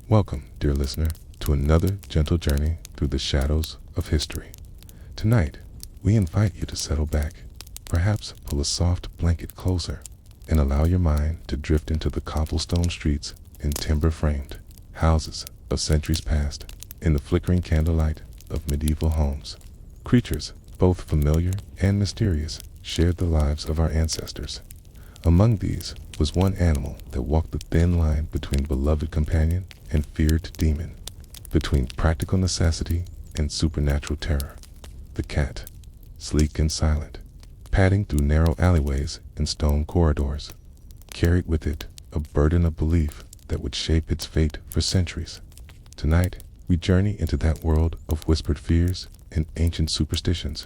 Welcome, dear listener, to another gentle journey through the shadows of history. Tonight, we invite you to settle back, perhaps pull a soft blanket closer, and allow your mind to drift into the cobblestone streets and timber-framed houses of centuries past, in the flickering candlelight of medieval homes. Creatures, both familiar and mysterious, shared the lives of our ancestors. Among these was one animal that walked the thin line between beloved companion and feared demon, between practical necessity and supernatural terror. The cat, sleek and silent, padding through narrow alleyways and stone corridors, carried with it a burden of belief that would shape its fate for centuries. Tonight, we journey into that world of whispered fears and ancient superstitions,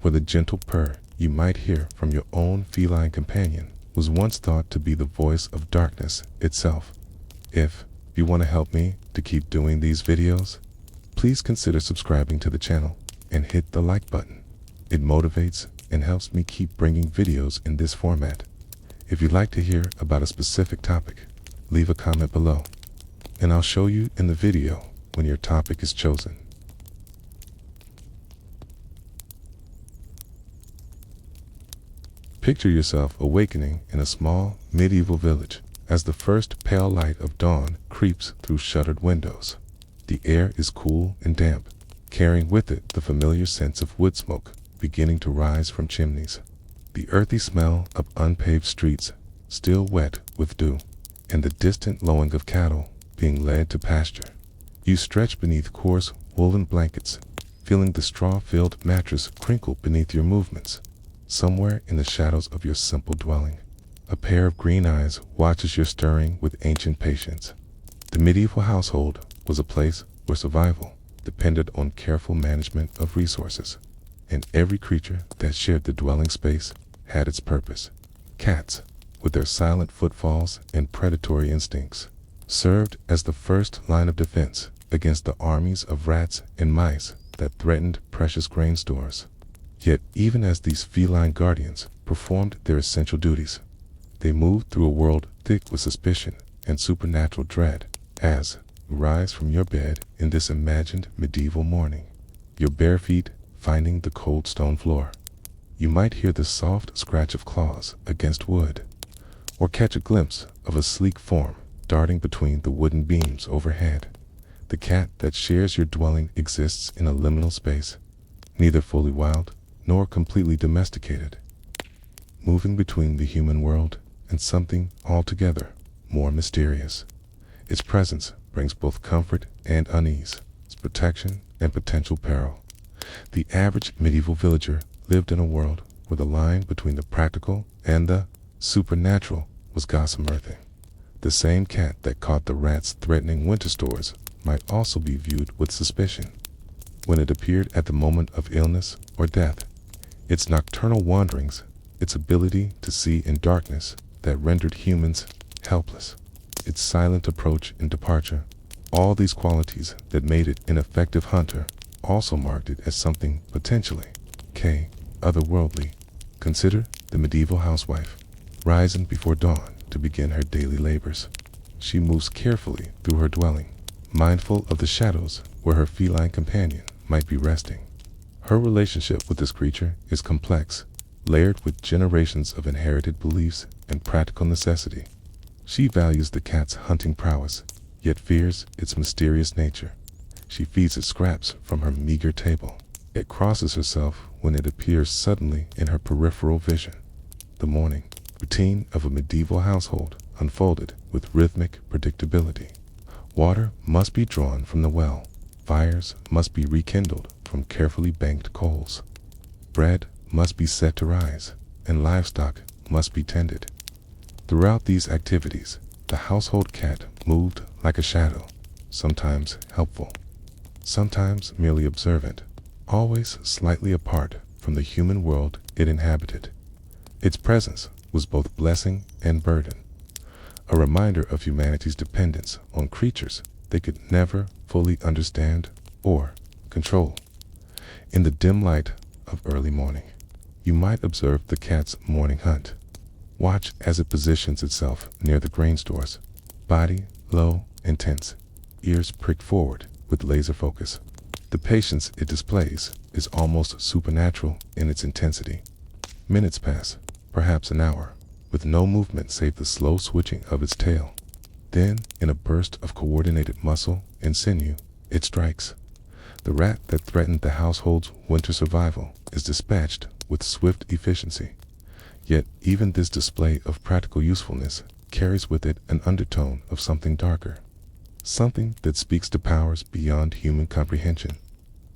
where the gentle purr you might hear from your own feline companion was once thought to be the voice of darkness itself. If you want to help me to keep doing these videos, please consider subscribing to the channel and hit the like button. It motivates and helps me keep bringing videos in this format. If you'd like to hear about a specific topic, leave a comment below, and I'll show you in the video when your topic is chosen. Picture yourself awakening in a small medieval village as the first pale light of dawn creeps through shuttered windows. The air is cool and damp, carrying with it the familiar sense of wood smoke beginning to rise from chimneys. The earthy smell of unpaved streets, still wet with dew, and the distant lowing of cattle being led to pasture. You stretch beneath coarse woolen blankets, feeling the straw-filled mattress crinkle beneath your movements. Somewhere in the shadows of your simple dwelling, a pair of green eyes watches your stirring with ancient patience. The medieval household was a place where survival depended on careful management of resources, and every creature that shared the dwelling space had its purpose. Cats, with their silent footfalls and predatory instincts, served as the first line of defense against the armies of rats and mice that threatened precious grain stores. Yet even as these feline guardians performed their essential duties, they moved through a world thick with suspicion and supernatural dread. As you rise from your bed in this imagined medieval morning, your bare feet finding the cold stone floor, you might hear the soft scratch of claws against wood, or catch a glimpse of a sleek form darting between the wooden beams overhead. The cat that shares your dwelling exists in a liminal space, neither fully wild nor completely domesticated, moving between the human world and something altogether more mysterious. Its presence brings both comfort and unease, its protection and potential peril. The average medieval villager lived in a world where the line between the practical and the supernatural was gossamer. The same cat that caught the rats threatening winter stores might also be viewed with suspicion when it appeared at the moment of illness or death. Its nocturnal wanderings, its ability to see in darkness that rendered humans helpless, its silent approach and departure, all these qualities that made it an effective hunter also marked it as something potentially otherworldly. Consider the medieval housewife, rising before dawn to begin her daily labors. She moves carefully through her dwelling, mindful of the shadows where her feline companion might be resting. Her relationship with this creature is complex, layered with generations of inherited beliefs and practical necessity. She values the cat's hunting prowess, yet fears its mysterious nature. She feeds it scraps from her meager table, yet crosses herself when it appears suddenly in her peripheral vision. The morning routine of a medieval household unfolded with rhythmic predictability. Water must be drawn from the well. Fires must be rekindled from carefully banked coals. Bread must be set to rise, and livestock must be tended. Throughout these activities, the household cat moved like a shadow, sometimes helpful, sometimes merely observant, always slightly apart from the human world it inhabited. Its presence was both blessing and burden, a reminder of humanity's dependence on creatures they could never fully understand or control. In the dim light of early morning, you might observe the cat's morning hunt. Watch as it positions itself near the grain stores, body low and tense, ears pricked forward with laser focus. The patience it displays is almost supernatural in its intensity. Minutes pass, perhaps an hour, with no movement save the slow switching of its tail. Then, in a burst of coordinated muscle and sinew, it strikes. The rat that threatened the household's winter survival is dispatched with swift efficiency. Yet, even this display of practical usefulness carries with it an undertone of something darker. Something that speaks to powers beyond human comprehension.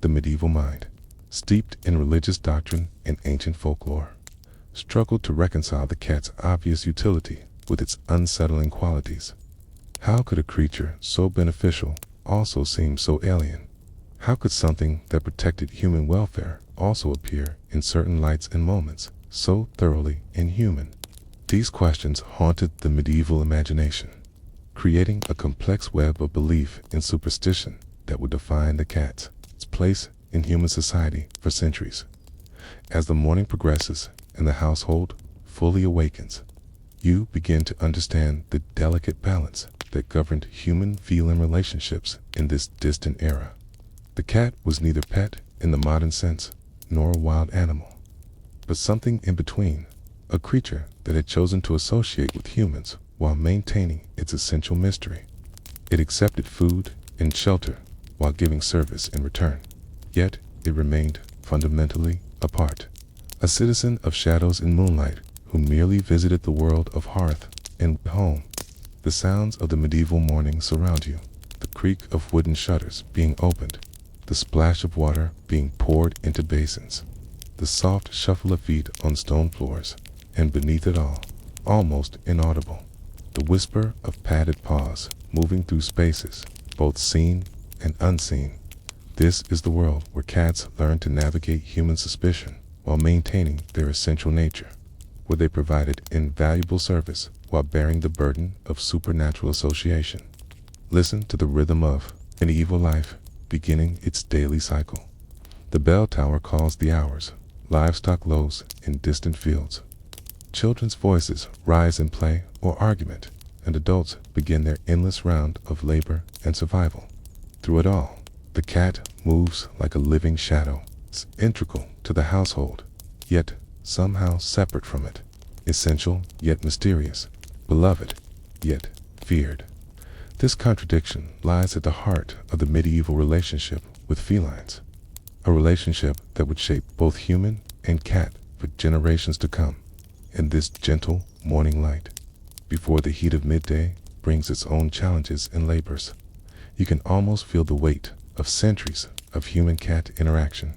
The medieval mind, steeped in religious doctrine and ancient folklore, struggled to reconcile the cat's obvious utility with its unsettling qualities. How could a creature so beneficial also seem so alien? How could something that protected human welfare also appear in certain lights and moments so thoroughly inhuman? These questions haunted the medieval imagination, creating a complex web of belief and superstition that would define the cat's place in human society for centuries. As the morning progresses and the household fully awakens, you begin to understand the delicate balance that governed human-feline relationships in this distant era. The cat was neither pet in the modern sense nor a wild animal, but something in between, a creature that had chosen to associate with humans while maintaining its essential mystery. It accepted food and shelter while giving service in return, yet it remained fundamentally apart. A citizen of shadows and moonlight who merely visited the world of hearth and home. The sounds of the medieval morning surround you, the creak of wooden shutters being opened, the splash of water being poured into basins, the soft shuffle of feet on stone floors, and beneath it all, almost inaudible, the whisper of padded paws moving through spaces, both seen and unseen. This is the world where cats learn to navigate human suspicion while maintaining their essential nature, where they provided invaluable service while bearing the burden of supernatural association. Listen to the rhythm of medieval life beginning its daily cycle. The bell tower calls the hours, livestock lows in distant fields. Children's voices rise in play or argument, and adults begin their endless round of labor and survival. Through it all, the cat moves like a living shadow, integral to the household, yet somehow separate from it, essential yet mysterious, beloved yet feared. This contradiction lies at the heart of the medieval relationship with felines, a relationship that would shape both human and cat for generations to come. In this gentle morning light, before the heat of midday brings its own challenges and labors, you can almost feel the weight of centuries of human-cat interaction,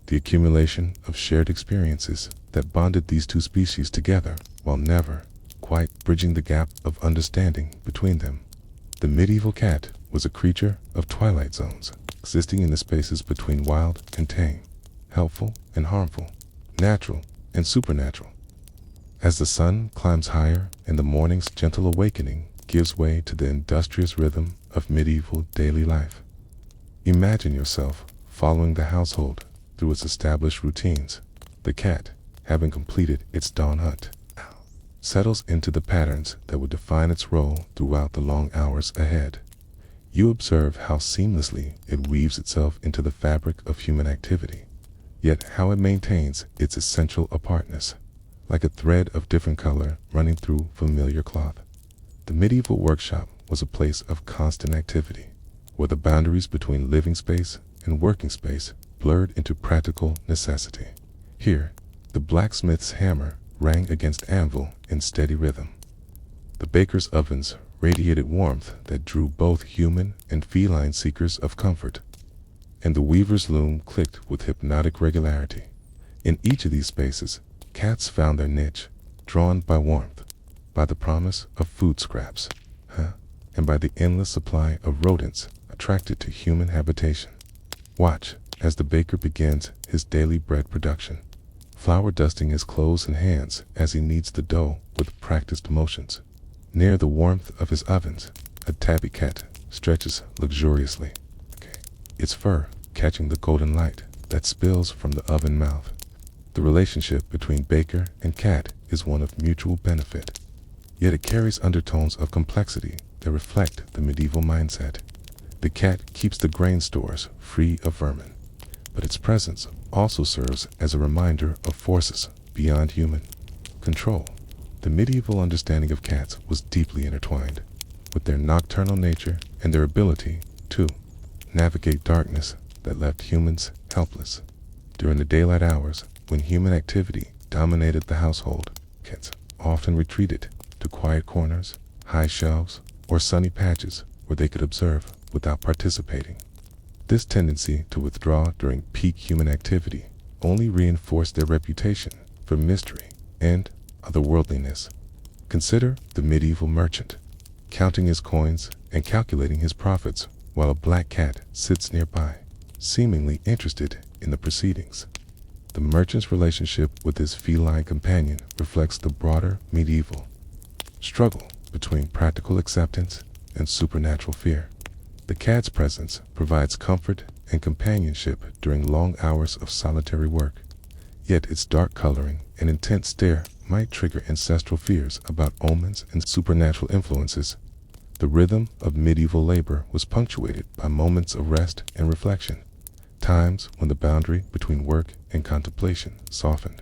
the accumulation of shared experiences that bonded these two species together while never quite bridging the gap of understanding between them. The medieval cat was a creature of twilight zones, existing in the spaces between wild and tame, helpful and harmful, natural and supernatural. As the sun climbs higher and the morning's gentle awakening gives way to the industrious rhythm of medieval daily life, imagine yourself following the household through its established routines. The cat, having completed its dawn hunt, settles into the patterns that would define its role throughout the long hours ahead. You observe how seamlessly it weaves itself into the fabric of human activity, yet how it maintains its essential apartness, like a thread of different color running through familiar cloth. The medieval workshop was a place of constant activity, where the boundaries between living space and working space blurred into practical necessity. Here, the blacksmith's hammer rang against anvil in steady rhythm. The baker's ovens radiated warmth that drew both human and feline seekers of comfort, and the weaver's loom clicked with hypnotic regularity. In each of these spaces, cats found their niche, drawn by warmth, by the promise of food scraps, and by the endless supply of rodents attracted to human habitation. Watch as the baker begins his daily bread production, flour dusting his clothes and hands as he kneads the dough with practiced motions. Near the warmth of his ovens, a tabby cat stretches luxuriously, its fur catching the golden light that spills from the oven mouth. The relationship between baker and cat is one of mutual benefit, yet it carries undertones of complexity that reflect the medieval mindset. The cat keeps the grain stores free of vermin, but its presence also serves as a reminder of forces beyond human control. The medieval understanding of cats was deeply intertwined with their nocturnal nature and their ability to navigate darkness that left humans helpless. During the daylight hours, when human activity dominated the household, cats often retreated to quiet corners, high shelves, or sunny patches where they could observe without participating. This tendency to withdraw during peak human activity only reinforced their reputation for mystery and otherworldliness. Consider the medieval merchant, counting his coins and calculating his profits while a black cat sits nearby, seemingly interested in the proceedings. The merchant's relationship with his feline companion reflects the broader medieval struggle between practical acceptance and supernatural fear. The cat's presence provides comfort and companionship during long hours of solitary work, yet its dark coloring and intense stare might trigger ancestral fears about omens and supernatural influences. The rhythm of medieval labor was punctuated by moments of rest and reflection, times when the boundary between work and contemplation softened.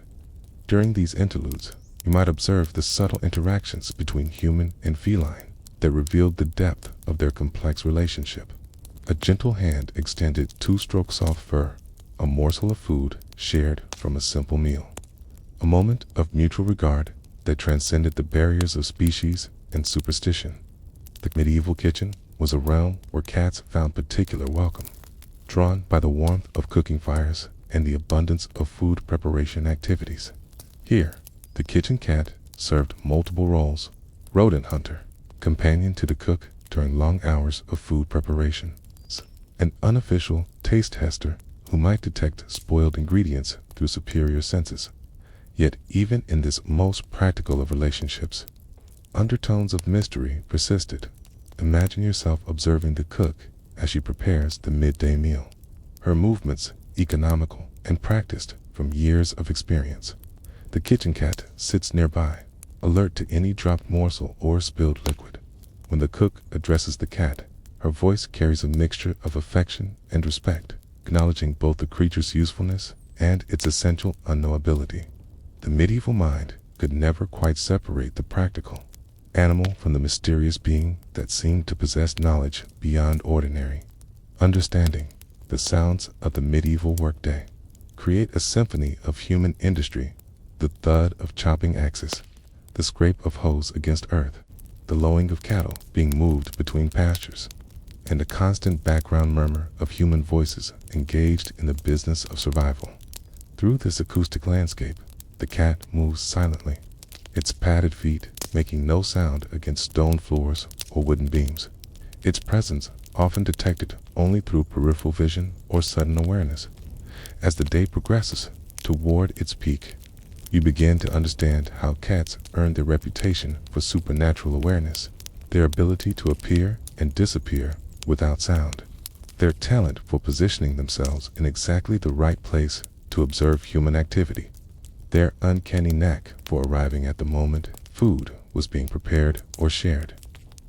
During these interludes, you might observe the subtle interactions between human and feline that revealed the depth of their complex relationship. A gentle hand extended two-stroke soft fur, a morsel of food shared from a simple meal. A moment of mutual regard that transcended the barriers of species and superstition. The medieval kitchen was a realm where cats found particular welcome, drawn by the warmth of cooking fires and the abundance of food preparation activities. Here, the kitchen cat served multiple roles: rodent hunter, companion to the cook during long hours of food preparation, an unofficial taste tester who might detect spoiled ingredients through superior senses. Yet even in this most practical of relationships, undertones of mystery persisted. Imagine yourself observing the cook as she prepares the midday meal, her movements economical and practiced from years of experience. The kitchen cat sits nearby, alert to any dropped morsel or spilled liquid. When the cook addresses the cat, her voice carries a mixture of affection and respect, acknowledging both the creature's usefulness and its essential unknowability. The medieval mind could never quite separate the practical animal from the mysterious being that seemed to possess knowledge beyond ordinary understanding. The sounds of the medieval workday create a symphony of human industry: the thud of chopping axes, the scrape of hoes against earth, the lowing of cattle being moved between pastures, and a constant background murmur of human voices engaged in the business of survival. Through this acoustic landscape, the cat moves silently, its padded feet making no sound against stone floors or wooden beams. Its presence often detected only through peripheral vision or sudden awareness. As the day progresses toward its peak, you begin to understand how cats earn their reputation for supernatural awareness, their ability to appear and disappear without sound, their talent for positioning themselves in exactly the right place to observe human activity, their uncanny knack for arriving at the moment food was being prepared or shared.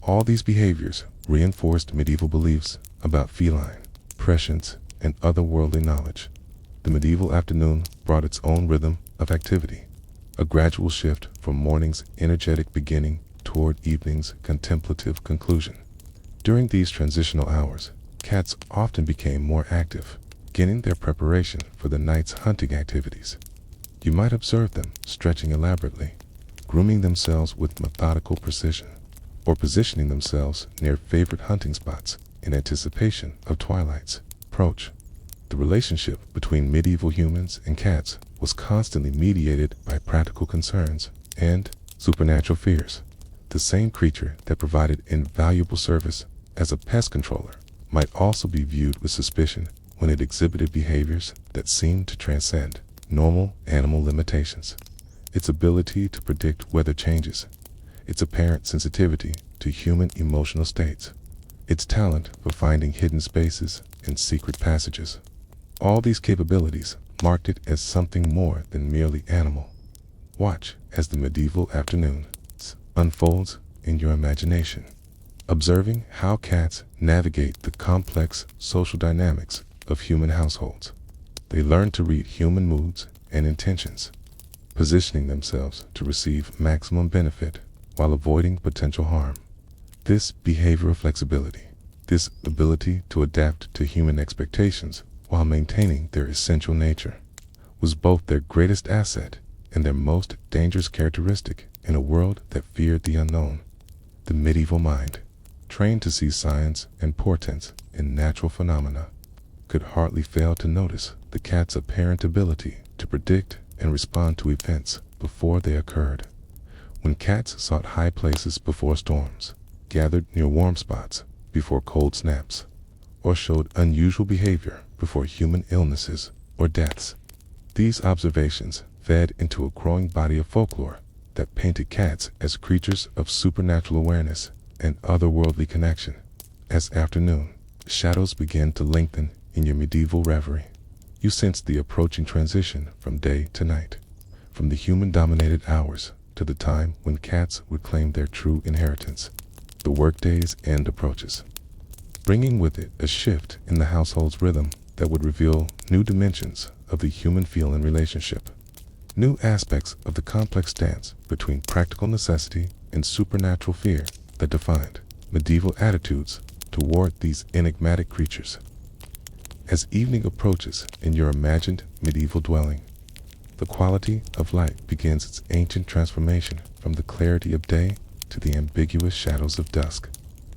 All these behaviors reinforced medieval beliefs about feline prescience and otherworldly knowledge. The medieval afternoon brought its own rhythm of activity, a gradual shift from morning's energetic beginning toward evening's contemplative conclusion. During these transitional hours, cats often became more active, beginning their preparation for the night's hunting activities. You might observe them stretching elaborately, grooming themselves with methodical precision, or positioning themselves near favorite hunting spots in anticipation of twilight's approach. The relationship between medieval humans and cats was constantly mediated by practical concerns and supernatural fears. The same creature that provided invaluable service as a pest controller might also be viewed with suspicion when it exhibited behaviors that seemed to transcend normal animal limitations. Its ability to predict weather changes, its apparent sensitivity to human emotional states, its talent for finding hidden spaces and secret passages. All these capabilities marked it as something more than merely animal. Watch as the medieval afternoon unfolds in your imagination. observing how cats navigate the complex social dynamics of human households. They learn to read human moods and intentions, positioning themselves to receive maximum benefit while avoiding potential harm. This behavioral flexibility, this ability to adapt to human expectations while maintaining their essential nature, was both their greatest asset and their most dangerous characteristic in a world that feared the unknown. The medieval mind, trained to see signs and portents in natural phenomena, could hardly fail to notice the cat's apparent ability to predict and respond to events before they occurred. When cats sought high places before storms, gathered near warm spots before cold snaps, or showed unusual behavior before human illnesses or deaths, these observations fed into a growing body of folklore that painted cats as creatures of supernatural awareness and otherworldly connection. As afternoon shadows began to lengthen in your medieval reverie, you sensed the approaching transition from day to night, from the human-dominated hours to the time when cats would claim their true inheritance. The workday's end approaches, bringing with it a shift in the household's rhythm that would reveal new dimensions of the human feel and relationship, new aspects of the complex dance between practical necessity and supernatural fear that defined medieval attitudes toward these enigmatic creatures. As evening approaches in your imagined medieval dwelling, the quality of light begins its ancient transformation from the clarity of day to the ambiguous shadows of dusk.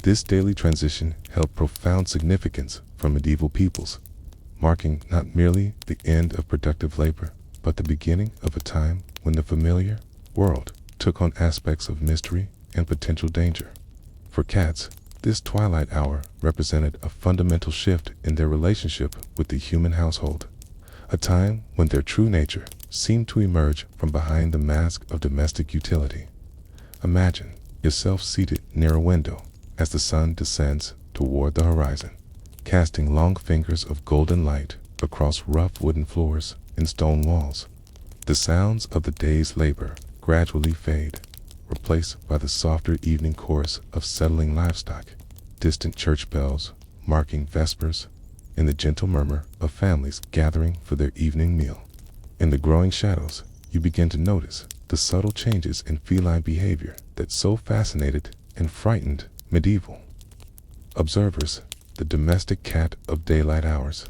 This daily transition held profound significance for medieval peoples, marking not merely the end of productive labor, but the beginning of a time when the familiar world took on aspects of mystery and potential danger. For cats, this twilight hour represented a fundamental shift in their relationship with the human household, a time when their true nature seemed to emerge from behind the mask of domestic utility. Imagine yourself seated near a window as the sun descends toward the horizon, casting long fingers of golden light across rough wooden floors and stone walls. The sounds of the day's labor gradually fade, replaced by the softer evening chorus of settling livestock, distant church bells marking vespers, and the gentle murmur of families gathering for their evening meal. In the growing shadows, you begin to notice the subtle changes in feline behavior that so fascinated and frightened medieval observers. The domestic cat of daylight hours,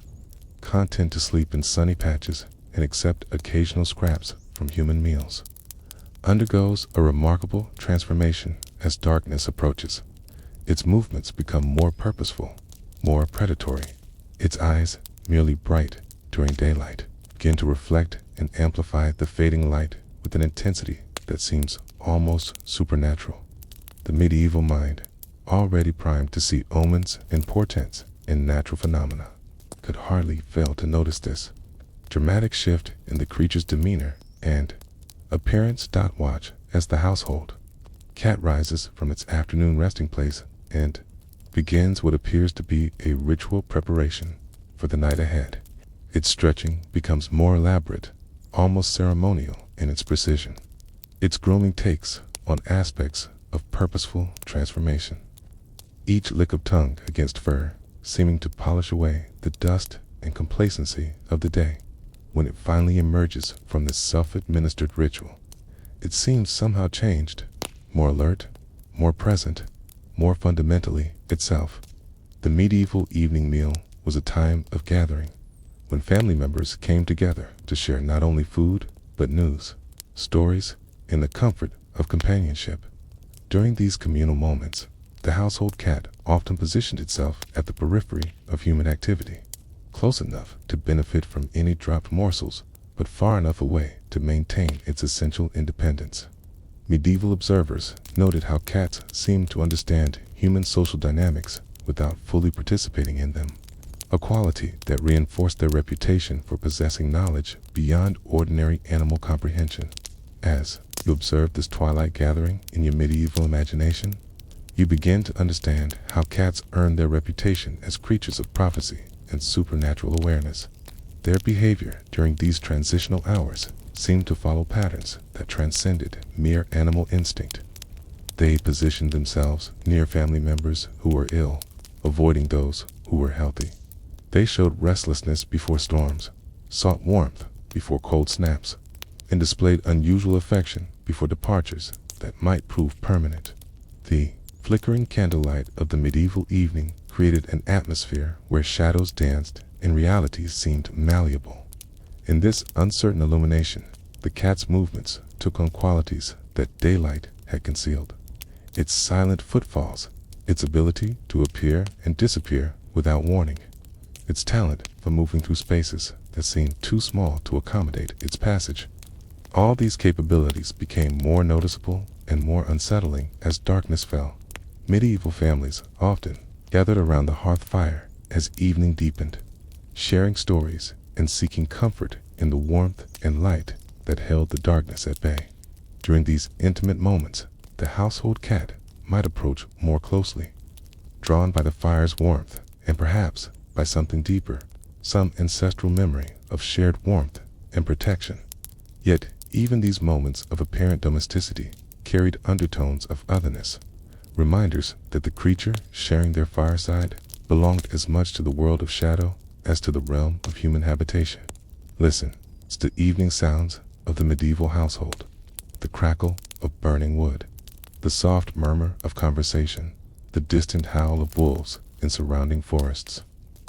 content to sleep in sunny patches and accept occasional scraps from human meals, undergoes a remarkable transformation as darkness approaches. Its movements become more purposeful, more predatory. Its eyes, merely bright during daylight, begin to reflect and amplify the fading light with an intensity that seems almost supernatural. The medieval mind, already primed to see omens and portents in natural phenomena, could hardly fail to notice this dramatic shift in the creature's demeanor and appearance. Watch as the household cat rises from its afternoon resting place and begins what appears to be a ritual preparation for the night ahead. Its stretching becomes more elaborate, almost ceremonial in its precision. Its grooming takes on aspects of purposeful transformation, each lick of tongue against fur seeming to polish away the dust and complacency of the day. When it finally emerges from this self-administered ritual, it seems somehow changed, more alert, more present, more fundamentally itself. The medieval evening meal was a time of gathering, when family members came together to share not only food, but news, stories, and the comfort of companionship. During these communal moments, the household cat often positioned itself at the periphery of human activity, close enough to benefit from any dropped morsels, but far enough away to maintain its essential independence. Medieval observers noted how cats seemed to understand human social dynamics without fully participating in them, a quality that reinforced their reputation for possessing knowledge beyond ordinary animal comprehension. As you observe this twilight gathering in your medieval imagination, you begin to understand how cats earned their reputation as creatures of prophecy and supernatural awareness. Their behavior during these transitional hours seemed to follow patterns that transcended mere animal instinct. They positioned themselves near family members who were ill, avoiding those who were healthy. They showed restlessness before storms, sought warmth before cold snaps, and displayed unusual affection before departures that might prove permanent. The flickering candlelight of the medieval evening created an atmosphere where shadows danced and realities seemed malleable. In this uncertain illumination, the cat's movements took on qualities that daylight had concealed. Its silent footfalls, its ability to appear and disappear without warning, its talent for moving through spaces that seemed too small to accommodate its passage. All these capabilities became more noticeable and more unsettling as darkness fell. Medieval families often gathered around the hearth fire as evening deepened, sharing stories and seeking comfort in the warmth and light that held the darkness at bay. During these intimate moments, the household cat might approach more closely, drawn by the fire's warmth and perhaps by something deeper, some ancestral memory of shared warmth and protection. Yet, even these moments of apparent domesticity carried undertones of otherness, reminders that the creature sharing their fireside belonged as much to the world of shadow as to the realm of human habitation. Listen to the evening sounds of the medieval household, the crackle of burning wood, the soft murmur of conversation, the distant howl of wolves in surrounding forests,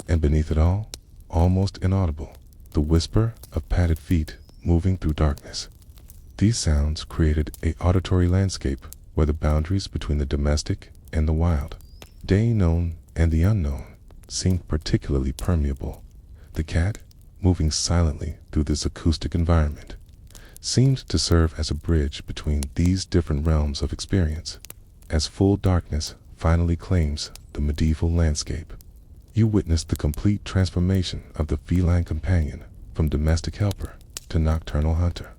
and beneath it all, almost inaudible, the whisper of padded feet moving through darkness. These sounds created an auditory landscape where the boundaries between the domestic and the wild, the known and the unknown, seemed particularly permeable. The cat, moving silently through this acoustic environment, seemed to serve as a bridge between these different realms of experience. As full darkness finally claims the medieval landscape, you witness the complete transformation of the feline companion from domestic helper to nocturnal hunter.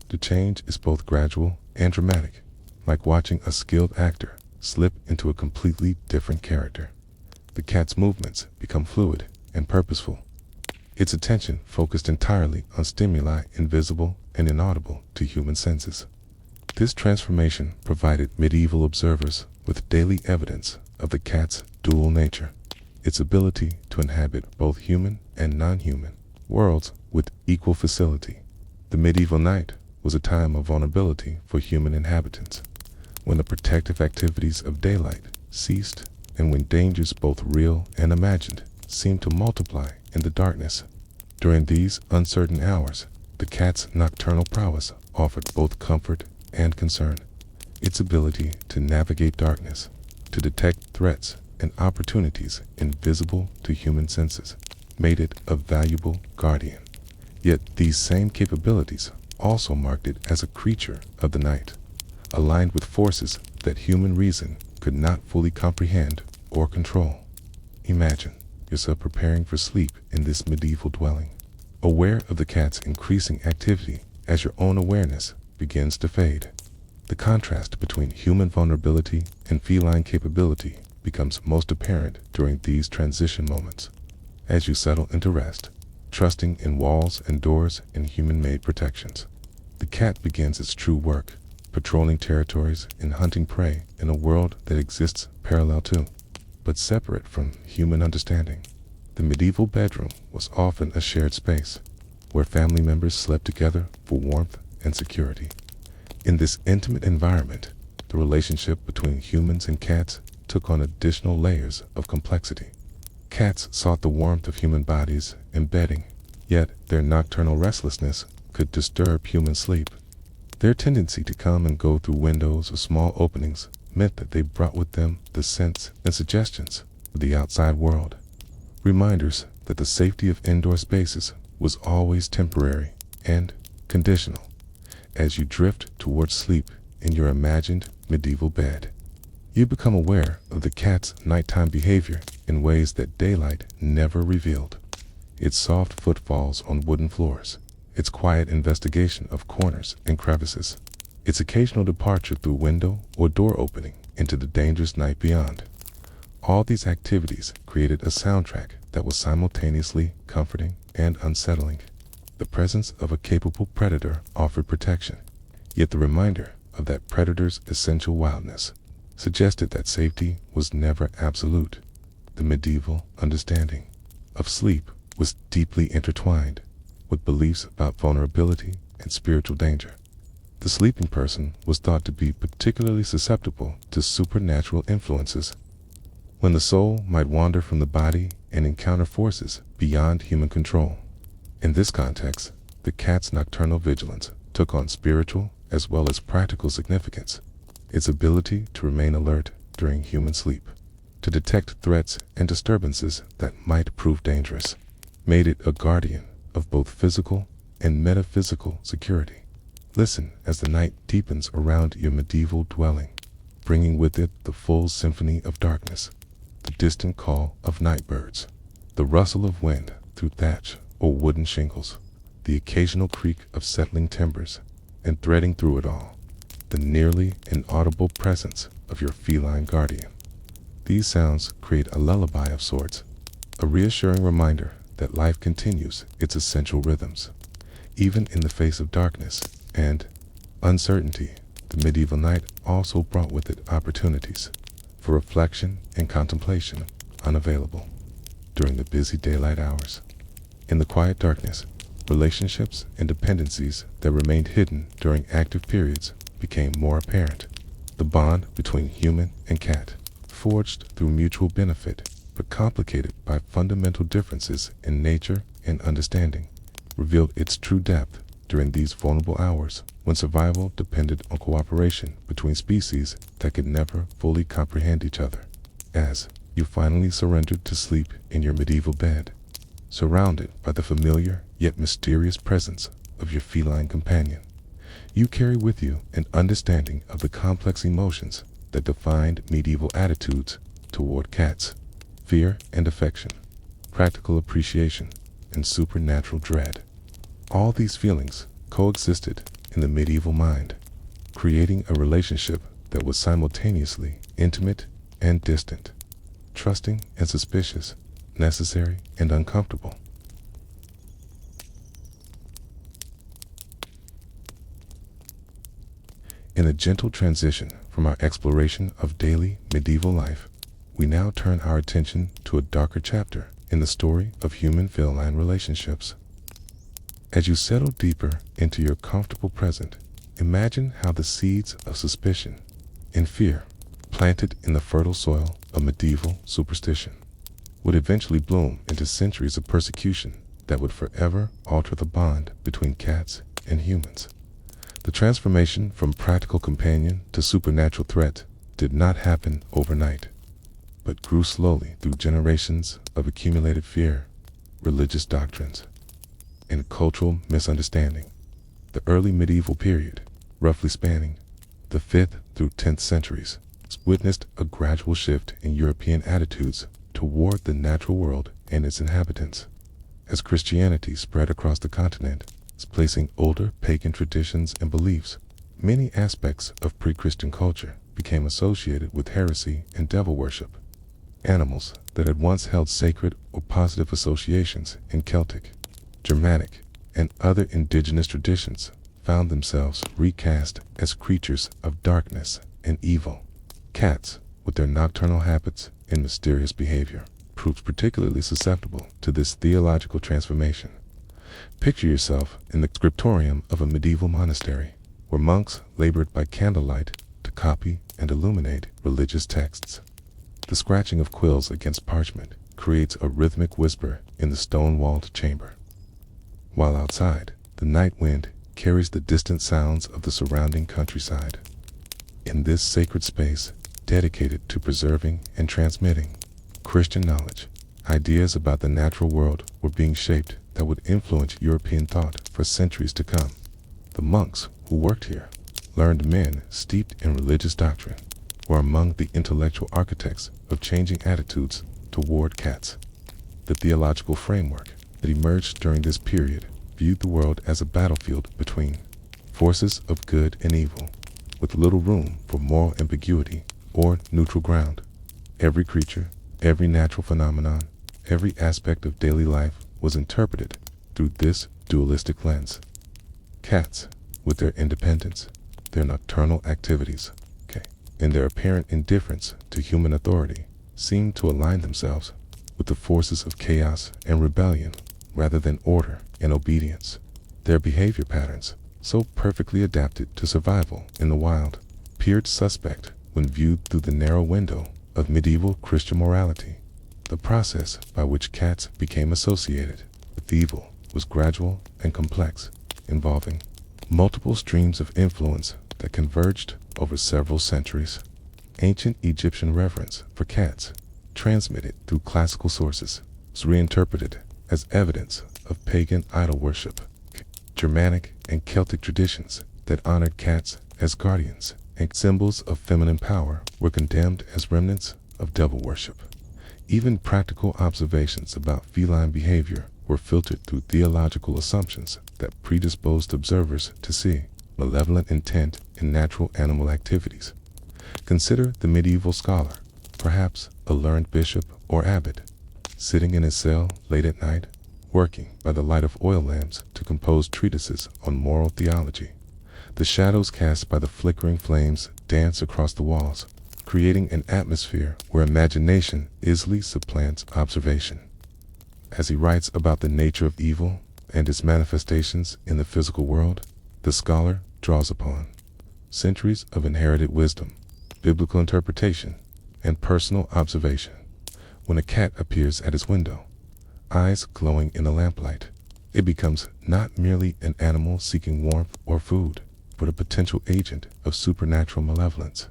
The change is both gradual and dramatic, like watching a skilled actor slip into a completely different character. The cat's movements become fluid and purposeful, its attention focused entirely on stimuli invisible and inaudible to human senses. This transformation provided medieval observers with daily evidence of the cat's dual nature, its ability to inhabit both human and non-human worlds with equal facility. The medieval night was a time of vulnerability for human inhabitants, when the protective activities of daylight ceased and when dangers both real and imagined seemed to multiply in the darkness. During these uncertain hours, the cat's nocturnal prowess offered both comfort and concern. Its ability to navigate darkness, to detect threats and opportunities invisible to human senses, made it a valuable guardian. Yet these same capabilities also marked it as a creature of the night, aligned with forces that human reason could not fully comprehend or control. Imagine yourself preparing for sleep in this medieval dwelling, aware of the cat's increasing activity as your own awareness begins to fade. The contrast between human vulnerability and feline capability becomes most apparent during these transition moments. As you settle into rest, trusting in walls and doors and human-made protections, the cat begins its true work, patrolling territories and hunting prey in a world that exists parallel to, but separate from, human understanding. The medieval bedroom was often a shared space, where family members slept together for warmth and security. In this intimate environment, the relationship between humans and cats took on additional layers of complexity. Cats sought the warmth of human bodies and bedding, yet their nocturnal restlessness could disturb human sleep. Their tendency to come and go through windows or small openings meant that they brought with them the scents and suggestions of the outside world, reminders that the safety of indoor spaces was always temporary and conditional. As you drift towards sleep in your imagined medieval bed, you become aware of the cat's nighttime behavior in ways that daylight never revealed. Its soft footfalls on wooden floors, its quiet investigation of corners and crevices, its occasional departure through window or door opening into the dangerous night beyond. All these activities created a soundtrack that was simultaneously comforting and unsettling. The presence of a capable predator offered protection, yet the reminder of that predator's essential wildness suggested that safety was never absolute. The medieval understanding of sleep was deeply intertwined with beliefs about vulnerability and spiritual danger. The sleeping person was thought to be particularly susceptible to supernatural influences, when the soul might wander from the body and encounter forces beyond human control. In this context, the cat's nocturnal vigilance took on spiritual as well as practical significance. Its ability to remain alert during human sleep, to detect threats and disturbances that might prove dangerous, made it a guardian of both physical and metaphysical security. Listen as the night deepens around your medieval dwelling, bringing with it the full symphony of darkness, the distant call of night birds, the rustle of wind through thatch or wooden shingles, the occasional creak of settling timbers, and threading through it all, the nearly inaudible presence of your feline guardian. These sounds create a lullaby of sorts, a reassuring reminder that life continues its essential rhythms, even in the face of darkness and uncertainty. The medieval night also brought with it opportunities for reflection and contemplation unavailable during the busy daylight hours. In the quiet darkness, relationships and dependencies that remained hidden during active periods became more apparent. The bond between human and cat, forged through mutual benefit but complicated by fundamental differences in nature and understanding, revealed its true depth during these vulnerable hours when survival depended on cooperation between species that could never fully comprehend each other. As you finally surrendered to sleep in your medieval bed, surrounded by the familiar yet mysterious presence of your feline companion, you carry with you an understanding of the complex emotions that defined medieval attitudes toward cats: fear and affection, practical appreciation, and supernatural dread. All these feelings coexisted in the medieval mind, creating a relationship that was simultaneously intimate and distant, trusting and suspicious, necessary and uncomfortable. In a gentle transition from our exploration of daily medieval life, we now turn our attention to a darker chapter in the story of human-feline relationships. As you settle deeper into your comfortable present, imagine how the seeds of suspicion and fear, planted in the fertile soil of medieval superstition, would eventually bloom into centuries of persecution that would forever alter the bond between cats and humans. The transformation from practical companion to supernatural threat did not happen overnight, but grew slowly through generations of accumulated fear, religious doctrines, and cultural misunderstanding. The early medieval period, roughly spanning the 5th through 10th centuries, witnessed a gradual shift in European attitudes toward the natural world and its inhabitants. As Christianity spread across the continent, displacing older pagan traditions and beliefs, many aspects of pre-Christian culture became associated with heresy and devil worship. Animals that had once held sacred or positive associations in Celtic, Germanic, and other indigenous traditions found themselves recast as creatures of darkness and evil. Cats, with their nocturnal habits and mysterious behavior, proved particularly susceptible to this theological transformation. Picture yourself in the scriptorium of a medieval monastery, where monks labored by candlelight to copy and illuminate religious texts. The scratching of quills against parchment creates a rhythmic whisper in the stone-walled chamber, while outside, the night wind carries the distant sounds of the surrounding countryside. In this sacred space, dedicated to preserving and transmitting Christian knowledge, ideas about the natural world were being shaped that would influence European thought for centuries to come. The monks who worked here, learned men steeped in religious doctrine, were among the intellectual architects of changing attitudes toward cats. The theological framework that emerged during this period viewed the world as a battlefield between forces of good and evil, with little room for moral ambiguity or neutral ground. Every creature, every natural phenomenon, every aspect of daily life was interpreted through this dualistic lens. Cats, with their independence, their nocturnal activities, in their apparent indifference to human authority, seemed to align themselves with the forces of chaos and rebellion rather than order and obedience. Their behavior patterns, so perfectly adapted to survival in the wild, appeared suspect when viewed through the narrow window of medieval Christian morality. The process by which cats became associated with evil was gradual and complex, involving multiple streams of influence that converged over several centuries. Ancient Egyptian reverence for cats, transmitted through classical sources, was reinterpreted as evidence of pagan idol worship. Germanic and Celtic traditions that honored cats as guardians and symbols of feminine power were condemned as remnants of devil worship. Even practical observations about feline behavior were filtered through theological assumptions that predisposed observers to see malevolent intent in natural animal activities. Consider the medieval scholar, perhaps a learned bishop or abbot, sitting in his cell late at night, working by the light of oil lamps to compose treatises on moral theology. The shadows cast by the flickering flames dance across the walls, creating an atmosphere where imagination easily supplants observation. As he writes about the nature of evil and its manifestations in the physical world, the scholar draws upon centuries of inherited wisdom, biblical interpretation, and personal observation. When a cat appears at his window, eyes glowing in the lamplight, it becomes not merely an animal seeking warmth or food, but a potential agent of supernatural malevolence.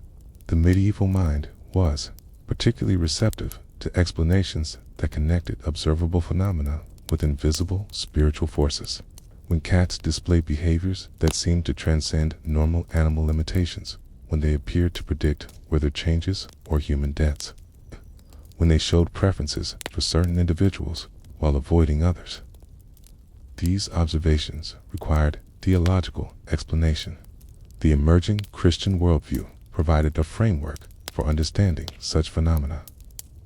The medieval mind was particularly receptive to explanations that connected observable phenomena with invisible spiritual forces. When cats displayed behaviors that seemed to transcend normal animal limitations, when they appeared to predict weather changes or human deaths, when they showed preferences for certain individuals while avoiding others. These observations required theological explanation. The emerging Christian worldview provided a framework for understanding such phenomena.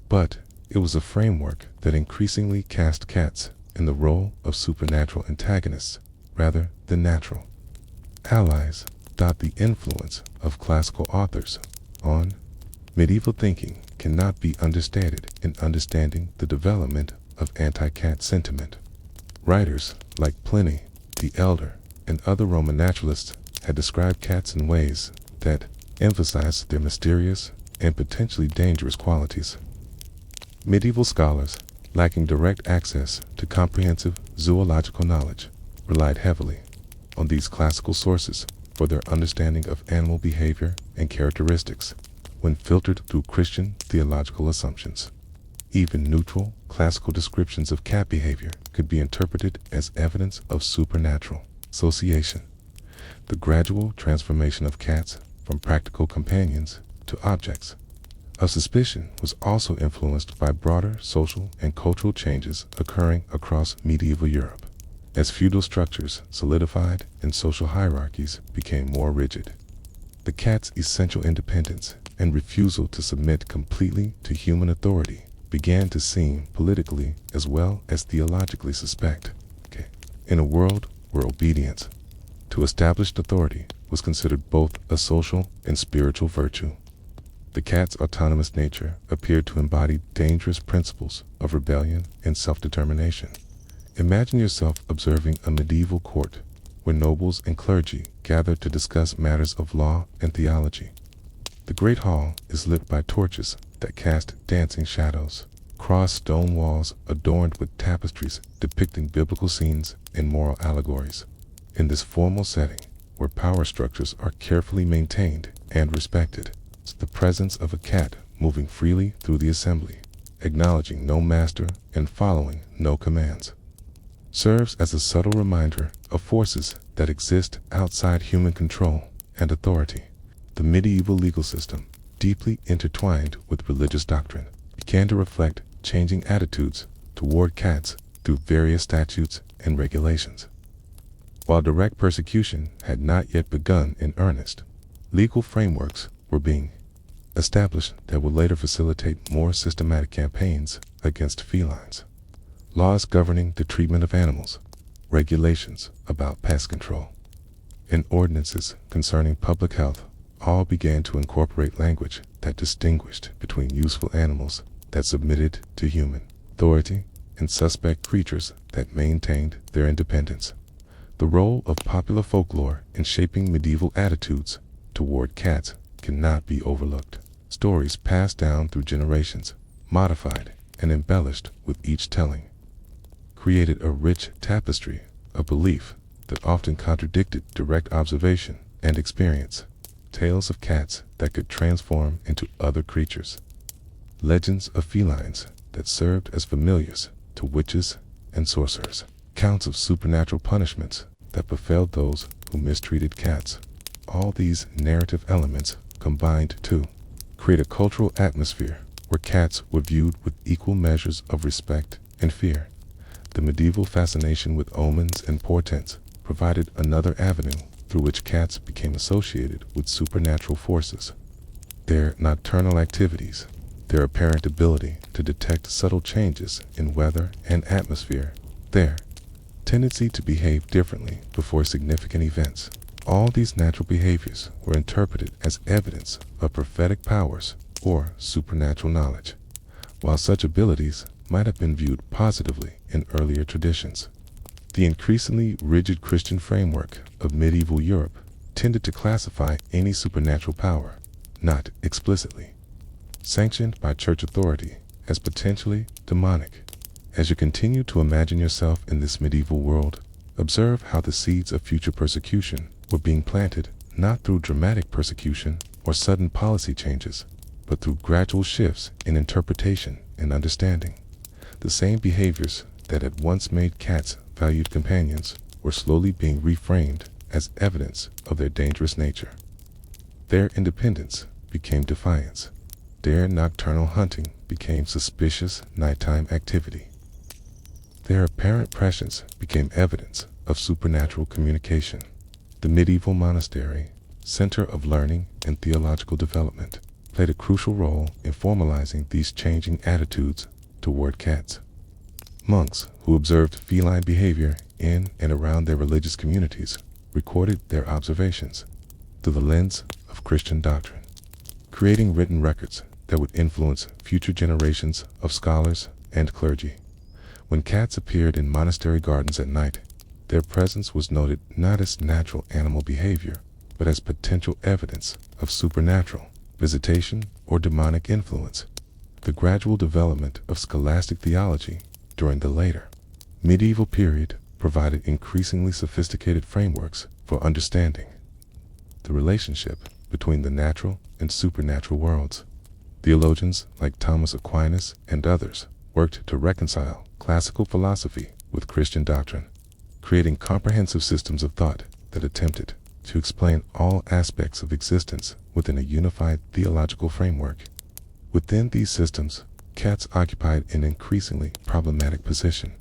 But it was a framework that increasingly cast cats in the role of supernatural antagonists rather than natural allies. The influence of classical authors on medieval thinking cannot be understated in understanding the development of anti-cat sentiment. Writers like Pliny the Elder and other Roman naturalists had described cats in ways that emphasized their mysterious and potentially dangerous qualities. Medieval scholars, lacking direct access to comprehensive zoological knowledge, relied heavily on these classical sources for their understanding of animal behavior and characteristics when filtered through Christian theological assumptions. Even neutral, classical descriptions of cat behavior could be interpreted as evidence of supernatural association. The gradual transformation of cats from practical companions to objects of suspicion was also influenced by broader social and cultural changes occurring across medieval Europe. As feudal structures solidified and social hierarchies became more rigid, the cat's essential independence and refusal to submit completely to human authority began to seem politically as well as theologically suspect. In a world where obedience to established authority was considered both a social and spiritual virtue, the cat's autonomous nature appeared to embody dangerous principles of rebellion and self-determination. Imagine yourself observing a medieval court where nobles and clergy gathered to discuss matters of law and theology. The great hall is lit by torches that cast dancing shadows across stone walls adorned with tapestries depicting biblical scenes and moral allegories. In this formal setting, where power structures are carefully maintained and respected, the presence of a cat moving freely through the assembly, acknowledging no master and following no commands, serves as a subtle reminder of forces that exist outside human control and authority. The medieval legal system, deeply intertwined with religious doctrine, began to reflect changing attitudes toward cats through various statutes and regulations. While direct persecution had not yet begun in earnest, legal frameworks were being established that would later facilitate more systematic campaigns against felines. Laws governing the treatment of animals, regulations about pest control, and ordinances concerning public health all began to incorporate language that distinguished between useful animals that submitted to human authority and suspect creatures that maintained their independence. The role of popular folklore in shaping medieval attitudes toward cats cannot be overlooked. Stories passed down through generations, modified and embellished with each telling, created a rich tapestry of belief that often contradicted direct observation and experience. Tales of cats that could transform into other creatures. Legends of felines that served as familiars to witches and sorcerers. Accounts of supernatural punishments that befell those who mistreated cats. All these narrative elements combined to create a cultural atmosphere where cats were viewed with equal measures of respect and fear. The medieval fascination with omens and portents provided another avenue through which cats became associated with supernatural forces. Their nocturnal activities, their apparent ability to detect subtle changes in weather and atmosphere, their tendency to behave differently before significant events. All these natural behaviors were interpreted as evidence of prophetic powers or supernatural knowledge. While such abilities might have been viewed positively in earlier traditions, the increasingly rigid Christian framework of medieval Europe tended to classify any supernatural power, not explicitly sanctioned by church authority, as potentially demonic. As you continue to imagine yourself in this medieval world, observe how the seeds of future persecution were being planted, not through dramatic persecution or sudden policy changes, but through gradual shifts in interpretation and understanding. The same behaviors that had once made cats valued companions were slowly being reframed as evidence of their dangerous nature. Their independence became defiance. Their nocturnal hunting became suspicious nighttime activity. Their apparent presence became evidence of supernatural communication. The medieval monastery, center of learning and theological development, played a crucial role in formalizing these changing attitudes toward cats. Monks who observed feline behavior in and around their religious communities recorded their observations through the lens of Christian doctrine, creating written records that would influence future generations of scholars and clergy. When cats appeared in monastery gardens at night, their presence was noted not as natural animal behavior, but as potential evidence of supernatural visitation or demonic influence. The gradual development of scholastic theology during the later medieval period provided increasingly sophisticated frameworks for understanding the relationship between the natural and supernatural worlds. Theologians like Thomas Aquinas and others worked to reconcile classical philosophy with Christian doctrine, creating comprehensive systems of thought that attempted to explain all aspects of existence within a unified theological framework. Within these systems, cats occupied an increasingly problematic position.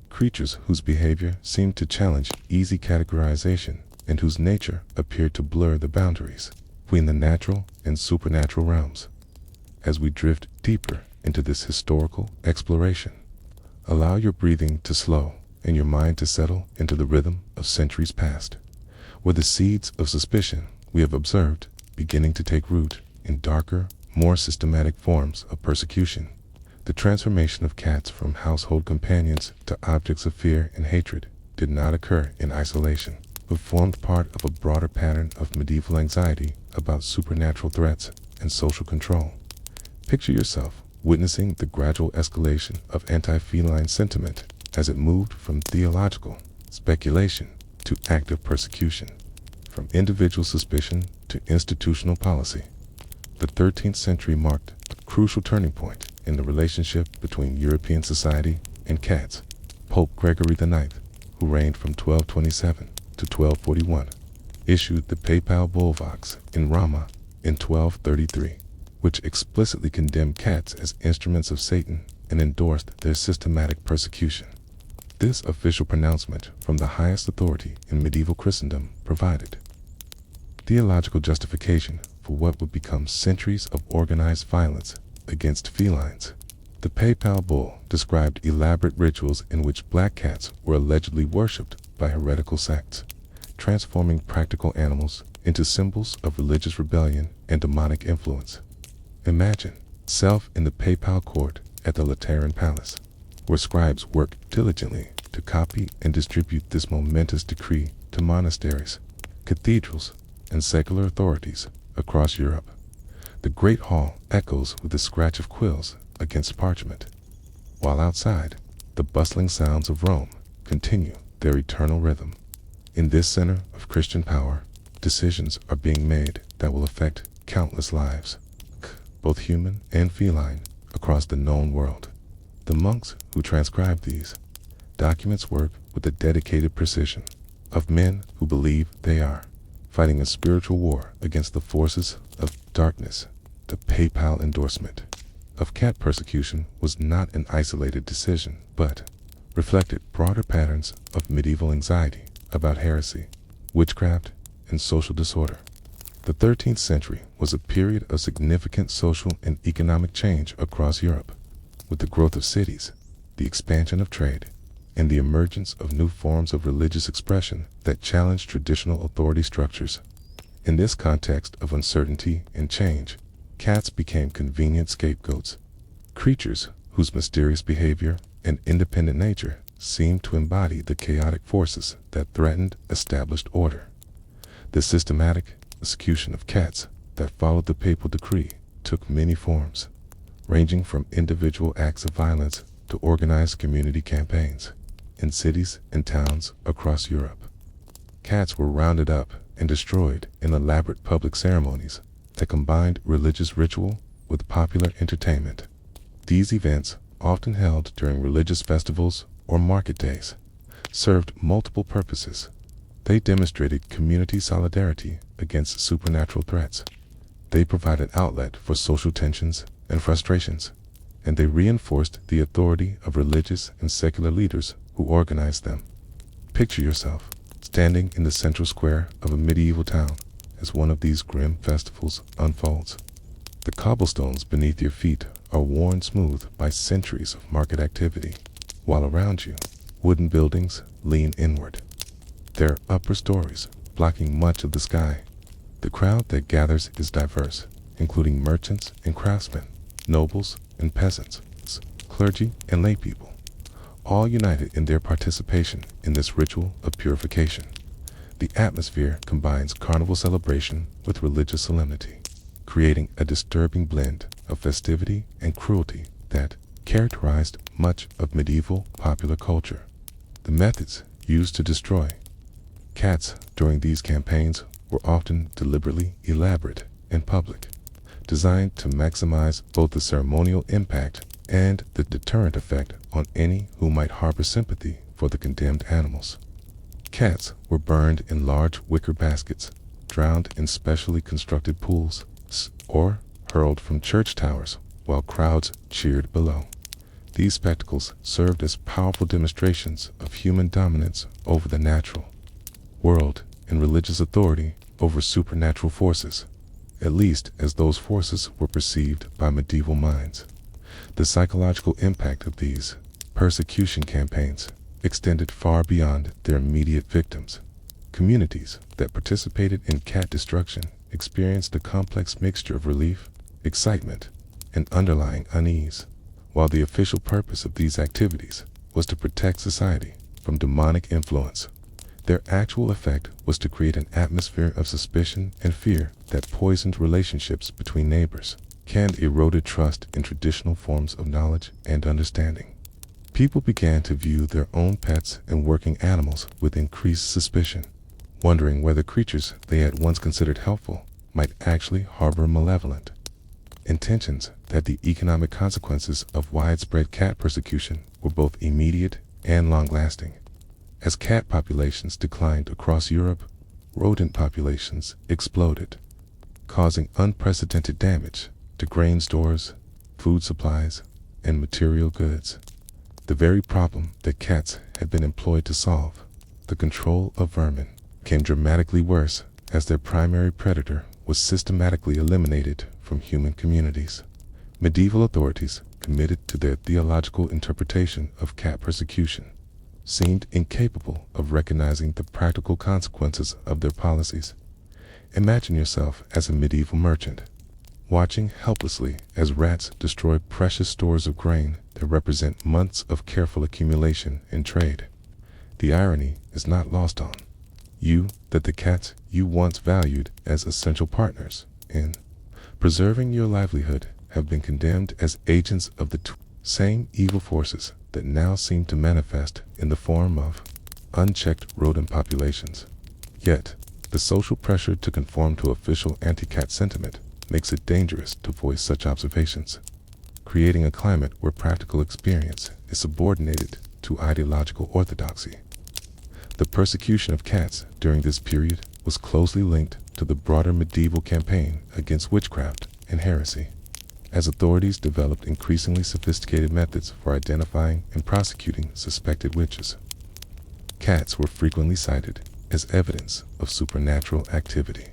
Creatures whose behavior seemed to challenge easy categorization and whose nature appeared to blur the boundaries between the natural and supernatural realms. As we drift deeper into this historical exploration, allow your breathing to slow and your mind to settle into the rhythm of centuries past, where the seeds of suspicion we have observed beginning to take root in darker, more systematic forms of persecution. The transformation of cats from household companions to objects of fear and hatred did not occur in isolation, but formed part of a broader pattern of medieval anxiety about supernatural threats and social control. Picture yourself witnessing the gradual escalation of anti-feline sentiment as it moved from theological speculation to active persecution, from individual suspicion to institutional policy. The 13th century marked a crucial turning point in the relationship between European society and cats. Pope Gregory IX, who reigned from 1227 to 1241, issued the papal bull Vox in Roma in 1233, which explicitly condemned cats as instruments of Satan and endorsed their systematic persecution. This official pronouncement from the highest authority in medieval Christendom provided theological justification for what would become centuries of organized violence against felines. The papal bull described elaborate rituals in which black cats were allegedly worshipped by heretical sects, transforming practical animals into symbols of religious rebellion and demonic influence. Imagine self in the papal court at the Lateran Palace, where scribes work diligently to copy and distribute this momentous decree to monasteries, cathedrals, and secular authorities across Europe. The great hall echoes with the scratch of quills against parchment, while outside, the bustling sounds of Rome continue their eternal rhythm. In this center of Christian power, decisions are being made that will affect countless lives, both human and feline, across the known world. The monks who transcribe these documents work with the dedicated precision of men who believe they are fighting a spiritual war against the forces of darkness. The papal endorsement of cat persecution was not an isolated decision, but reflected broader patterns of medieval anxiety about heresy, witchcraft, and social disorder. The 13th century was a period of significant social and economic change across Europe, with the growth of cities, the expansion of trade, and the emergence of new forms of religious expression that challenged traditional authority structures. In this context of uncertainty and change, cats became convenient scapegoats, creatures whose mysterious behavior and independent nature seemed to embody the chaotic forces that threatened established order. The systematic execution of cats that followed the papal decree took many forms, ranging from individual acts of violence to organized community campaigns in cities and towns across Europe. Cats were rounded up and destroyed in elaborate public ceremonies that combined religious ritual with popular entertainment. These events, often held during religious festivals or market days, served multiple purposes. They demonstrated community solidarity against supernatural threats. They provided outlet for social tensions and frustrations, and they reinforced the authority of religious and secular leaders who organized them. Picture yourself standing in the central square of a medieval town as one of these grim festivals unfolds. The cobblestones beneath your feet are worn smooth by centuries of market activity, while around you, wooden buildings lean inward, their upper stories blocking much of the sky. The crowd that gathers is diverse, including merchants and craftsmen, nobles and peasants, clergy and laypeople, all united in their participation in this ritual of purification. The atmosphere combines carnival celebration with religious solemnity, creating a disturbing blend of festivity and cruelty that characterized much of medieval popular culture. The methods used to destroy cats during these campaigns were often deliberately elaborate and public, designed to maximize both the ceremonial impact and the deterrent effect on any who might harbor sympathy for the condemned animals. Cats were burned in large wicker baskets, drowned in specially constructed pools, or hurled from church towers while crowds cheered below. These spectacles served as powerful demonstrations of human dominance over the natural world and religious authority over supernatural forces, at least as those forces were perceived by medieval minds. The psychological impact of these persecution campaigns extended far beyond their immediate victims. Communities that participated in cat destruction experienced a complex mixture of relief, excitement, and underlying unease. While the official purpose of these activities was to protect society from demonic influence, their actual effect was to create an atmosphere of suspicion and fear that poisoned relationships between neighbors and eroded trust in traditional forms of knowledge and understanding. People began to view their own pets and working animals with increased suspicion, wondering whether creatures they had once considered helpful might actually harbor malevolent intentions. That the economic consequences of widespread cat persecution were both immediate and long-lasting. As cat populations declined across Europe, rodent populations exploded, causing unprecedented damage to grain stores, food supplies, and material goods. The very problem that cats had been employed to solve, the control of vermin, became dramatically worse as their primary predator was systematically eliminated from human communities. Medieval authorities, committed to their theological interpretation of cat persecution, seemed incapable of recognizing the practical consequences of their policies. Imagine yourself as a medieval merchant, watching helplessly as rats destroy precious stores of grain that represent months of careful accumulation and trade. The irony is not lost on you that the cats you once valued as essential partners in preserving your livelihood have been condemned as agents of the same evil forces that now seem to manifest in the form of unchecked rodent populations. Yet, the social pressure to conform to official anti-cat sentiment makes it dangerous to voice such observations, creating a climate where practical experience is subordinated to ideological orthodoxy. The persecution of cats during this period was closely linked to the broader medieval campaign against witchcraft and heresy, as authorities developed increasingly sophisticated methods for identifying and prosecuting suspected witches. Cats were frequently cited as evidence of supernatural activity.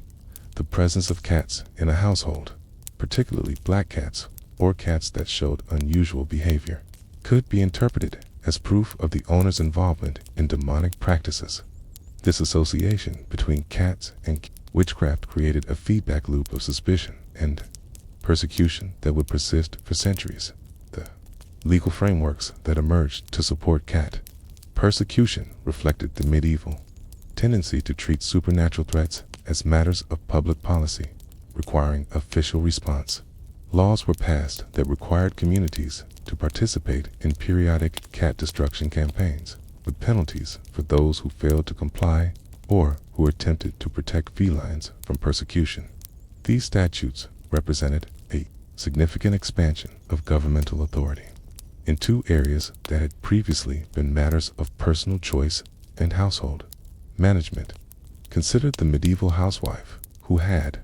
The presence of cats in a household, particularly black cats or cats that showed unusual behavior, could be interpreted as proof of the owner's involvement in demonic practices. This association between cats and witchcraft created a feedback loop of suspicion and persecution that would persist for centuries. The legal frameworks that emerged to support cat persecution reflected the medieval tendency to treat supernatural threats as matters of public policy, requiring official response. Laws were passed that required communities to participate in periodic cat destruction campaigns, with penalties for those who failed to comply or who attempted to protect felines from persecution. These statutes represented a significant expansion of governmental authority in two areas that had previously been matters of personal choice and household management. Consider the medieval housewife who had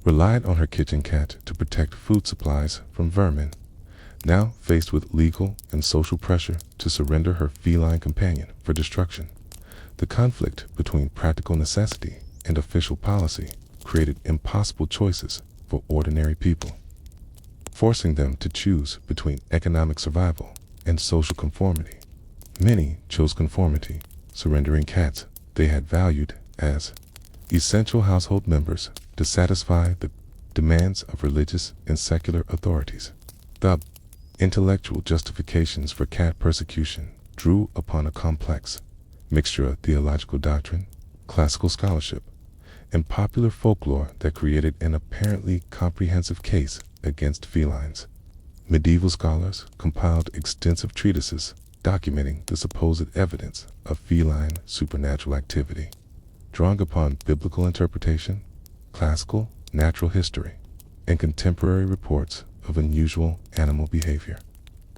relied on her kitchen cat to protect food supplies from vermin, now faced with legal and social pressure to surrender her feline companion for destruction. The conflict between practical necessity and official policy created impossible choices for ordinary people, forcing them to choose between economic survival and social conformity. Many chose conformity, surrendering cats they had valued as essential household members to satisfy the demands of religious and secular authorities. The intellectual justifications for cat persecution drew upon a complex mixture of theological doctrine, classical scholarship, and popular folklore that created an apparently comprehensive case against felines. Medieval scholars compiled extensive treatises documenting the supposed evidence of feline supernatural activity, drawing upon biblical interpretation, classical natural history, and contemporary reports of unusual animal behavior.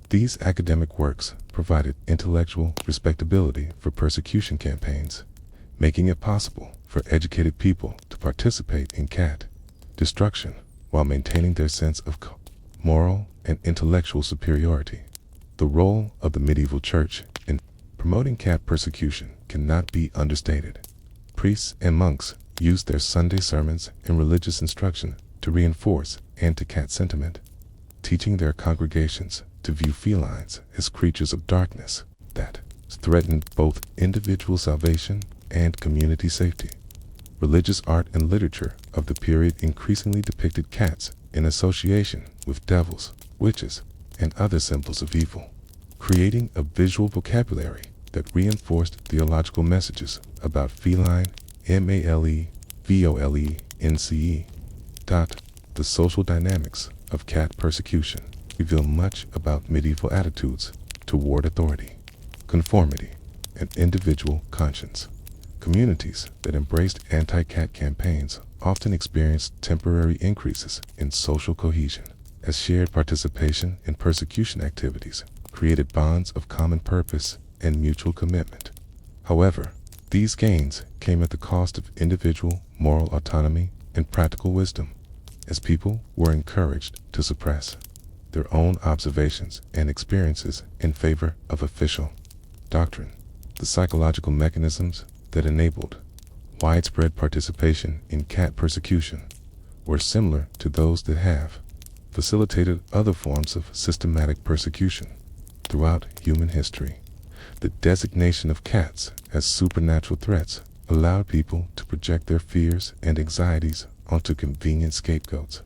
These academic works provided intellectual respectability for persecution campaigns, making it possible for educated people to participate in cat destruction while maintaining their sense of moral and intellectual superiority. The role of the medieval church in promoting cat persecution cannot be understated. Priests and monks used their Sunday sermons and religious instruction to reinforce anti-cat sentiment, teaching their congregations to view felines as creatures of darkness that threatened both individual salvation and community safety. Religious art and literature of the period increasingly depicted cats in association with devils, witches, and other symbols of evil, creating a visual vocabulary that reinforced theological messages about feline, malevolence. The social dynamics of cat persecution reveal much about medieval attitudes toward authority, conformity, and individual conscience. Communities that embraced anti-cat campaigns often experienced temporary increases in social cohesion, as shared participation in persecution activities created bonds of common purpose and mutual commitment. However, these gains came at the cost of individual moral autonomy and practical wisdom, as people were encouraged to suppress their own observations and experiences in favor of official doctrine. The psychological mechanisms that enabled widespread participation in cat persecution were similar to those that have facilitated other forms of systematic persecution throughout human history. The designation of cats as supernatural threats allowed people to project their fears and anxieties onto convenient scapegoats,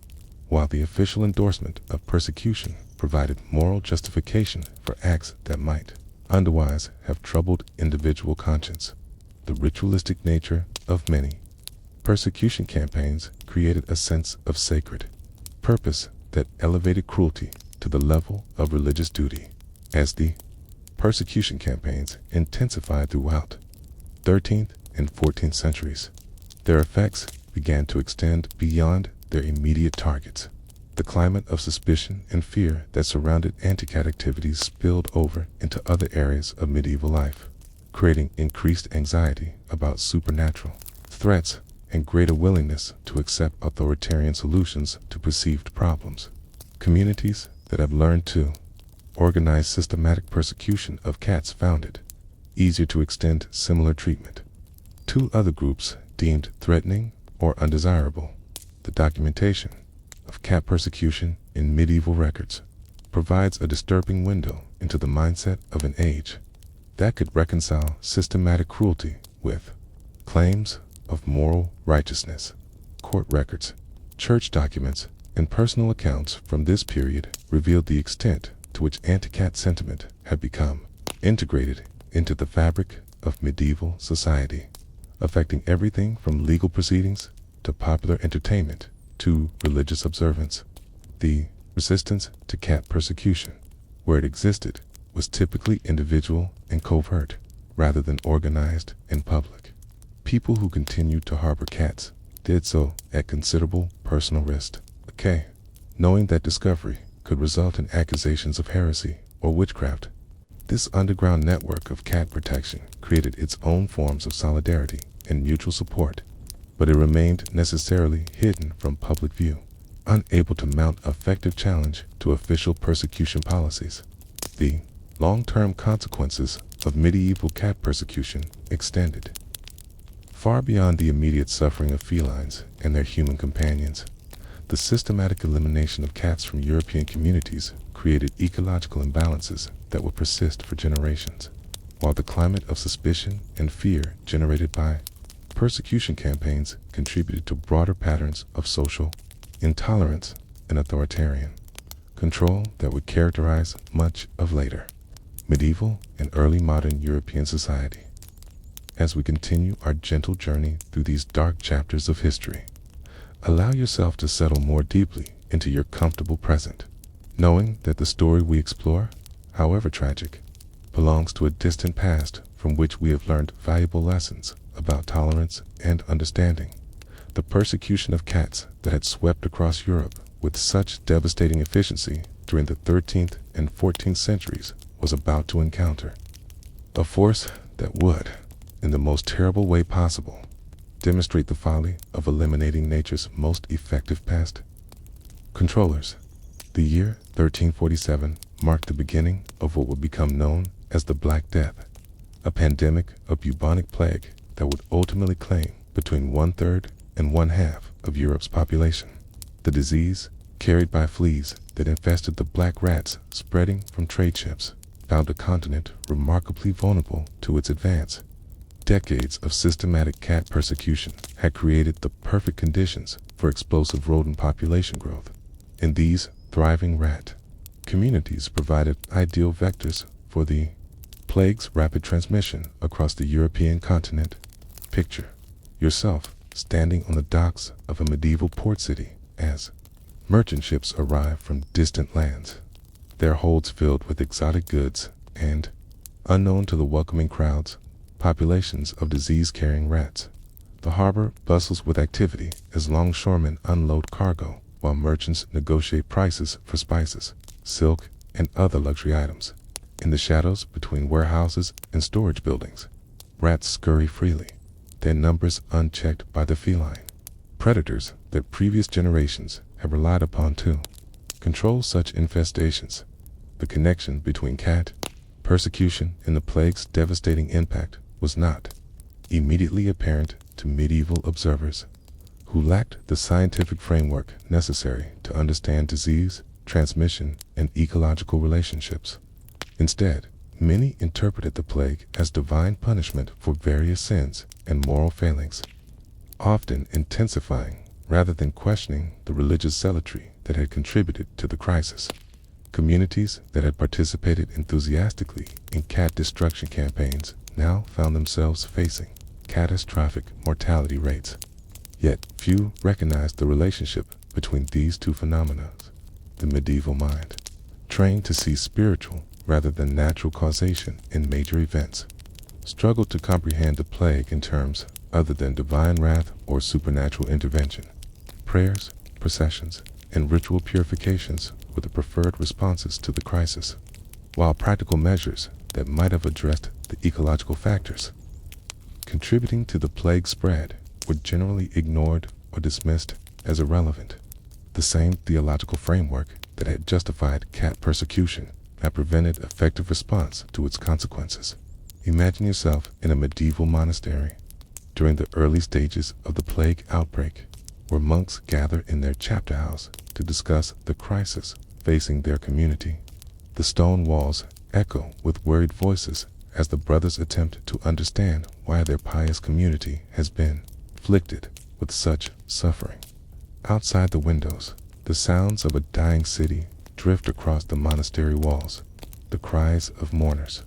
while the official endorsement of persecution provided moral justification for acts that might otherwise have troubled individual conscience. The ritualistic nature of many persecution campaigns created a sense of sacred purpose that elevated cruelty to the level of religious duty. As the persecution campaigns intensified throughout 13th and 14th centuries, their effects began to extend beyond their immediate targets. The climate of suspicion and fear that surrounded anti-cat activities spilled over into other areas of medieval life, creating increased anxiety about supernatural threats and greater willingness to accept authoritarian solutions to perceived problems. Communities that have learned to organize systematic persecution of cats found it easier to extend similar treatment to other groups deemed threatening or undesirable. The documentation of cat persecution in medieval records provides a disturbing window into the mindset of an age that could reconcile systematic cruelty with claims of moral righteousness. Court records, church documents, and personal accounts from this period revealed the extent to which anti-cat sentiment had become integrated into the fabric of medieval society, affecting everything from legal proceedings to popular entertainment to religious observance. The resistance to cat persecution, where it existed, was typically individual and covert, rather than organized and public. People who continued to harbor cats did so at considerable personal risk. Knowing that discovery could result in accusations of heresy or witchcraft, this underground network of cat protection created its own forms of solidarity and mutual support, but it remained necessarily hidden from public view, unable to mount effective challenge to official persecution policies. The long-term consequences of medieval cat persecution extended far beyond the immediate suffering of felines and their human companions. The systematic elimination of cats from European communities created ecological imbalances that would persist for generations, while the climate of suspicion and fear generated by persecution campaigns contributed to broader patterns of social intolerance and authoritarian control that would characterize much of later medieval and early modern European society. As we continue our gentle journey through these dark chapters of history, allow yourself to settle more deeply into your comfortable present, knowing that the story we explore, however tragic, belongs to a distant past from which we have learned valuable lessons about tolerance and understanding. The persecution of cats that had swept across Europe with such devastating efficiency during the 13th and 14th centuries was about to encounter a force that would, in the most terrible way possible, demonstrate the folly of eliminating nature's most effective pest controllers. The year 1347 marked the beginning of what would become known as the Black Death, a pandemic of bubonic plague that would ultimately claim between 1/3 and 1/2 of Europe's population. The disease, carried by fleas that infested the black rats spreading from trade ships, found a continent remarkably vulnerable to its advance. Decades of systematic cat persecution had created the perfect conditions for explosive rodent population growth. In these thriving rat communities provided ideal vectors for the plague's rapid transmission across the European continent. Picture yourself standing on the docks of a medieval port city as merchant ships arrive from distant lands, their holds filled with exotic goods and, unknown to the welcoming crowds, populations of disease-carrying rats. The harbor bustles with activity as longshoremen unload cargo while merchants negotiate prices for spices, silk, and other luxury items. In the shadows between warehouses and storage buildings, rats scurry freely, their numbers unchecked by the feline predators that previous generations have relied upon to control such infestations. The connection between cat persecution and the plague's devastating impact was not immediately apparent to medieval observers, who lacked the scientific framework necessary to understand disease, transmission, and ecological relationships. Instead, Many interpreted the plague as divine punishment for various sins and moral failings, often intensifying rather than questioning the religious zealotry that had contributed to the crisis. Communities that had participated enthusiastically in cat destruction campaigns now found themselves facing catastrophic mortality rates. Yet few recognized the relationship between these two phenomena. The medieval mind, trained to see spiritual rather than natural causation in major events, struggled to comprehend the plague in terms other than divine wrath or supernatural intervention. Prayers, processions, and ritual purifications were the preferred responses to the crisis, while practical measures that might have addressed the ecological factors contributing to the plague spread were generally ignored or dismissed as irrelevant. The same theological framework that had justified cat persecution had prevented effective response to its consequences. Imagine yourself in a medieval monastery during the early stages of the plague outbreak, where monks gather in their chapter house to discuss the crisis facing their community. The stone walls echo with worried voices as the brothers attempt to understand why their pious community has been afflicted with such suffering. Outside the windows, the sounds of a dying city drift across the monastery walls, the cries of mourners,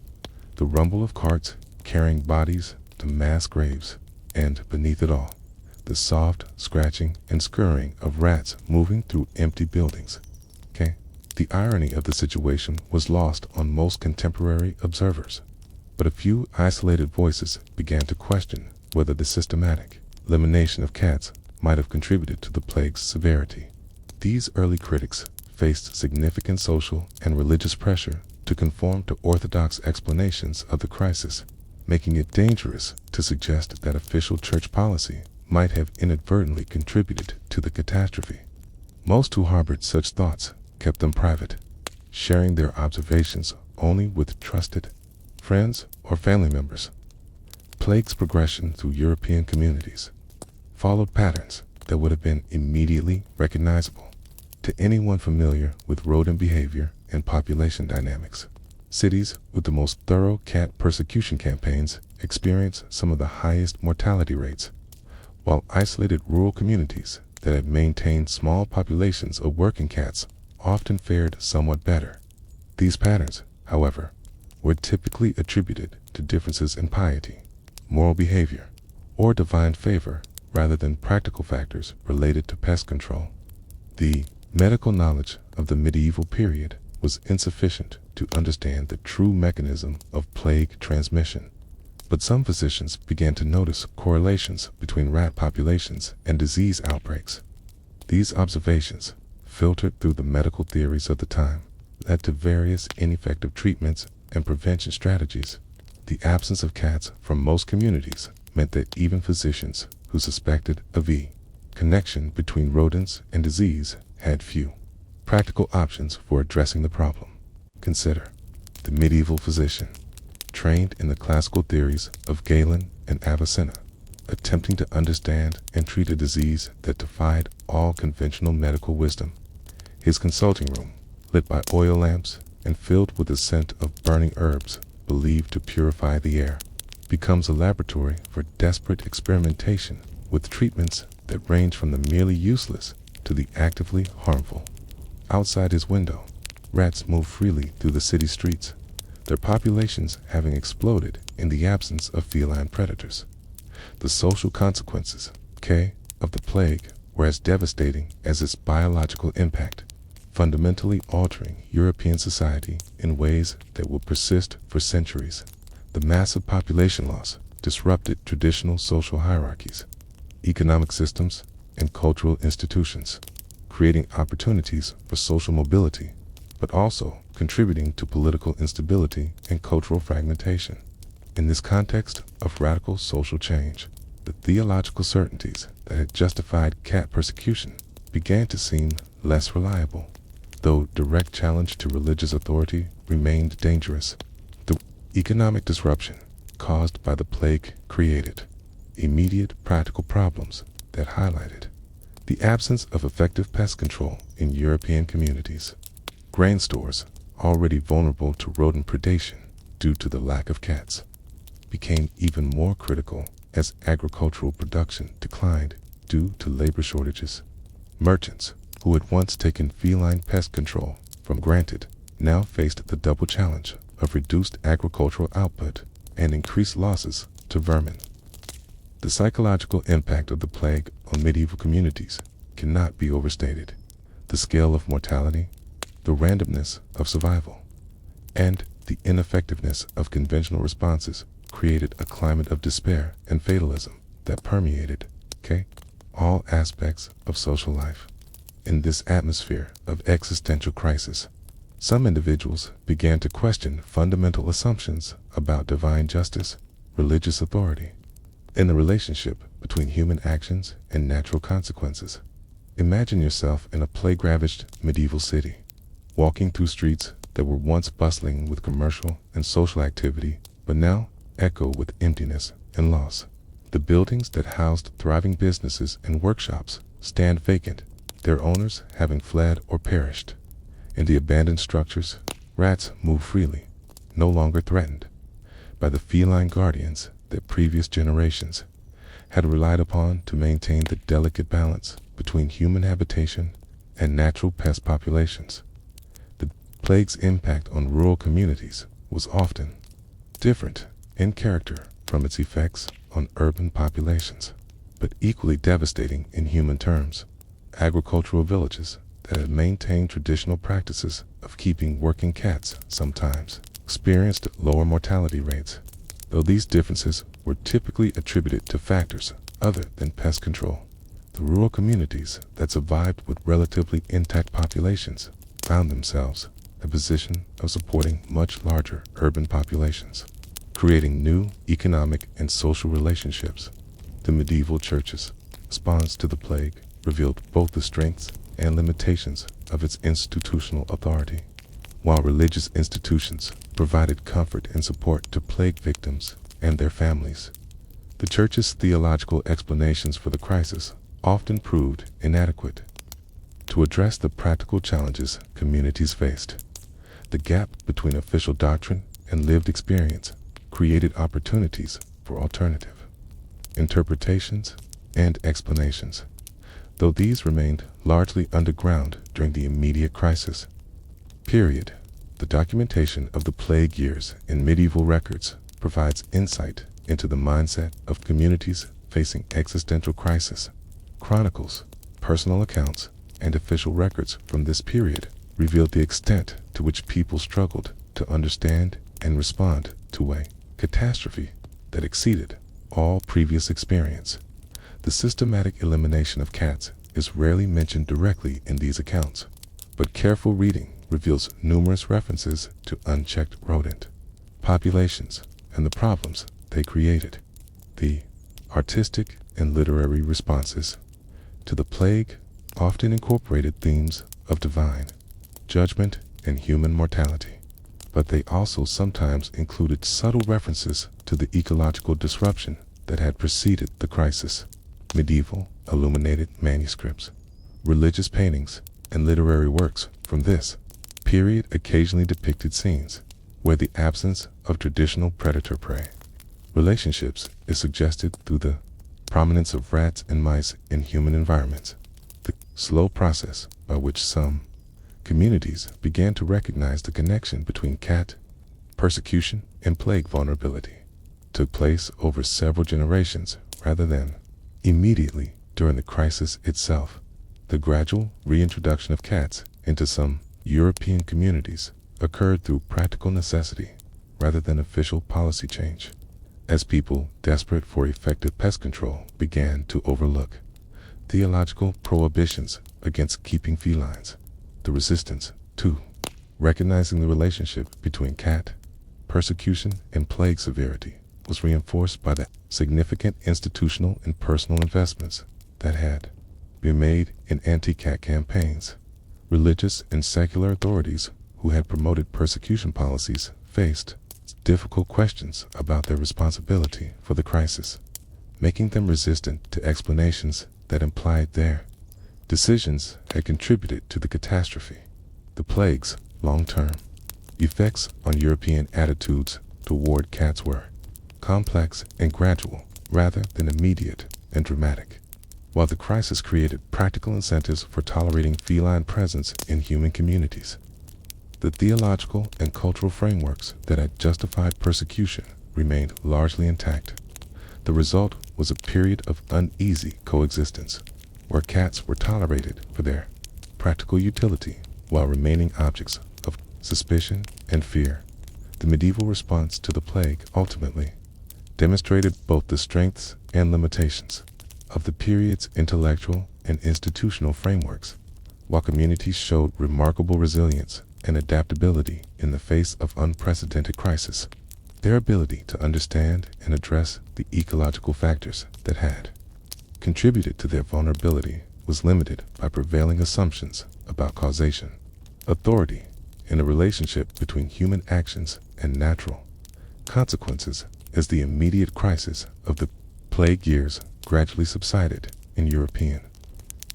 the rumble of carts carrying bodies to mass graves, and beneath it all, the soft scratching and scurrying of rats moving through empty buildings. The irony of the situation was lost on most contemporary observers, but a few isolated voices began to question whether the systematic elimination of cats might have contributed to the plague's severity. These early critics faced significant social and religious pressure to conform to orthodox explanations of the crisis, making it dangerous to suggest that official church policy might have inadvertently contributed to the catastrophe. Most who harbored such thoughts kept them private, sharing their observations only with trusted friends or family members. Plague's progression through European communities followed patterns that would have been immediately recognizable to anyone familiar with rodent behavior and population dynamics. Cities with the most thorough cat persecution campaigns experience some of the highest mortality rates, while isolated rural communities that had maintained small populations of working cats often fared somewhat better. These patterns, however, were typically attributed to differences in piety, moral behavior, or divine favor rather than practical factors related to pest control. The medical knowledge of the medieval period was insufficient to understand the true mechanism of plague transmission, but some physicians began to notice correlations between rat populations and disease outbreaks. These observations, filtered through the medical theories of the time, led to various ineffective treatments and prevention strategies. The absence of cats from most communities meant that even physicians who suspected a connection between rodents and disease had few practical options for addressing the problem. Consider the medieval physician, trained in the classical theories of Galen and Avicenna, attempting to understand and treat a disease that defied all conventional medical wisdom. His consulting room, lit by oil lamps and filled with the scent of burning herbs believed to purify the air, becomes a laboratory for desperate experimentation with treatments that range from the merely useless to the actively harmful. Outside his window, rats move freely through the city streets, their populations having exploded in the absence of feline predators. The social consequences, of the plague were as devastating as its biological impact, fundamentally altering European society in ways that will persist for centuries. The massive population loss disrupted traditional social hierarchies, economic systems, and cultural institutions, creating opportunities for social mobility, but also contributing to political instability and cultural fragmentation. In this context of radical social change, the theological certainties that had justified cat persecution began to seem less reliable, though direct challenge to religious authority remained dangerous. The economic disruption caused by the plague created immediate practical problems that highlighted the absence of effective pest control in European communities. Grain stores, already vulnerable to rodent predation due to the lack of cats became even more critical as agricultural production declined due to labor shortages. Merchants, who had once taken feline pest control for granted, now faced the double challenge of reduced agricultural output and increased losses to vermin. The psychological impact of the plague on medieval communities cannot be overstated. The scale of mortality, the randomness of survival, and the ineffectiveness of conventional responses created a climate of despair and fatalism that permeated all aspects of social life. In this atmosphere of existential crisis, some individuals began to question fundamental assumptions about divine justice, religious authority, and the relationship between human actions and natural consequences. Imagine yourself in a plague-ravaged medieval city, walking through streets that were once bustling with commercial and social activity, but now echo with emptiness and loss. The buildings that housed thriving businesses and workshops stand vacant, their owners having fled or perished. In the abandoned structures, rats move freely, no longer threatened by the feline guardians that previous generations had relied upon to maintain the delicate balance between human habitation and natural pest populations. The plague's impact on rural communities was often different in character from its effects on urban populations, but equally devastating in human terms. Agricultural villages that had maintained traditional practices of keeping working cats sometimes experienced lower mortality rates, though these differences were typically attributed to factors other than pest control. The rural communities that survived with relatively intact populations found themselves in a position of supporting much larger urban populations, creating new economic and social relationships. The medieval church's response to the plague revealed both the strengths and limitations of its institutional authority. While religious institutions provided comfort and support to plague victims and their families, the church's theological explanations for the crisis often proved inadequate to address the practical challenges communities faced. The gap between official doctrine and lived experience created opportunities for alternative interpretations and explanations, though these remained largely underground during the immediate crisis. The documentation of the plague years in medieval records provides insight into the mindset of communities facing existential crisis. Chronicles, personal accounts, and official records from this period revealed the extent to which people struggled to understand and respond to a catastrophe that exceeded all previous experience. The systematic elimination of cats is rarely mentioned directly in these accounts, but careful reading reveals numerous references to unchecked rodent populations and the problems they created. The artistic and literary responses to the plague often incorporated themes of divine judgment and human mortality, but they also sometimes included subtle references to the ecological disruption that had preceded the crisis. Medieval illuminated manuscripts, religious paintings, and literary works from this period occasionally depicted scenes where the absence of traditional predator-prey relationships is suggested through the prominence of rats and mice in human environments. The slow process by which some communities began to recognize the connection between cat persecution and plague vulnerability took place over several generations rather than immediately during the crisis itself. The gradual reintroduction of cats into some European communities occurred through practical necessity rather than official policy change, as people desperate for effective pest control began to overlook theological prohibitions against keeping felines. The resistance to recognizing the relationship between cat persecution and plague severity was reinforced by the significant institutional and personal investments that had been made in anti-cat campaigns. Religious and secular authorities who had promoted persecution policies faced difficult questions about their responsibility for the crisis, making them resistant to explanations that implied their decisions had contributed to the catastrophe. The plague's long-term effects on European attitudes toward cats were complex and gradual, rather than immediate and dramatic. While the crisis created practical incentives for tolerating feline presence in human communities, the theological and cultural frameworks that had justified persecution remained largely intact. The result was a period of uneasy coexistence, where cats were tolerated for their practical utility while remaining objects of suspicion and fear. The medieval response to the plague ultimately demonstrated both the strengths and limitations of the period's intellectual and institutional frameworks. While communities showed remarkable resilience and adaptability in the face of unprecedented crisis, their ability to understand and address the ecological factors that had contributed to their vulnerability was limited by prevailing assumptions about causation, authority, and the relationship between human actions and natural consequences. As the immediate crisis of the plague years gradually subsided in European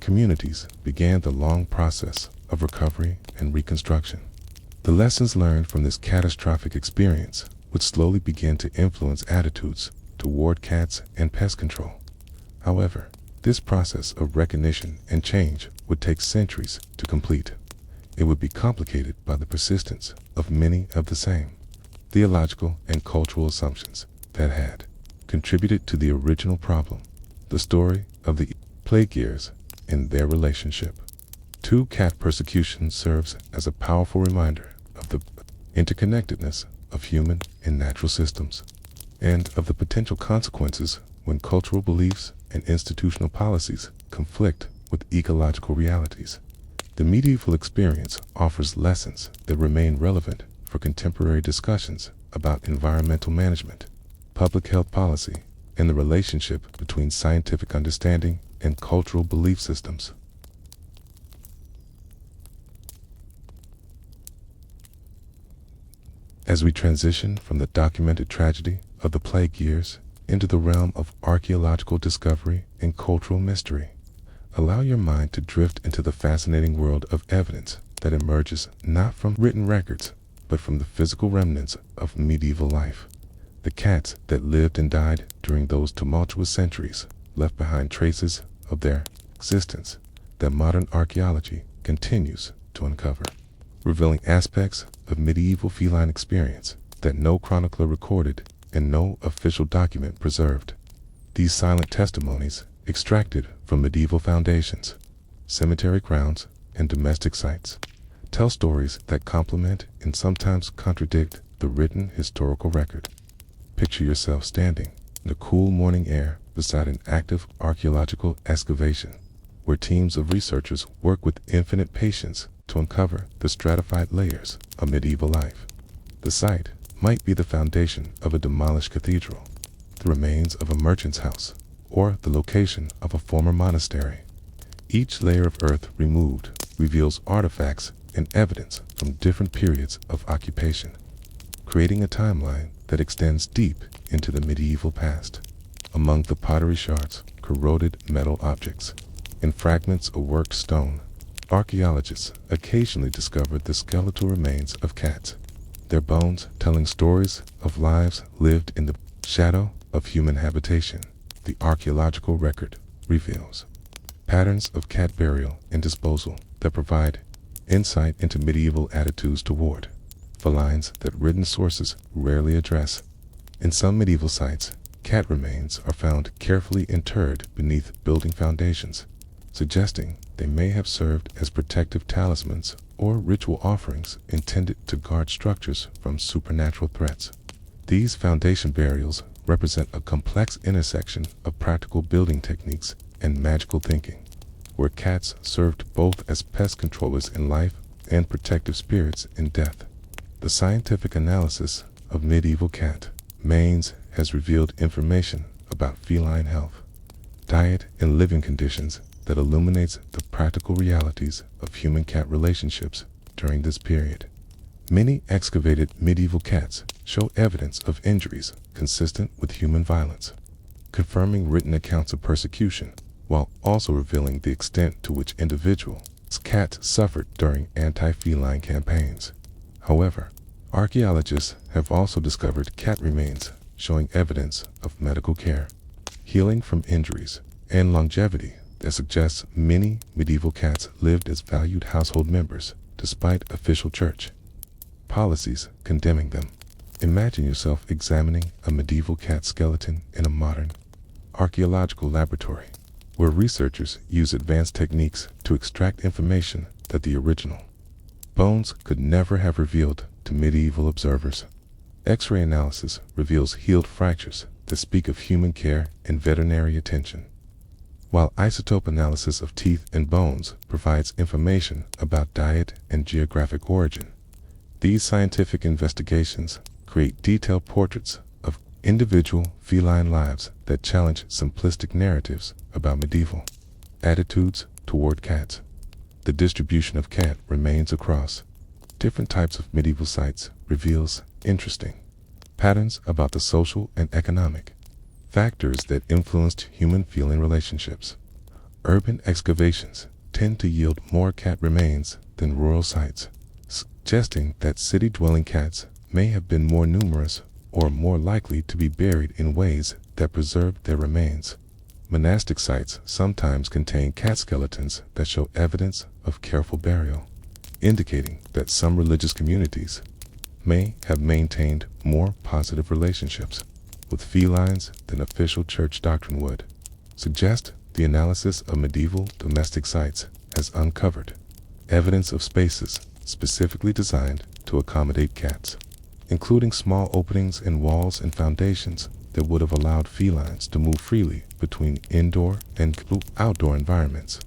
communities, began the long process of recovery and reconstruction. The lessons learned from this catastrophic experience would slowly begin to influence attitudes toward cats and pest control. However, this process of recognition and change would take centuries to complete. It would be complicated by the persistence of many of the same theological and cultural assumptions that had contributed to the original problem. The story of the plague years and their relationship to cat persecution serves as a powerful reminder of the interconnectedness of human and natural systems, and of the potential consequences when cultural beliefs and institutional policies conflict with ecological realities. The medieval experience offers lessons that remain relevant for contemporary discussions about environmental management, public health policy, and the relationship between scientific understanding and cultural belief systems. As we transition from the documented tragedy of the plague years into the realm of archaeological discovery and cultural mystery, allow your mind to drift into the fascinating world of evidence that emerges not from written records, but from the physical remnants of medieval life. The cats that lived and died during those tumultuous centuries left behind traces of their existence that modern archaeology continues to uncover, revealing aspects of medieval feline experience that no chronicler recorded and no official document preserved. These silent testimonies, extracted from medieval foundations, cemetery grounds, and domestic sites, tell stories that complement and sometimes contradict the written historical record. Picture yourself standing in the cool morning air beside an active archaeological excavation, where teams of researchers work with infinite patience to uncover the stratified layers of medieval life. The site might be the foundation of a demolished cathedral, the remains of a merchant's house, or the location of a former monastery. Each layer of earth removed reveals artifacts and evidence from different periods of occupation, creating a timeline that extends deep into the medieval past. Among the pottery shards, corroded metal objects, and fragments of worked stone, archaeologists occasionally discovered the skeletal remains of cats, their bones telling stories of lives lived in the shadow of human habitation. The archaeological record reveals patterns of cat burial and disposal that provide insight into medieval attitudes toward felines that written sources rarely address. In some medieval sites, cat remains are found carefully interred beneath building foundations, suggesting they may have served as protective talismans or ritual offerings intended to guard structures from supernatural threats. These foundation burials represent a complex intersection of practical building techniques and magical thinking, where cats served both as pest controllers in life and protective spirits in death. The scientific analysis of medieval cat remains has revealed information about feline health, diet, and living conditions that illuminates the practical realities of human-cat relationships during this period. Many excavated medieval cats show evidence of injuries consistent with human violence, confirming written accounts of persecution, while also revealing the extent to which individuals' cats suffered during anti-feline campaigns. However, Archaeologists have also discovered cat remains showing evidence of medical care, healing from injuries, and longevity that suggests many medieval cats lived as valued household members despite official church policies condemning them. Imagine yourself examining a medieval cat skeleton in a modern archaeological laboratory, where researchers use advanced techniques to extract information that the original bones could never have revealed to medieval observers. X-ray analysis reveals healed fractures that speak of human care and veterinary attention, while isotope analysis of teeth and bones provides information about diet and geographic origin. These scientific investigations create detailed portraits of individual feline lives that challenge simplistic narratives about medieval attitudes toward cats. The distribution of cat remains across different types of medieval sites reveals interesting patterns about the social and economic factors that influenced human feline relationships. Urban excavations tend to yield more cat remains than rural sites, suggesting that city-dwelling cats may have been more numerous or more likely to be buried in ways that preserved their remains. Monastic sites sometimes contain cat skeletons that show evidence of careful burial, indicating that some religious communities may have maintained more positive relationships with felines than official church doctrine would suggest. The analysis of medieval domestic sites has uncovered evidence of spaces specifically designed to accommodate cats, including small openings in walls and foundations that would have allowed felines to move freely between indoor and outdoor environments.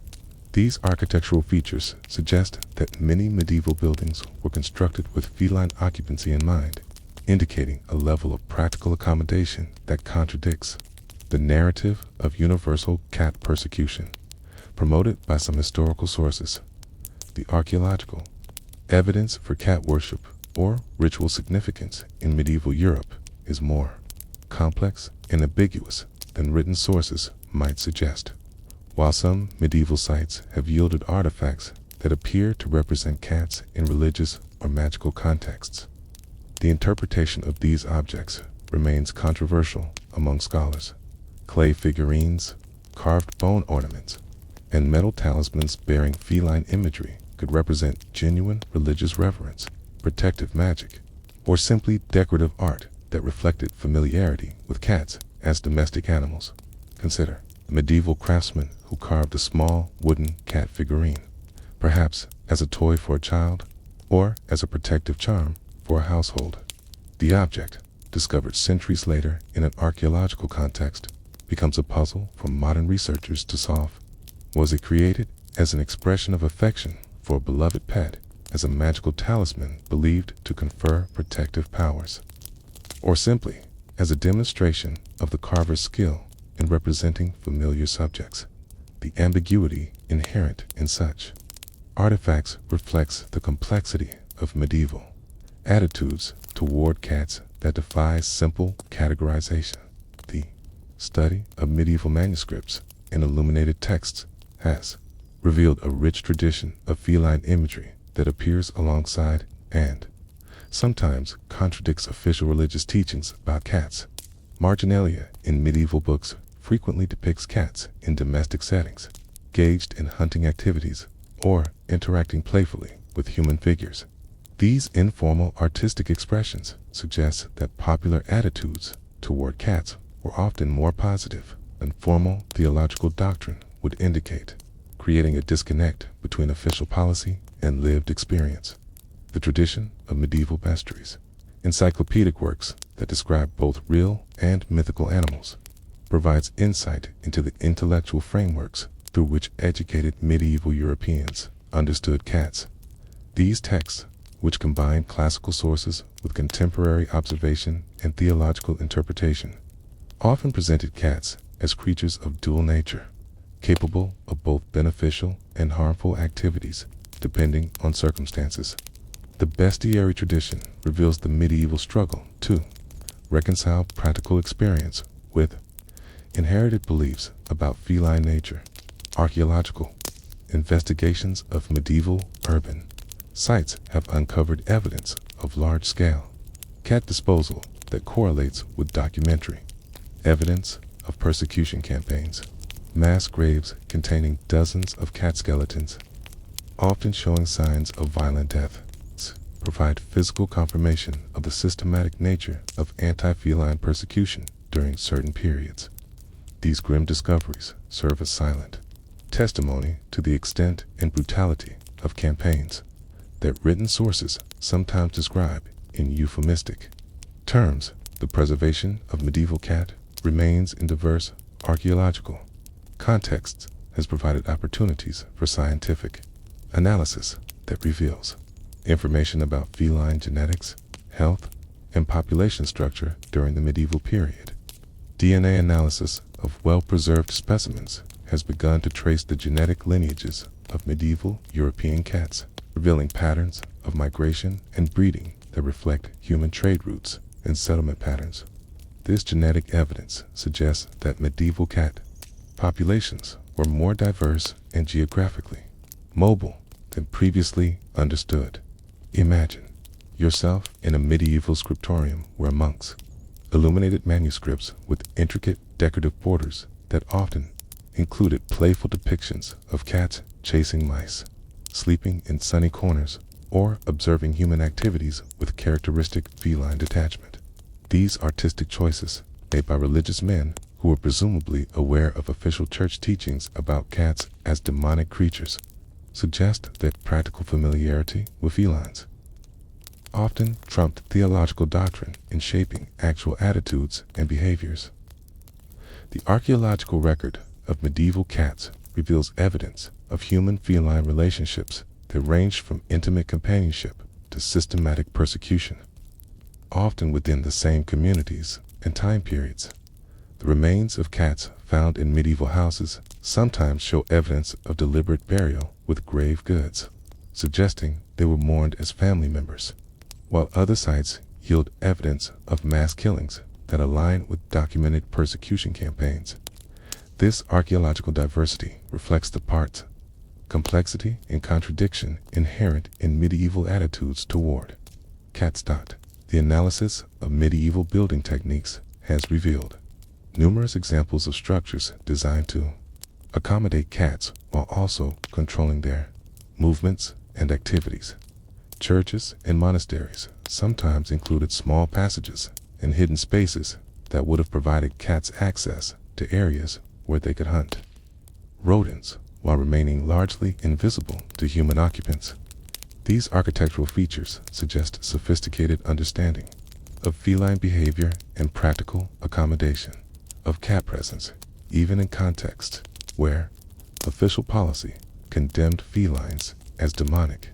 These architectural features suggest that many medieval buildings were constructed with feline occupancy in mind, indicating a level of practical accommodation that contradicts the narrative of universal cat persecution promoted by some historical sources. The archaeological evidence for cat worship or ritual significance in medieval Europe is more complex and ambiguous than written sources might suggest. While some medieval sites have yielded artifacts that appear to represent cats in religious or magical contexts, the interpretation of these objects remains controversial among scholars. Clay figurines, carved bone ornaments, and metal talismans bearing feline imagery could represent genuine religious reverence, protective magic, or simply decorative art that reflected familiarity with cats as domestic animals. Consider a medieval craftsman who carved a small wooden cat figurine, perhaps as a toy for a child or as a protective charm for a household. The object, discovered centuries later in an archaeological context, becomes a puzzle for modern researchers to solve. Was it created as an expression of affection for a beloved pet, as a magical talisman believed to confer protective powers, or simply as a demonstration of the carver's skill in representing familiar subjects? The ambiguity inherent in such artifacts reflects the complexity of medieval attitudes toward cats that defies simple categorization. The study of medieval manuscripts and illuminated texts has revealed a rich tradition of feline imagery that appears alongside and sometimes contradicts official religious teachings about cats. Marginalia in medieval books frequently depicts cats in domestic settings, engaged in hunting activities or interacting playfully with human figures. These informal artistic expressions suggest that popular attitudes toward cats were often more positive than formal theological doctrine would indicate, creating a disconnect between official policy and lived experience. The tradition of medieval bestiaries, encyclopedic works that describe both real and mythical animals, provides insight into the intellectual frameworks through which educated medieval Europeans understood cats. These texts, which combine classical sources with contemporary observation and theological interpretation, often presented cats as creatures of dual nature, capable of both beneficial and harmful activities depending on circumstances. The bestiary tradition reveals the medieval struggle to reconcile practical experience with inherited beliefs about feline nature. Archaeological investigations of medieval urban sites have uncovered evidence of large-scale cat disposal that correlates with documentary evidence of persecution campaigns. Mass graves containing dozens of cat skeletons, often showing signs of violent death, provide physical confirmation of the systematic nature of anti-feline persecution during certain periods. These grim discoveries serve as silent testimony to the extent and brutality of campaigns that written sources sometimes describe in euphemistic terms. The preservation of medieval cat remains in diverse archaeological contexts has provided opportunities for scientific analysis that reveals information about feline genetics, health, and population structure during the medieval period. DNA analysis of well-preserved specimens has begun to trace the genetic lineages of medieval European cats, revealing patterns of migration and breeding that reflect human trade routes and settlement patterns. This genetic evidence suggests that medieval cat populations were more diverse and geographically mobile than previously understood. Imagine yourself in a medieval scriptorium where monks illuminated manuscripts with intricate decorative borders that often included playful depictions of cats chasing mice, sleeping in sunny corners, or observing human activities with characteristic feline detachment. These artistic choices, made by religious men who were presumably aware of official church teachings about cats as demonic creatures, suggest that practical familiarity with felines often trumped theological doctrine in shaping actual attitudes and behaviors. The archaeological record of medieval cats reveals evidence of human-feline relationships that ranged from intimate companionship to systematic persecution, often within the same communities and time periods. The remains of cats found in medieval houses sometimes show evidence of deliberate burial with grave goods, suggesting they were mourned as family members, while other sites yield evidence of mass killings that align with documented persecution campaigns. This archaeological diversity reflects the parts, complexity, and contradiction inherent in medieval attitudes toward cats. The analysis of medieval building techniques has revealed numerous examples of structures designed to accommodate cats while also controlling their movements and activities. Churches and monasteries sometimes included small passages and hidden spaces that would have provided cats access to areas where they could hunt rodents while remaining largely invisible to human occupants. These architectural features suggest sophisticated understanding of feline behavior and practical accommodation of cat presence, even in contexts where official policy condemned felines as demonic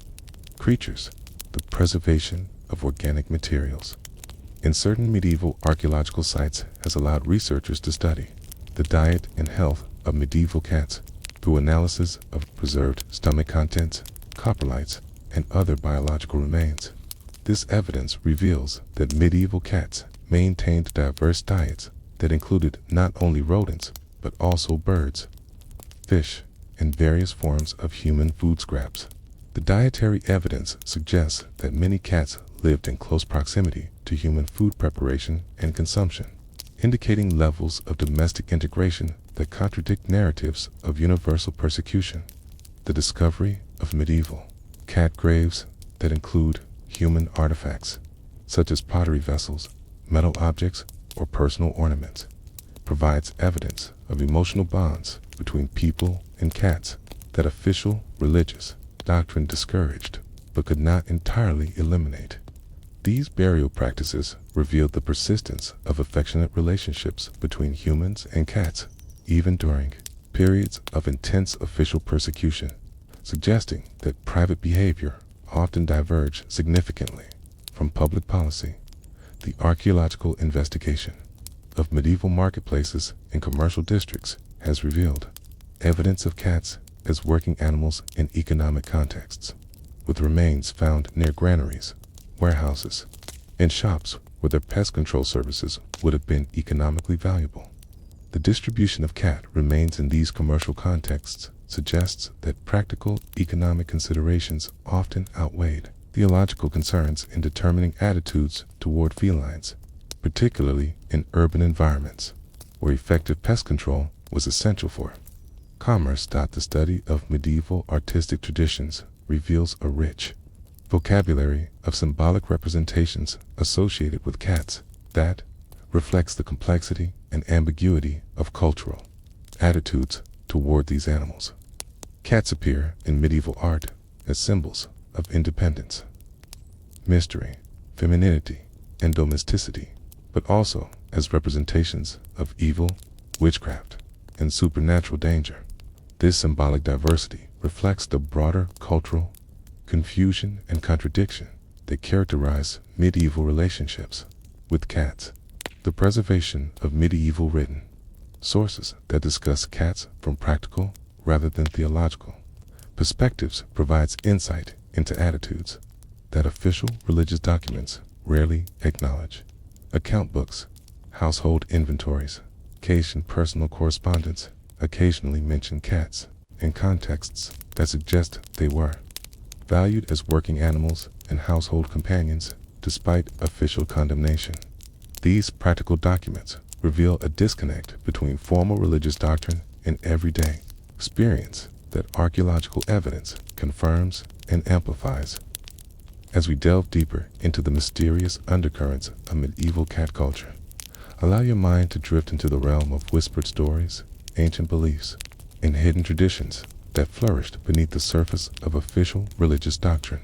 creatures. The preservation of organic materials in certain medieval archaeological sites has allowed researchers to study the diet and health of medieval cats through analysis of preserved stomach contents, coprolites, and other biological remains. This evidence reveals that medieval cats maintained diverse diets that included not only rodents, but also birds, fish, and various forms of human food scraps. The dietary evidence suggests that many cats lived in close proximity to human food preparation and consumption, indicating levels of domestic integration that contradict narratives of universal persecution. The discovery of medieval cat graves that include human artifacts, such as pottery vessels, metal objects, or personal ornaments, provides evidence of emotional bonds between people and cats that official religious doctrine discouraged but could not entirely eliminate. These burial practices revealed the persistence of affectionate relationships between humans and cats, even during periods of intense official persecution, suggesting that private behavior often diverged significantly from public policy. The archaeological investigation of medieval marketplaces and commercial districts has revealed evidence of cats as working animals in economic contexts, with remains found near granaries, warehouses, and shops where their pest control services would have been economically valuable. The distribution of cat remains in these commercial contexts suggests that practical economic considerations often outweighed theological concerns in determining attitudes toward felines, particularly in urban environments, where effective pest control was essential for commerce. The study of medieval artistic traditions reveals a rich vocabulary of symbolic representations associated with cats that reflects the complexity and ambiguity of cultural attitudes toward these animals. Cats appear in medieval art as symbols of independence, mystery, femininity, and domesticity, but also as representations of evil, witchcraft, and supernatural danger. This symbolic diversity reflects the broader cultural confusion and contradiction that characterize medieval relationships with cats. The preservation of medieval written sources that discuss cats from practical rather than theological perspectives provides insight into attitudes that official religious documents rarely acknowledge. Account books, household inventories, and personal correspondence occasionally mention cats in contexts that suggest they were valued as working animals and household companions despite official condemnation. These practical documents reveal a disconnect between formal religious doctrine and everyday experience that archaeological evidence confirms and amplifies. As we delve deeper into the mysterious undercurrents of medieval cat culture, allow your mind to drift into the realm of whispered stories, ancient beliefs, and hidden traditions that flourished beneath the surface of official religious doctrine.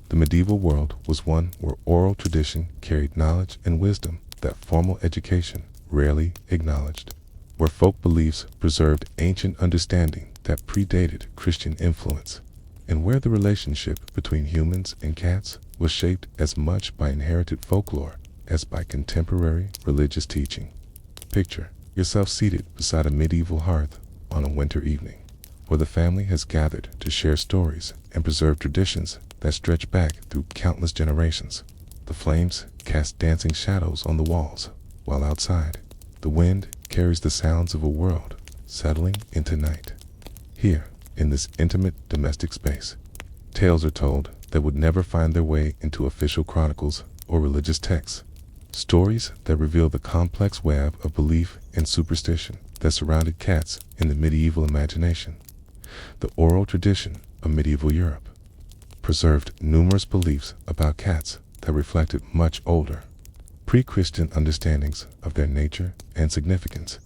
The medieval world was one where oral tradition carried knowledge and wisdom that formal education rarely acknowledged, where folk beliefs preserved ancient understanding that predated Christian influence, and where the relationship between humans and cats was shaped as much by inherited folklore as by contemporary religious teaching. Picture yourself seated beside a medieval hearth on a winter evening, where the family has gathered to share stories and preserve traditions that stretch back through countless generations. The flames cast dancing shadows on the walls, while outside, the wind carries the sounds of a world settling into night. Here, in this intimate domestic space, tales are told that would never find their way into official chronicles or religious texts. Stories that reveal the complex web of belief and superstition that surrounded cats in the medieval imagination. The oral tradition of medieval Europe preserved numerous beliefs about cats that reflected much older, pre-Christian understandings of their nature and significance.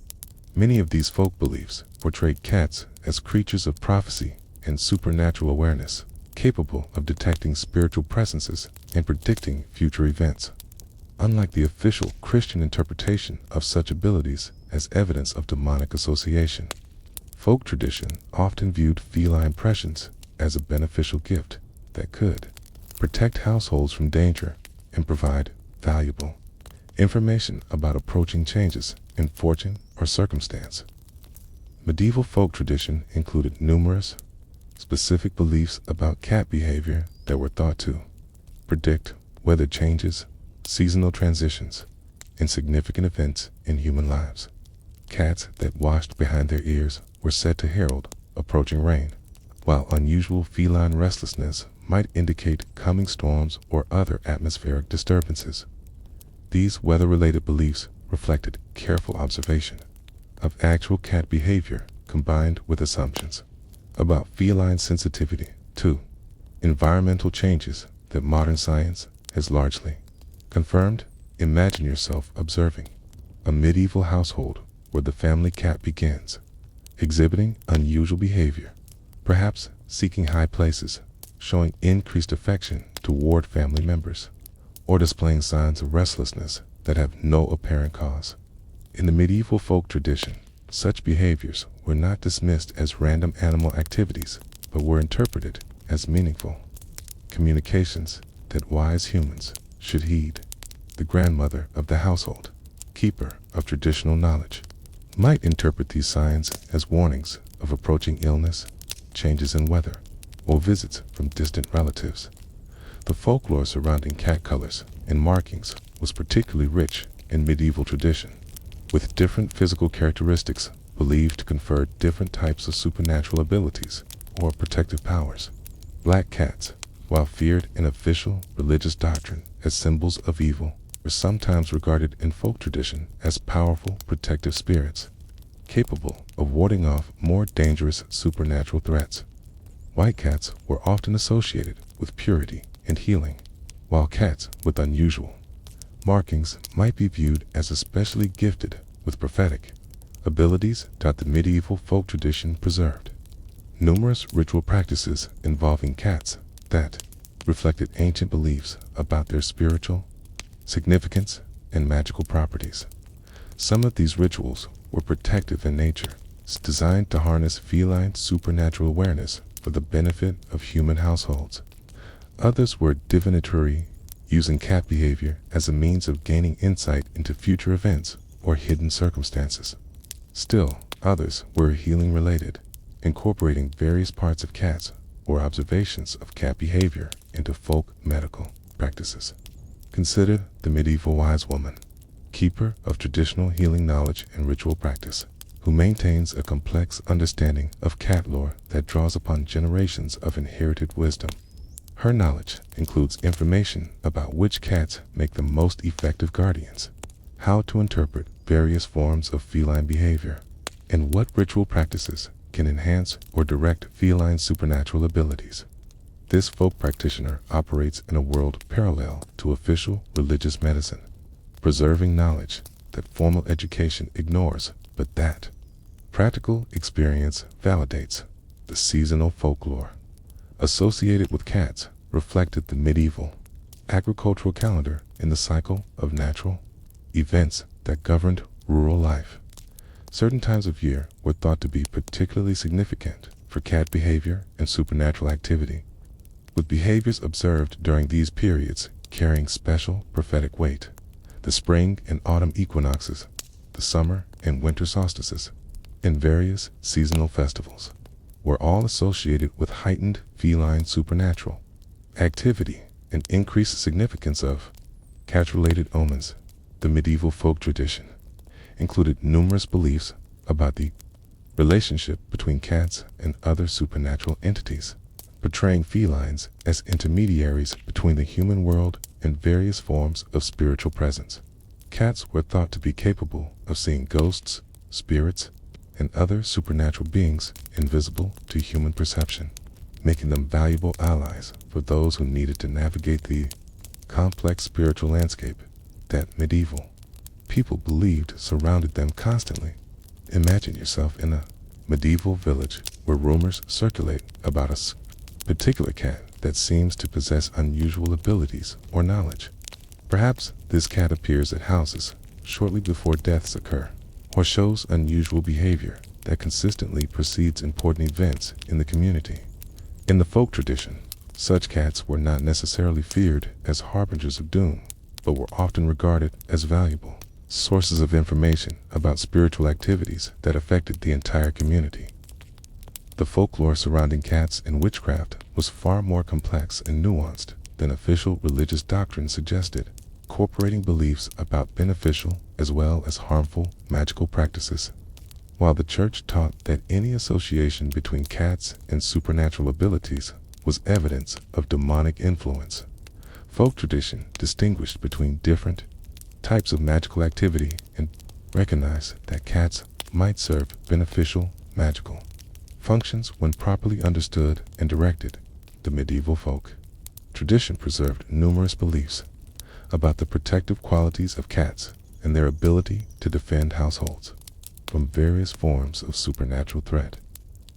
Many of these folk beliefs portrayed cats as creatures of prophecy and supernatural awareness, capable of detecting spiritual presences and predicting future events. Unlike the official Christian interpretation of such abilities as evidence of demonic association, folk tradition often viewed feline prescience as a beneficial gift that could protect households from danger and provide valuable information about approaching changes in fortune or circumstance. Medieval folk tradition included numerous specific beliefs about cat behavior that were thought to predict weather changes, seasonal transitions, and significant events in human lives. Cats that washed behind their ears were said to herald approaching rain, while unusual feline restlessness might indicate coming storms or other atmospheric disturbances. These weather-related beliefs reflected careful observation of actual cat behavior combined with assumptions about feline sensitivity to environmental changes that modern science has largely confirmed. Imagine yourself observing a medieval household where the family cat begins exhibiting unusual behavior, perhaps seeking high places, showing increased affection toward family members, or displaying signs of restlessness that have no apparent cause. In the medieval folk tradition, such behaviors were not dismissed as random animal activities, but were interpreted as meaningful communications that wise humans should heed. The grandmother of the household, keeper of traditional knowledge, might interpret these signs as warnings of approaching illness, changes in weather, or visits from distant relatives. The folklore surrounding cat colors and markings was particularly rich in medieval tradition, with different physical characteristics believed to confer different types of supernatural abilities or protective powers. Black cats, while feared in official religious doctrine as symbols of evil, were sometimes regarded in folk tradition as powerful protective spirits, capable of warding off more dangerous supernatural threats. White cats were often associated with purity and healing, while cats with unusual markings might be viewed as especially gifted with prophetic abilities. The medieval folk tradition preserved numerous ritual practices involving cats that reflected ancient beliefs about their spiritual significance and magical properties. Some of these rituals were protective in nature, designed to harness feline supernatural awareness for the benefit of human households. Others were divinatory, using cat behavior as a means of gaining insight into future events or hidden circumstances. Still, others were healing-related, incorporating various parts of cats or observations of cat behavior into folk medical practices. Consider the medieval wise woman, keeper of traditional healing knowledge and ritual practice, who maintains a complex understanding of cat lore that draws upon generations of inherited wisdom. Her knowledge includes information about which cats make the most effective guardians, how to interpret various forms of feline behavior, and what ritual practices can enhance or direct feline supernatural abilities. This folk practitioner operates in a world parallel to official religious medicine, preserving knowledge that formal education ignores, but that practical experience validates. The seasonal folklore associated with cats reflected the medieval agricultural calendar in the cycle of natural events that governed rural life. Certain times of year were thought to be particularly significant for cat behavior and supernatural activity, with behaviors observed during these periods carrying special prophetic weight. The spring and autumn equinoxes, the summer and winter solstices, and various seasonal festivals were all associated with heightened feline supernatural activity and increased significance of cat-related omens. The medieval folk tradition included numerous beliefs about the relationship between cats and other supernatural entities, portraying felines as intermediaries between the human world and various forms of spiritual presence. Cats were thought to be capable of seeing ghosts, spirits, and other supernatural beings invisible to human perception, making them valuable allies for those who needed to navigate the complex spiritual landscape that medieval people believed surrounded them constantly. Imagine yourself in a medieval village where rumors circulate about a particular cat that seems to possess unusual abilities or knowledge. Perhaps this cat appears at houses shortly before deaths occur, or shows unusual behavior that consistently precedes important events in the community. In the folk tradition, such cats were not necessarily feared as harbingers of doom, but were often regarded as valuable sources of information about spiritual activities that affected the entire community. The folklore surrounding cats and witchcraft was far more complex and nuanced than official religious doctrine suggested, incorporating beliefs about beneficial as well as harmful magical practices. While the church taught that any association between cats and supernatural abilities was evidence of demonic influence, folk tradition distinguished between different types of magical activity and recognized that cats might serve beneficial magical functions when properly understood and directed. The medieval folk tradition preserved numerous beliefs about the protective qualities of cats and their ability to defend households from various forms of supernatural threat.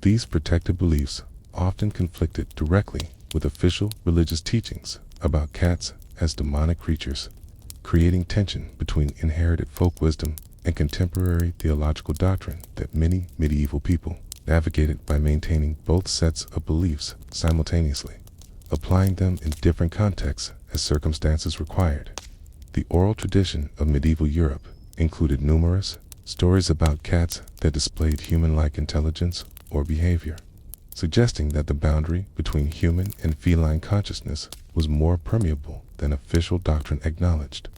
These protective beliefs often conflicted directly with official religious teachings about cats as demonic creatures, creating tension between inherited folk wisdom and contemporary theological doctrine that many medieval people navigated by maintaining both sets of beliefs simultaneously, applying them in different contexts as circumstances required. The oral tradition of medieval Europe included numerous stories about cats that displayed human-like intelligence or behavior, suggesting that the boundary between human and feline consciousness was more permeable than official doctrine acknowledged.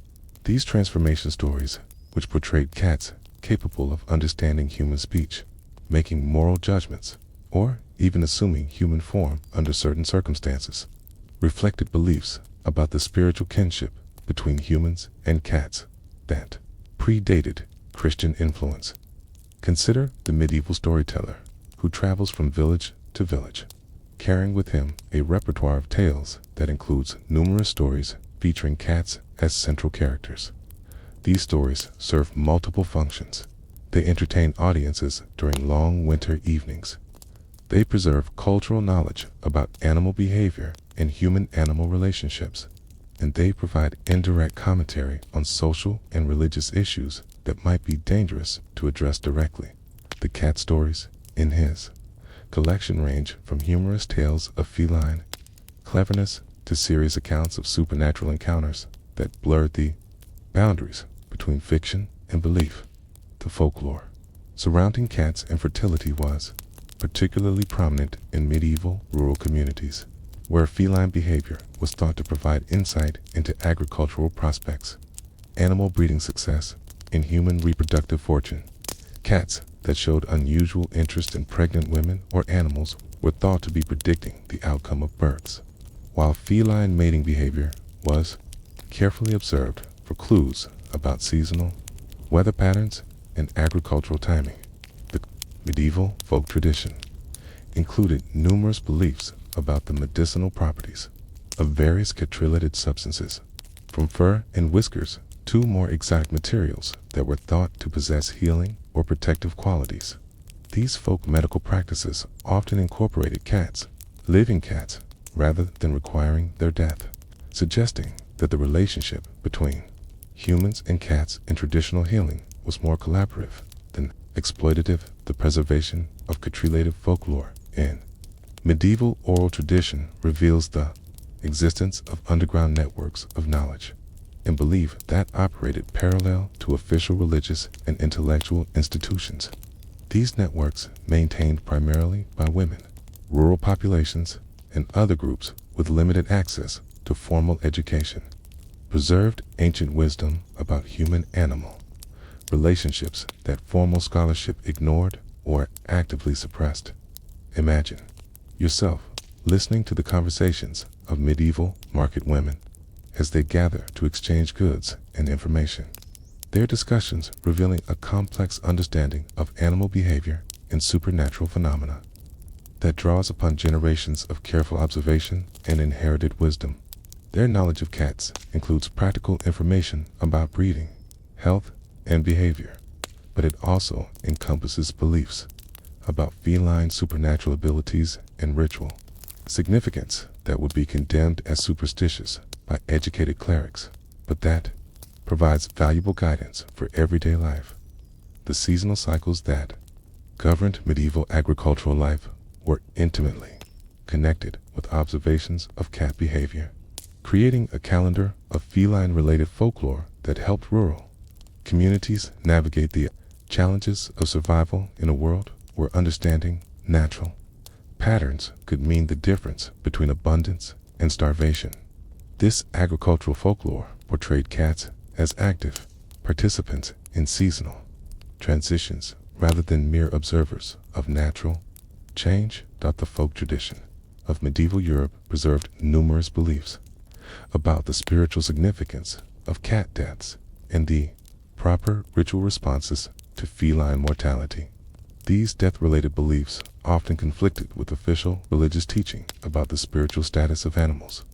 These transformation stories, which portrayed cats capable of understanding human speech, making moral judgments, or even assuming human form under certain circumstances, reflected beliefs about the spiritual kinship between humans and cats that predated Christian influence. Consider the medieval storyteller who travels from village to village, carrying with him a repertoire of tales that includes numerous stories featuring cats as central characters. These stories serve multiple functions. They entertain audiences during long winter evenings. They preserve cultural knowledge about animal behavior and human-animal relationships, and they provide indirect commentary on social and religious issues that might be dangerous to address directly. The cat stories in his collection range from humorous tales of feline cleverness to serious accounts of supernatural encounters that blurred the boundaries between fiction and belief. The folklore surrounding cats and fertility was particularly prominent in medieval rural communities, where feline behavior was thought to provide insight into agricultural prospects, animal breeding success, and human reproductive fortune. Cats that showed unusual interest in pregnant women or animals were thought to be predicting the outcome of births, while feline mating behavior was carefully observed for clues about seasonal weather patterns and agricultural timing. The medieval folk tradition included numerous beliefs about the medicinal properties of various cat-related substances, from fur and whiskers to more exotic materials that were thought to possess healing or protective qualities. These folk medical practices often incorporated cats, living cats, rather than requiring their death, suggesting that the relationship between humans and cats in traditional healing was more collaborative than exploitative. The preservation of cat-related folklore in medieval oral tradition reveals the existence of underground networks of knowledge and belief that operated parallel to official religious and intellectual institutions. These networks, maintained primarily by women, rural populations, and other groups with limited access to formal education, preserved ancient wisdom about human-animal relationships that formal scholarship ignored or actively suppressed. Imagine yourself listening to the conversations of medieval market women as they gather to exchange goods and information. Their discussions revealing a complex understanding of animal behavior and supernatural phenomena that draws upon generations of careful observation and inherited wisdom. Their knowledge of cats includes practical information about breeding, health, and behavior, but it also encompasses beliefs about feline supernatural abilities and ritual significance that would be condemned as superstitious by educated clerics, but that provides valuable guidance for everyday life. The seasonal cycles that governed medieval agricultural life were intimately connected with observations of cat behavior, creating a calendar of feline-related folklore that helped rural communities navigate the challenges of survival in a world where understanding natural patterns could mean the difference between abundance and starvation. This agricultural folklore portrayed cats as active participants in seasonal transitions rather than mere observers of natural change. The folk tradition of medieval Europe preserved numerous beliefs about the spiritual significance of cat deaths and the proper ritual responses to feline mortality. These death-related beliefs often conflicted with official religious teaching about the spiritual status of animals,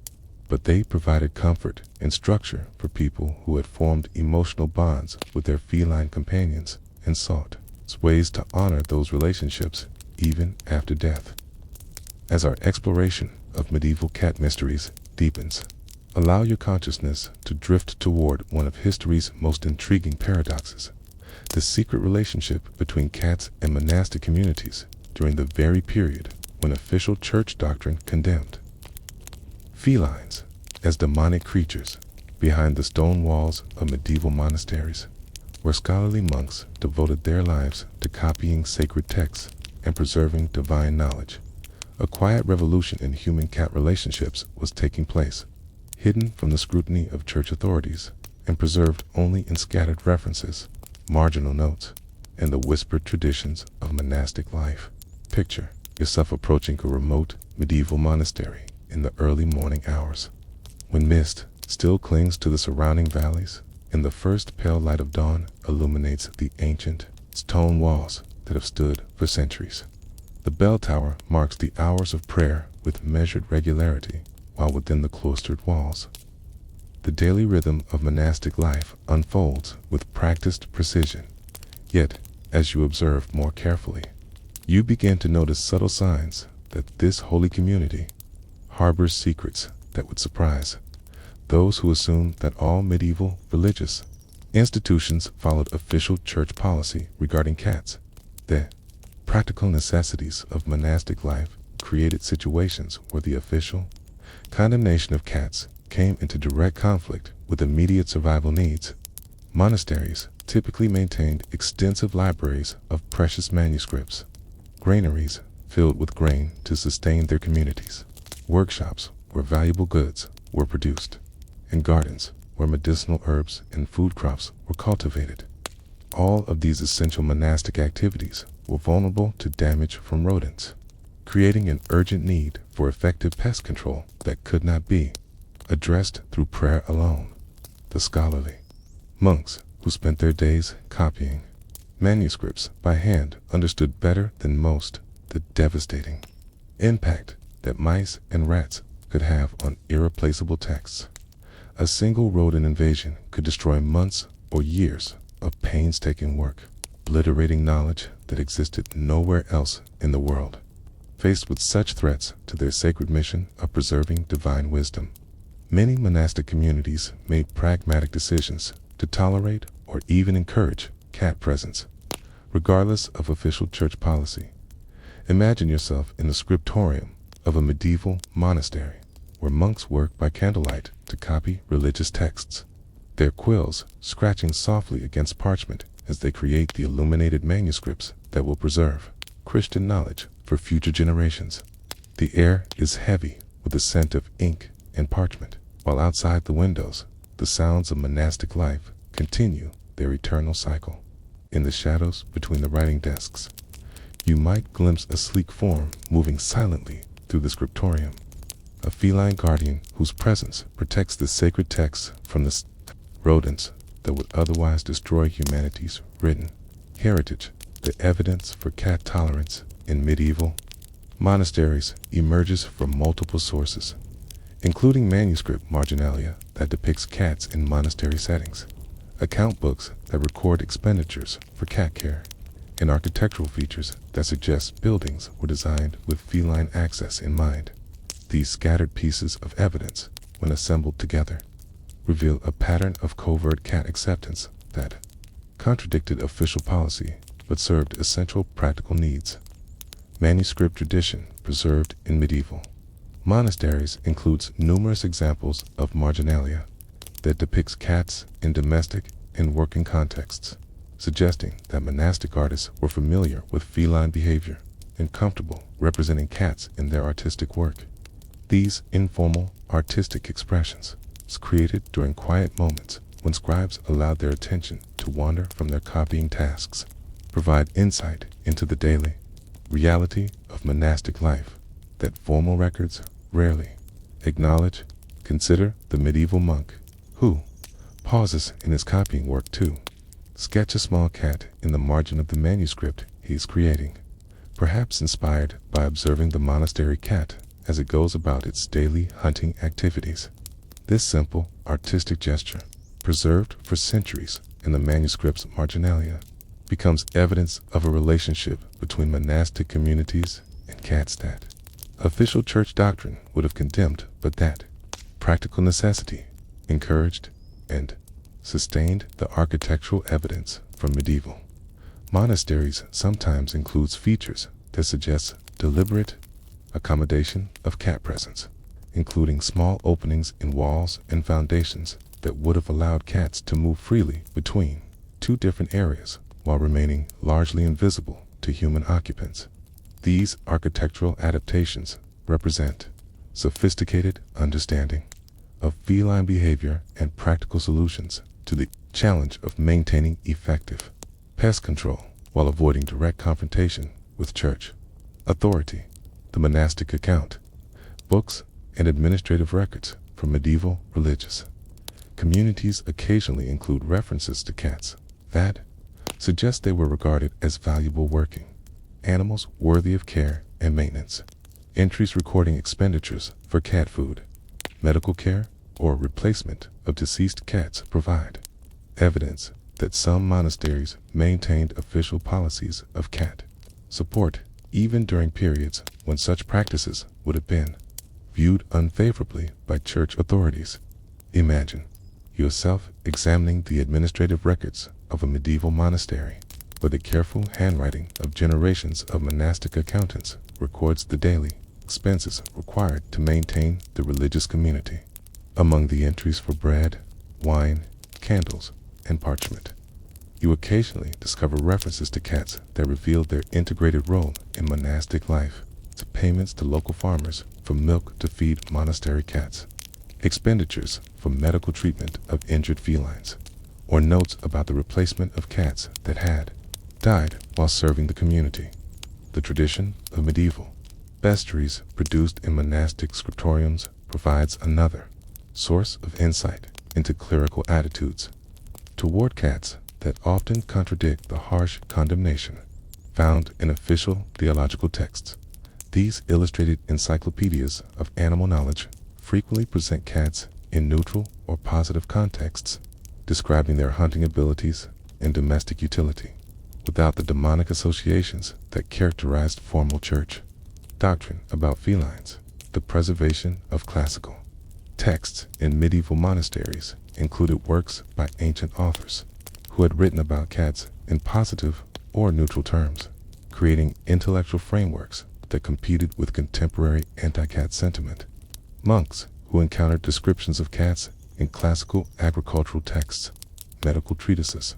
but they provided comfort and structure for people who had formed emotional bonds with their feline companions and sought ways to honor those relationships even after death. As our exploration of medieval cat mysteries deepens, allow your consciousness to drift toward one of history's most intriguing paradoxes: the secret relationship between cats and monastic communities during the very period when official church doctrine condemned felines as demonic creatures behind the stone walls of medieval monasteries, where scholarly monks devoted their lives to copying sacred texts and preserving divine knowledge. A quiet revolution in human-cat relationships was taking place, hidden from the scrutiny of church authorities and preserved only in scattered references, marginal notes, and the whispered traditions of monastic life. Picture yourself approaching a remote medieval monastery in the early morning hours, when mist still clings to the surrounding valleys, and the first pale light of dawn illuminates the ancient stone walls that have stood for centuries. The bell tower marks the hours of prayer with measured regularity, while within the cloistered walls, the daily rhythm of monastic life unfolds with practiced precision. Yet, as you observe more carefully, you begin to notice subtle signs that this holy community harbors secrets that would surprise those who assume that all medieval religious institutions followed official church policy regarding cats. The practical necessities of monastic life created situations where the official condemnation of cats came into direct conflict with immediate survival needs. Monasteries typically maintained extensive libraries of precious manuscripts, granaries filled with grain to sustain their communities, workshops where valuable goods were produced, and gardens where medicinal herbs and food crops were cultivated. All of these essential monastic activities were vulnerable to damage from rodents, creating an urgent need for effective pest control that could not be addressed through prayer alone. The scholarly monks who spent their days copying manuscripts by hand understood better than most the devastating impact that mice and rats could have on irreplaceable texts. A single rodent invasion could destroy months or years of painstaking work, obliterating knowledge that existed nowhere else in the world. Faced with such threats to their sacred mission of preserving divine wisdom, many monastic communities made pragmatic decisions to tolerate or even encourage cat presence, regardless of official church policy. Imagine yourself in the scriptorium of a medieval monastery, where monks work by candlelight to copy religious texts, their quills scratching softly against parchment as they create the illuminated manuscripts that will preserve Christian knowledge for future generations. The air is heavy with the scent of ink and parchment, while outside the windows, the sounds of monastic life continue their eternal cycle. In the shadows between the writing desks, you might glimpse a sleek form moving silently through the scriptorium, a feline guardian whose presence protects the sacred texts from the rodents that would otherwise destroy humanity's written heritage. The evidence for cat tolerance in medieval monasteries emerges from multiple sources, including manuscript marginalia that depicts cats in monastery settings, account books that record expenditures for cat care, and architectural features that suggest buildings were designed with feline access in mind. These scattered pieces of evidence, when assembled together, reveal a pattern of covert cat acceptance that contradicted official policy but served essential practical needs. Manuscript tradition preserved in medieval monasteries includes numerous examples of marginalia that depicts cats in domestic and working contexts, suggesting that monastic artists were familiar with feline behavior and comfortable representing cats in their artistic work. These informal artistic expressions was created during quiet moments when scribes allowed their attention to wander from their copying tasks, provide insight into the daily reality of monastic life that formal records rarely acknowledge. Consider the medieval monk who pauses in his copying work to sketch a small cat in the margin of the manuscript he is creating, perhaps inspired by observing the monastery cat as it goes about its daily hunting activities. This simple artistic gesture, preserved for centuries in the manuscript's marginalia, becomes evidence of a relationship between monastic communities and cats that official church doctrine would have condemned, but that practical necessity encouraged and sustained. The architectural evidence from medieval monasteries sometimes includes features that suggest deliberate accommodation of cat presence, including small openings in walls and foundations that would have allowed cats to move freely between two different areas while remaining largely invisible to human occupants. These architectural adaptations represent sophisticated understanding of feline behavior and practical solutions to the challenge of maintaining effective pest control while avoiding direct confrontation with church authority. The monastic account books and administrative records from medieval religious communities occasionally include references to cats that suggest they were regarded as valuable working animals worthy of care and maintenance. Entries recording expenditures for cat food, medical care, or replacement of deceased cats provide evidence that some monasteries maintained official policies of cat support even during periods when such practices would have been viewed unfavorably by church authorities. Imagine yourself examining the administrative records of a medieval monastery, where the careful handwriting of generations of monastic accountants records the daily expenses required to maintain the religious community. Among the entries for bread, wine, candles, and parchment, you occasionally discover references to cats that reveal their integrated role in monastic life, to payments to local farmers for milk to feed monastery cats, expenditures for medical treatment of injured felines, or notes about the replacement of cats that had died while serving the community. The tradition of medieval bestiaries produced in monastic scriptoriums provides another source of insight into clerical attitudes toward cats that often contradict the harsh condemnation found in official theological texts. These illustrated encyclopedias of animal knowledge frequently present cats in neutral or positive contexts, describing their hunting abilities and domestic utility, without the demonic associations that characterized formal church doctrine about felines. The preservation of classical texts in medieval monasteries included works by ancient authors who had written about cats in positive or neutral terms, creating intellectual frameworks that competed with contemporary anti-cat sentiment. Monks who encountered descriptions of cats in classical agricultural texts, medical treatises,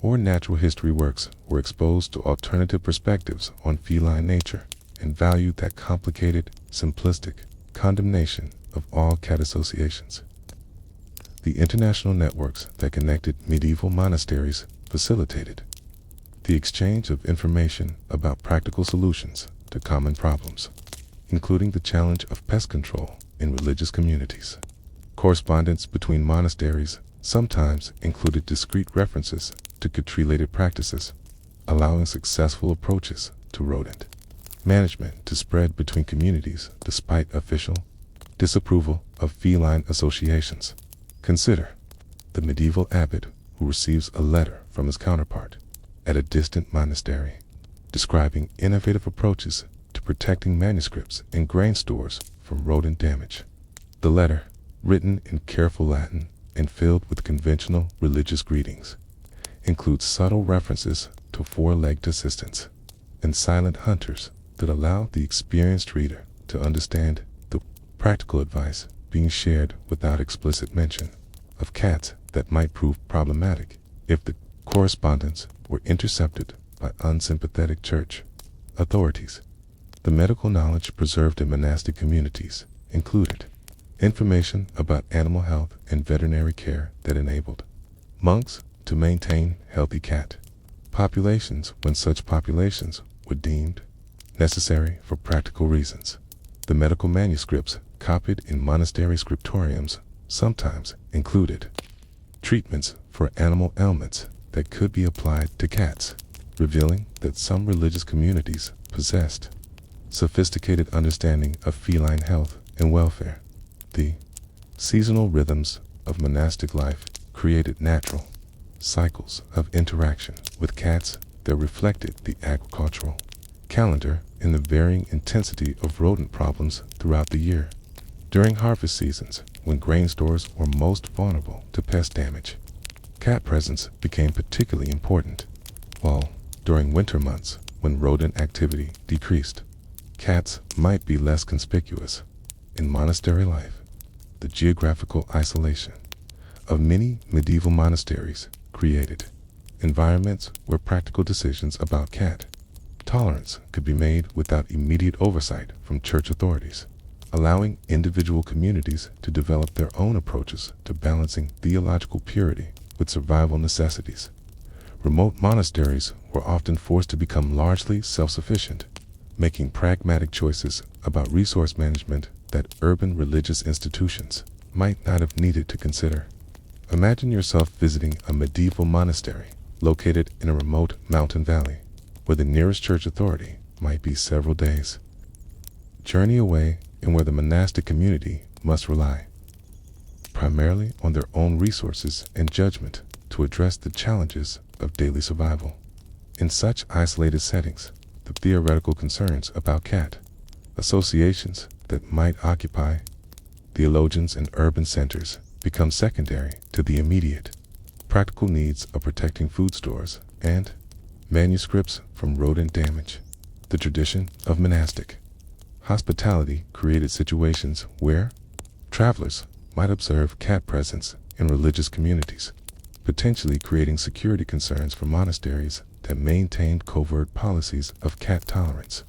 or natural history works were exposed to alternative perspectives on feline nature and valued that complicated, simplistic condemnation of all cat associations. The international networks that connected medieval monasteries facilitated the exchange of information about practical solutions to common problems, including the challenge of pest control in religious communities. Correspondence between monasteries sometimes included discrete references to cat-related practices, allowing successful approaches to rodent management to spread between communities despite official disapproval of feline associations. Consider the medieval abbot who receives a letter from his counterpart at a distant monastery, describing innovative approaches to protecting manuscripts in grain stores from rodent damage. The letter, written in careful Latin and filled with conventional religious greetings, includes subtle references to four-legged assistants and silent hunters that allow the experienced reader to understand the practical advice being shared without explicit mention of cats that might prove problematic if the correspondence were intercepted by unsympathetic church authorities. The medical knowledge preserved in monastic communities included information about animal health and veterinary care that enabled monks to maintain healthy cat populations when such populations were deemed necessary for practical reasons. The medical manuscripts copied in monastery scriptoriums sometimes included treatments for animal ailments that could be applied to cats, revealing that some religious communities possessed sophisticated understanding of feline health and welfare. The seasonal rhythms of monastic life created natural cycles of interaction with cats that reflected the agricultural calendar and the varying intensity of rodent problems throughout the year. During harvest seasons, when grain stores were most vulnerable to pest damage, cat presence became particularly important, while during winter months, when rodent activity decreased, cats might be less conspicuous. In monastery life, the geographical isolation of many medieval monasteries created environments where practical decisions about cat tolerance could be made without immediate oversight from church authorities, allowing individual communities to develop their own approaches to balancing theological purity with survival necessities. Remote monasteries were often forced to become largely self-sufficient, making pragmatic choices about resource management that urban religious institutions might not have needed to consider. Imagine yourself visiting a medieval monastery located in a remote mountain valley, where the nearest church authority might be several days' journey away, and where the monastic community must rely primarily on their own resources and judgment to address the challenges of daily survival. In such isolated settings, the theoretical concerns about cat associations that might occupy theologians and urban centers become secondary to the immediate practical needs of protecting food stores and manuscripts from rodent damage. The tradition of monastic hospitality created situations where travelers might observe cat presence in religious communities, potentially creating security concerns for monasteries that maintained covert policies of cat tolerance.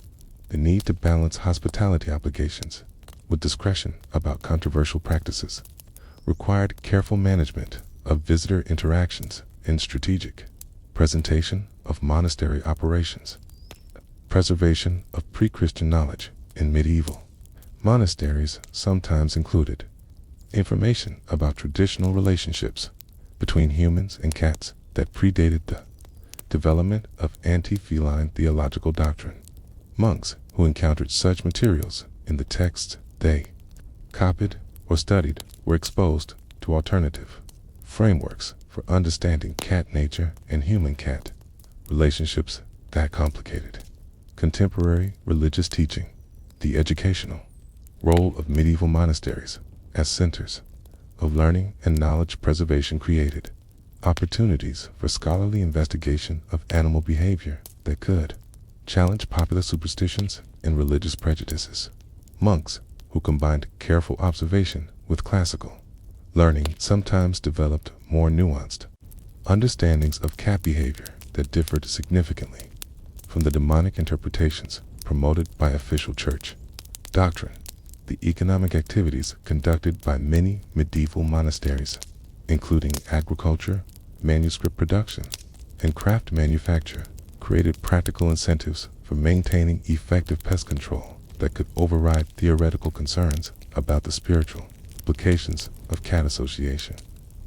The need to balance hospitality obligations with discretion about controversial practices required careful management of visitor interactions and strategic presentation of monastery operations. Preservation of pre-Christian knowledge in medieval monasteries sometimes included information about traditional relationships between humans and cats that predated the development of anti-feline theological doctrine. Monks who encountered such materials in the texts they copied or studied were exposed to alternative frameworks for understanding cat nature and human-cat relationships that complicated. Contemporary religious teaching, the educational role of medieval monasteries as centers of learning and knowledge preservation created opportunities for scholarly investigation of animal behavior that could challenge popular superstitions and religious prejudices. Monks who combined careful observation with classical learning sometimes developed more nuanced understandings of cat behavior that differed significantly from the demonic interpretations promoted by official church doctrine. The economic activities conducted by many medieval monasteries, including agriculture, manuscript production, and craft manufacture, created practical incentives for maintaining effective pest control that could override theoretical concerns about the spiritual implications of cat association.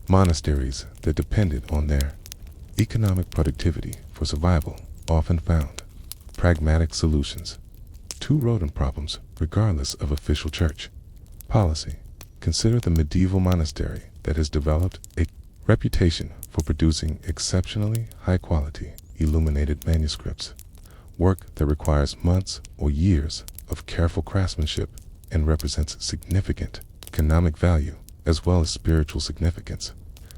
Monasteries that depended on their economic productivity for survival often found pragmatic solutions to rodent problems regardless of official church policy. Consider the medieval monastery that has developed a reputation for producing exceptionally high-quality illuminated manuscripts, work that requires months or years of careful craftsmanship and represents significant economic value as well as spiritual significance.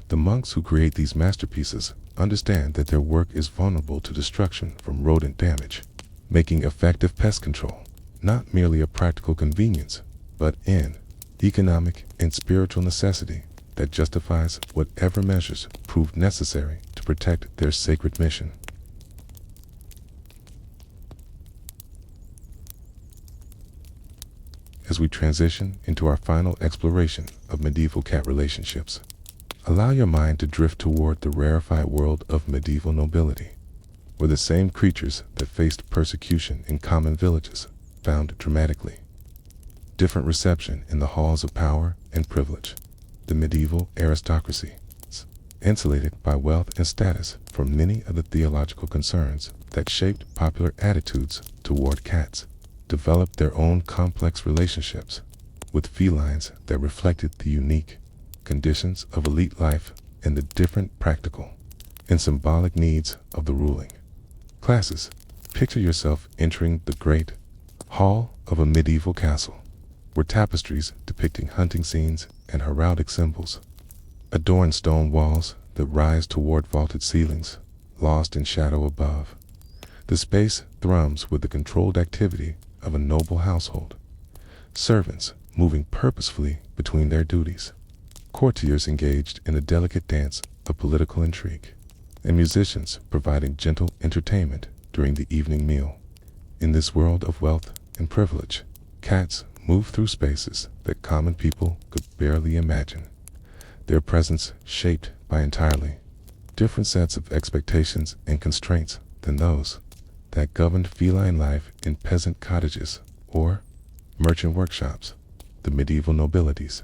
The monks who create these masterpieces understand that their work is vulnerable to destruction from rodent damage, making effective pest control not merely a practical convenience, but an economic and spiritual necessity that justifies whatever measures prove necessary to protect their sacred mission. As we transition into our final exploration of medieval cat relationships, allow your mind to drift toward the rarefied world of medieval nobility, where the same creatures that faced persecution in common villages found dramatically different reception in the halls of power and privilege. The medieval aristocracy, insulated by wealth and status from many of the theological concerns that shaped popular attitudes toward cats, developed their own complex relationships with felines that reflected the unique conditions of elite life and the different practical and symbolic needs of the ruling classes. Picture yourself entering the great hall of a medieval castle, where tapestries depicting hunting scenes and heraldic symbols adorn stone walls that rise toward vaulted ceilings, lost in shadow above. The space thrums with the controlled activity of a noble household, servants moving purposefully between their duties, courtiers engaged in a delicate dance of political intrigue, and musicians providing gentle entertainment during the evening meal. In this world of wealth and privilege, cats move through spaces that common people could barely imagine, their presence shaped by entirely different sets of expectations and constraints than those that governed feline life in peasant cottages or merchant workshops. The medieval nobility's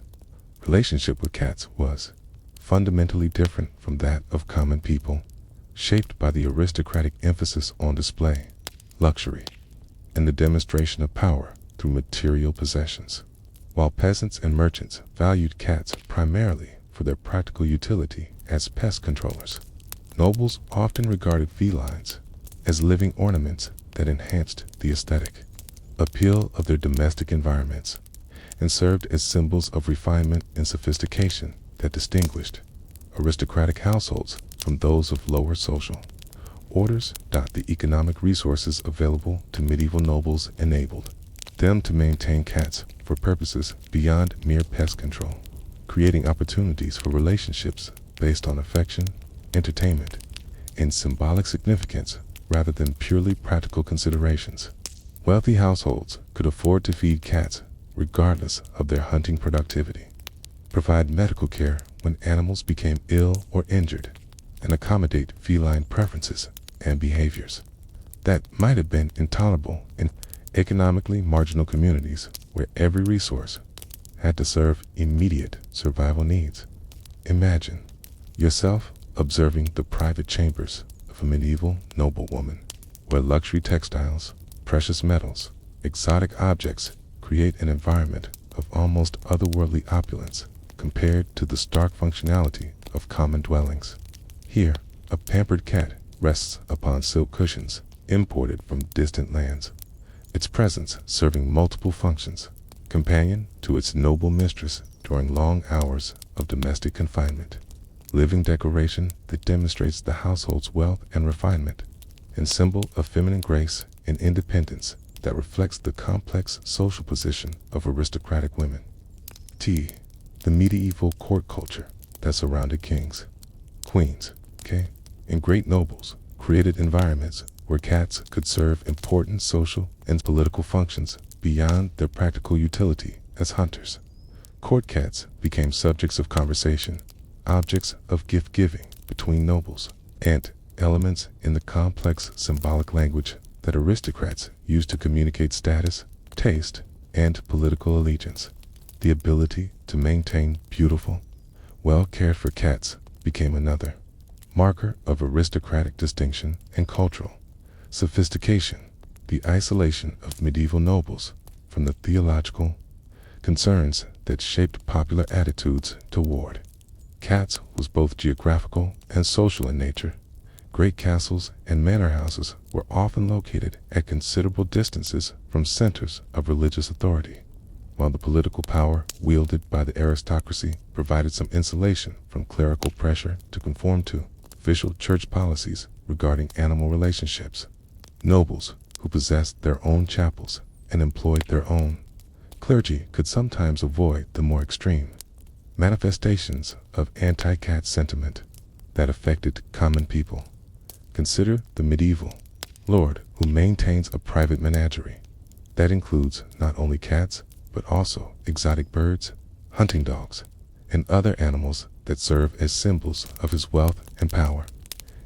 relationship with cats was fundamentally different from that of common people, shaped by the aristocratic emphasis on display, luxury, and the demonstration of power through material possessions. While peasants and merchants valued cats primarily for their practical utility as pest controllers, nobles often regarded felines as living ornaments that enhanced the aesthetic appeal of their domestic environments and served as symbols of refinement and sophistication that distinguished aristocratic households from those of lower social orders. The economic resources available to medieval nobles enabled them to maintain cats for purposes beyond mere pest control, creating opportunities for relationships based on affection, entertainment, and symbolic significance rather than purely practical considerations. Wealthy households could afford to feed cats regardless of their hunting productivity, provide medical care when animals became ill or injured, and accommodate feline preferences and behaviors that might have been intolerable in economically marginal communities where every resource had to serve immediate survival needs. Imagine yourself observing the private chambers of a medieval noblewoman, where luxury textiles, precious metals, exotic objects create an environment of almost otherworldly opulence compared to the stark functionality of common dwellings. Here, a pampered cat rests upon silk cushions imported from distant lands, its presence serving multiple functions, companion to its noble mistress during long hours of domestic confinement, living decoration that demonstrates the household's wealth and refinement, and symbol of feminine grace and independence that reflects the complex social position of aristocratic women. The medieval court culture that surrounded kings, queens, and great nobles created environments where cats could serve important social and political functions beyond their practical utility as hunters. Court cats became subjects of conversation, objects of gift-giving between nobles, and elements in the complex symbolic language that aristocrats used to communicate status, taste, and political allegiance. The ability to maintain beautiful, well-cared-for cats became another marker of aristocratic distinction and cultural sophistication. The isolation of medieval nobles from the theological concerns that shaped popular attitudes toward cats was both geographical and social in nature. Great castles and manor houses were often located at considerable distances from centers of religious authority, while the political power wielded by the aristocracy provided some insulation from clerical pressure to conform to official church policies regarding animal relationships. Nobles who possessed their own chapels and employed their own clergy could sometimes avoid the more extreme manifestations of anti-cat sentiment that affected common people. Consider the medieval lord who maintains a private menagerie that includes not only cats but also exotic birds, hunting dogs, and other animals that serve as symbols of his wealth and power.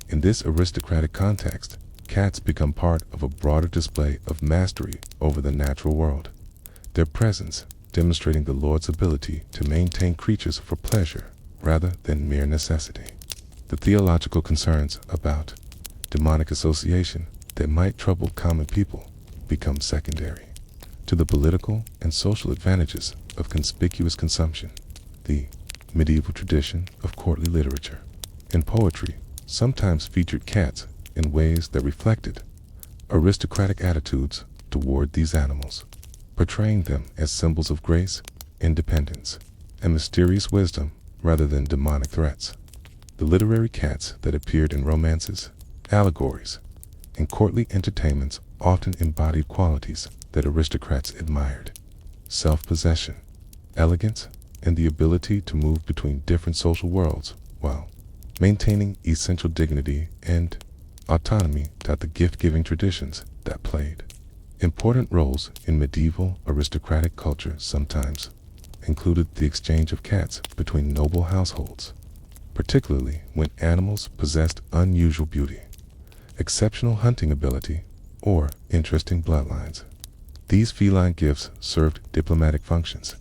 In this aristocratic context, cats become part of a broader display of mastery over the natural world, their presence demonstrating the lord's ability to maintain creatures for pleasure rather than mere necessity. The theological concerns about demonic association that might trouble common people become secondary to the political and social advantages of conspicuous consumption. The medieval tradition of courtly literature and poetry sometimes featured cats in ways that reflected aristocratic attitudes toward these animals, portraying them as symbols of grace, independence, and mysterious wisdom rather than demonic threats. The literary cats that appeared in romances, allegories, and courtly entertainments often embodied qualities that aristocrats admired: self-possession, elegance, and the ability to move between different social worlds while maintaining essential dignity and autonomy. The gift-giving traditions that played important roles in medieval aristocratic culture sometimes included the exchange of cats between noble households, particularly when animals possessed unusual beauty, exceptional hunting ability, or interesting bloodlines. These feline gifts served diplomatic functions,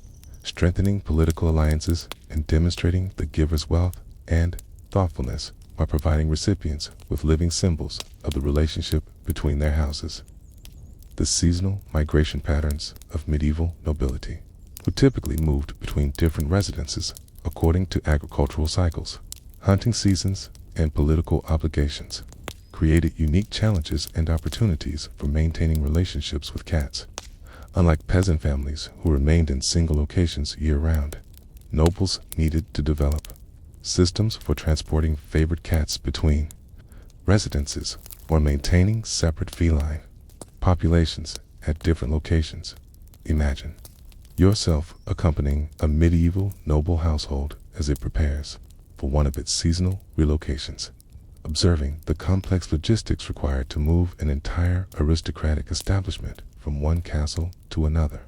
strengthening political alliances and demonstrating the giver's wealth and thoughtfulness by providing recipients with living symbols of the relationship between their houses. The seasonal migration patterns of medieval nobility, who typically moved between different residences according to agricultural cycles, hunting seasons, and political obligations, created unique challenges and opportunities for maintaining relationships with cats. Unlike peasant families who remained in single locations year-round, nobles needed to develop systems for transporting favored cats between residences or maintaining separate feline populations at different locations. Imagine yourself accompanying a medieval noble household as it prepares for one of its seasonal relocations, observing the complex logistics required to move an entire aristocratic establishment from one castle to another.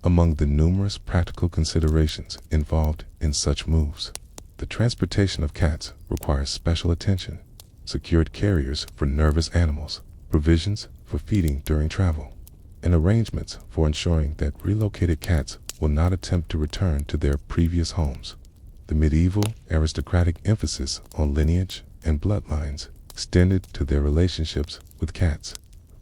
Among the numerous practical considerations involved in such moves, the transportation of cats requires special attention, secured carriers for nervous animals, provisions for feeding during travel, and arrangements for ensuring that relocated cats will not attempt to return to their previous homes. The medieval aristocratic emphasis on lineage and bloodlines extended to their relationships with cats,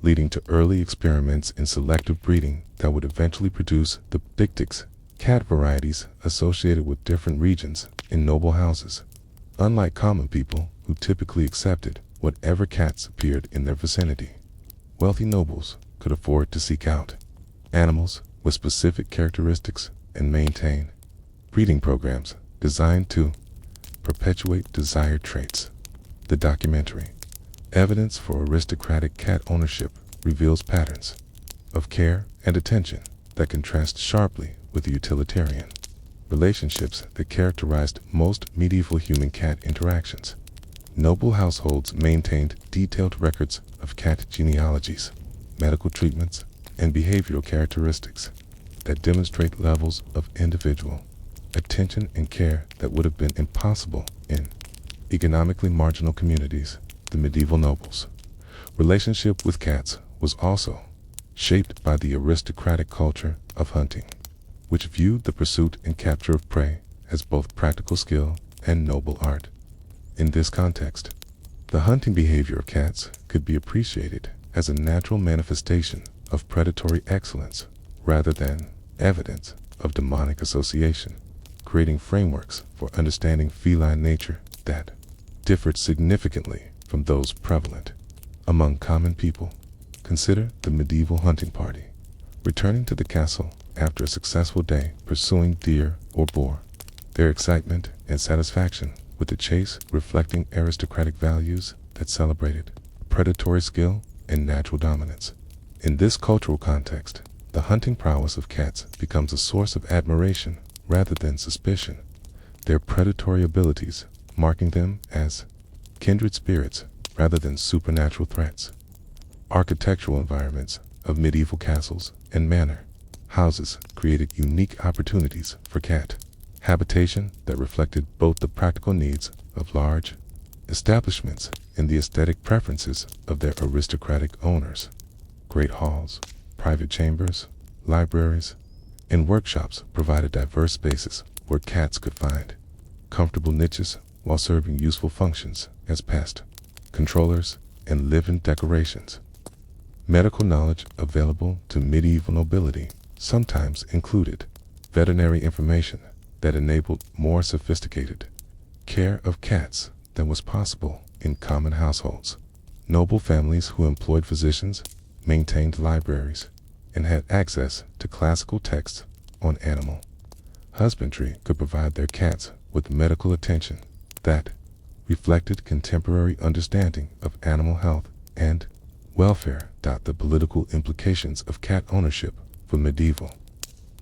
leading to early experiments in selective breeding that would eventually produce the dictyx cat varieties associated with different regions in noble houses. Unlike common people who typically accepted whatever cats appeared in their vicinity, wealthy nobles could afford to seek out animals with specific characteristics and maintain breeding programs designed to perpetuate desired traits. The documentary, Evidence for Aristocratic Cat Ownership, reveals patterns of care and attention that contrast sharply with the utilitarian relationships that characterized most medieval human-cat interactions. Noble households maintained detailed records of cat genealogies, medical treatments, and behavioral characteristics that demonstrate levels of individual attention and care that would have been impossible in economically marginal communities. The medieval nobles' relationship with cats was also shaped by the aristocratic culture of hunting, which viewed the pursuit and capture of prey as both practical skill and noble art. In this context, the hunting behavior of cats could be appreciated as a natural manifestation of predatory excellence rather than evidence of demonic association, creating frameworks for understanding feline nature that differed significantly from those prevalent among common people. Consider the medieval hunting party returning to the castle after a successful day pursuing deer or boar, their excitement and satisfaction with the chase reflecting aristocratic values that celebrated predatory skill and natural dominance. In this cultural context, the hunting prowess of cats becomes a source of admiration rather than suspicion, their predatory abilities marking them as kindred spirits rather than supernatural threats. Architectural environments of medieval castles and manor houses created unique opportunities for cat habitation that reflected both the practical needs of large establishments and the aesthetic preferences of their aristocratic owners. Great halls, private chambers, libraries, and workshops provided diverse spaces where cats could find comfortable niches while serving useful functions as pest controllers and live-in decorations. Medical knowledge available to medieval nobility sometimes included veterinary information that enabled more sophisticated care of cats than was possible in common households. Noble families who employed physicians maintained libraries and had access to classical texts on animal husbandry could provide their cats with medical attention that reflected contemporary understanding of animal health and welfare. The political implications of cat ownership for medieval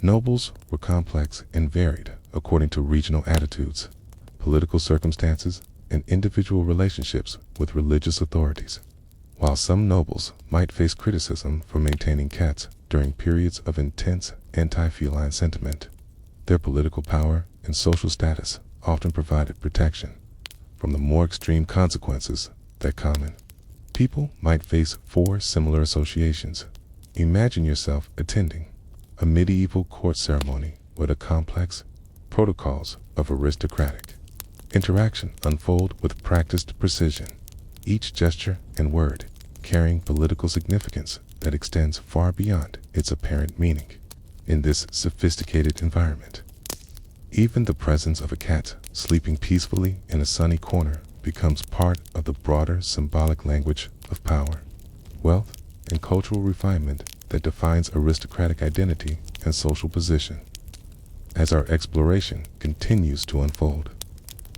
nobles were complex and varied according to regional attitudes, political circumstances, and individual relationships with religious authorities. While some nobles might face criticism for maintaining cats during periods of intense anti-feline sentiment, their political power and social status often provided protection from the more extreme consequences that common people might face for similar associations. Imagine yourself attending a medieval court ceremony where the complex protocols of aristocratic interaction unfold with practiced precision, each gesture and word carrying political significance that extends far beyond its apparent meaning. In this sophisticated environment, even the presence of a cat sleeping peacefully in a sunny corner becomes part of the broader symbolic language of power, wealth, and cultural refinement that defines aristocratic identity and social position. As our exploration continues to unfold,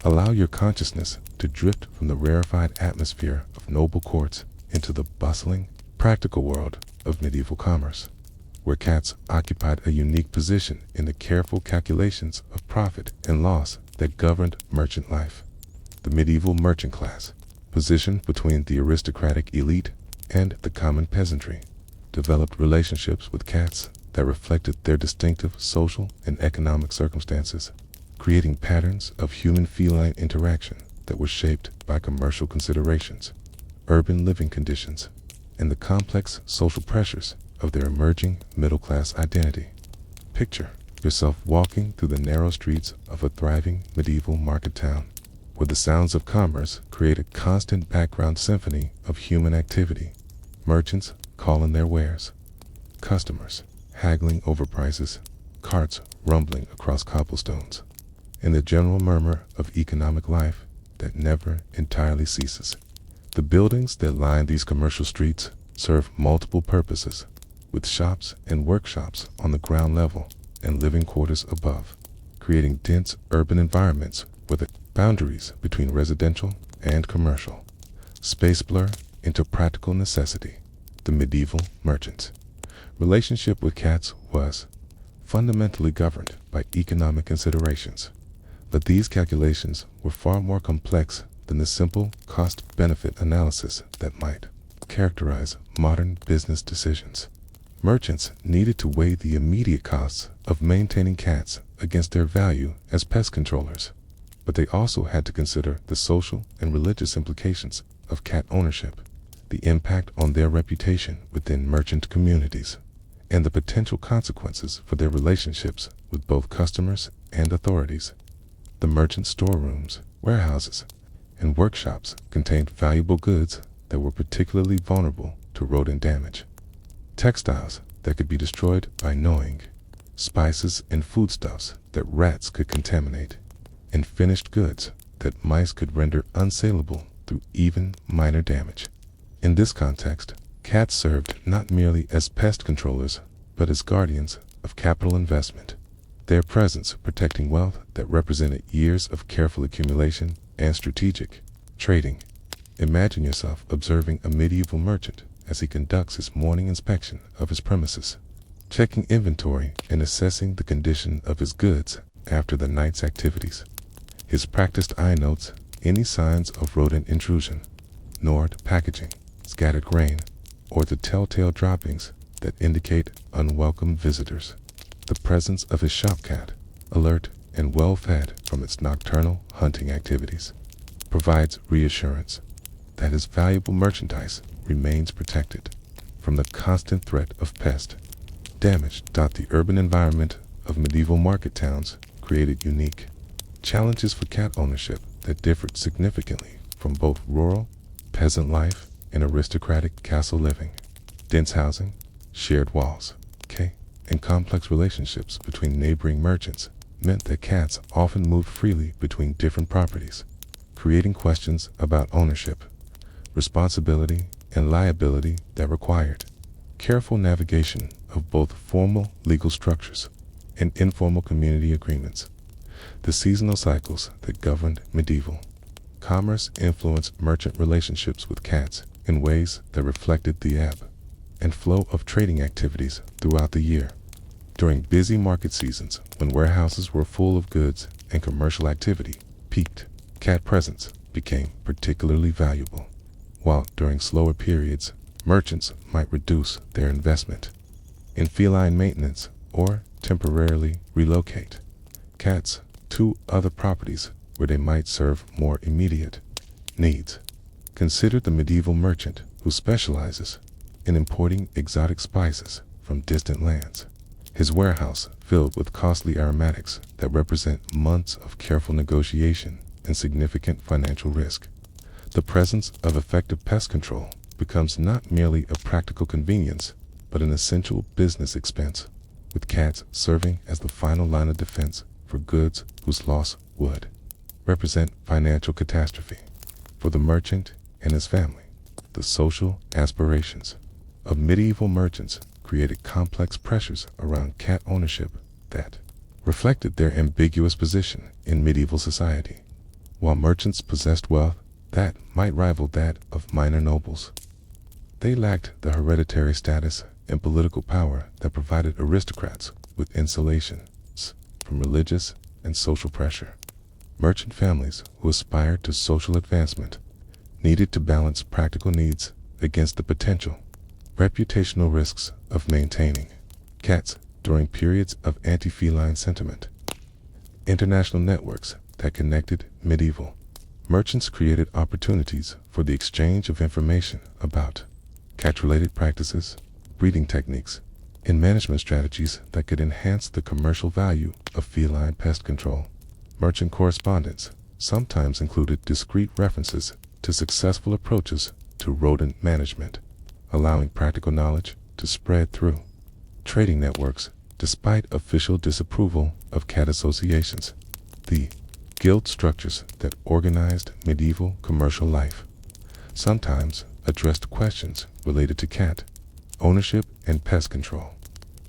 allow your consciousness to drift from the rarefied atmosphere of noble courts into the bustling, practical world of medieval commerce, where cats occupied a unique position in the careful calculations of profit and loss that governed merchant life. The medieval merchant class, positioned between the aristocratic elite and the common peasantry, developed relationships with cats that reflected their distinctive social and economic circumstances, creating patterns of human-feline interaction that were shaped by commercial considerations, urban living conditions, and the complex social pressures of their emerging middle-class identity. Picture yourself walking through the narrow streets of a thriving medieval market town, where the sounds of commerce create a constant background symphony of human activity. Merchants calling their wares, customers haggling over prices, carts rumbling across cobblestones, and the general murmur of economic life that never entirely ceases. The buildings that line these commercial streets serve multiple purposes, with shops and workshops on the ground level and living quarters above, creating dense urban environments where the boundaries between residential and commercial space blur into practical necessity. The medieval merchant's relationship with cats was fundamentally governed by economic considerations, but these calculations were far more complex than the simple cost-benefit analysis that might characterize modern business decisions. Merchants needed to weigh the immediate costs of maintaining cats against their value as pest controllers, but they also had to consider the social and religious implications of cat ownership, the impact on their reputation within merchant communities, and the potential consequences for their relationships with both customers and authorities. The merchant storerooms, warehouses, and workshops contained valuable goods that were particularly vulnerable to rodent damage. Textiles that could be destroyed by gnawing, spices and foodstuffs that rats could contaminate, and finished goods that mice could render unsaleable through even minor damage. In this context, cats served not merely as pest controllers, but as guardians of capital investment, their presence protecting wealth that represented years of careful accumulation and strategic trading. Imagine yourself observing a medieval merchant as he conducts his morning inspection of his premises, checking inventory and assessing the condition of his goods after the night's activities. His practiced eye notes any signs of rodent intrusion, gnawed packaging, scattered grain, or the telltale droppings that indicate unwelcome visitors. The presence of his shop cat, alert and well-fed from its nocturnal hunting activities, provides reassurance that his valuable merchandise remains protected from the constant threat of pest damage. The urban environment of medieval market towns created unique challenges for cat ownership that differed significantly from both rural, peasant life and aristocratic castle living. Dense housing, shared walls, and complex relationships between neighboring merchants meant that cats often moved freely between different properties, creating questions about ownership, responsibility, and liability that required careful navigation of both formal legal structures and informal community agreements. The seasonal cycles that governed medieval commerce influenced merchant relationships with cats in ways that reflected the ebb and flow of trading activities throughout the year. During busy market seasons, when warehouses were full of goods and commercial activity peaked, cat presence became particularly valuable, while during slower periods, merchants might reduce their investment in feline maintenance or temporarily relocate cats to other properties where they might serve more immediate needs. Consider the medieval merchant who specializes in importing exotic spices from distant lands. his warehouse filled with costly aromatics that represent months of careful negotiation and significant financial risk. The presence of effective pest control becomes not merely a practical convenience, but an essential business expense, with cats serving as the final line of defense for goods whose loss would represent financial catastrophe. For the merchant and his family, the social aspirations of medieval merchants created complex pressures around cat ownership that reflected their ambiguous position in medieval society. While merchants possessed wealth that might rival that of minor nobles, they lacked the hereditary status and political power that provided aristocrats with insulation from religious and social pressure. Merchant families who aspired to social advancement needed to balance practical needs against the potential reputational risks of maintaining cats during periods of anti-feline sentiment. International networks that connected medieval merchants created opportunities for the exchange of information about cat-related practices, breeding techniques, and management strategies that could enhance the commercial value of feline pest control. Merchant correspondence sometimes included discreet references to successful approaches to rodent management, allowing practical knowledge to spread through trading networks despite official disapproval of cat associations. The guild structures that organized medieval commercial life sometimes addressed questions related to cat ownership and pest control,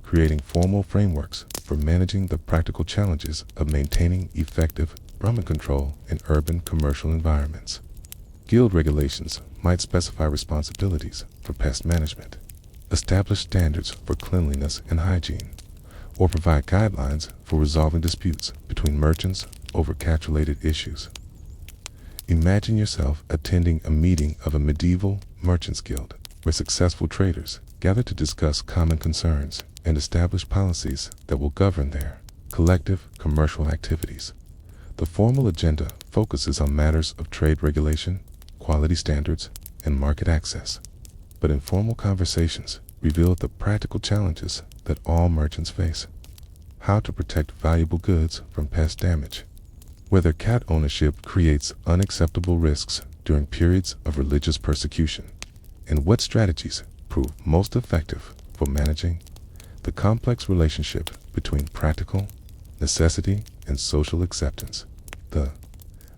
creating formal frameworks for managing the practical challenges of maintaining effective vermin control in urban commercial environments. Guild regulations might specify responsibilities for pest management, establish standards for cleanliness and hygiene, or provide guidelines for resolving disputes between merchants over cat-related issues. Imagine yourself attending a meeting of a medieval merchants guild where successful traders gather to discuss common concerns and establish policies that will govern their collective commercial activities. The formal agenda focuses on matters of trade regulation, quality standards, and market access, but informal conversations reveal the practical challenges that all merchants face. How to protect valuable goods from pest damage, whether cat ownership creates unacceptable risks during periods of religious persecution, and what strategies prove most effective for managing the complex relationship between practical necessity and social acceptance. The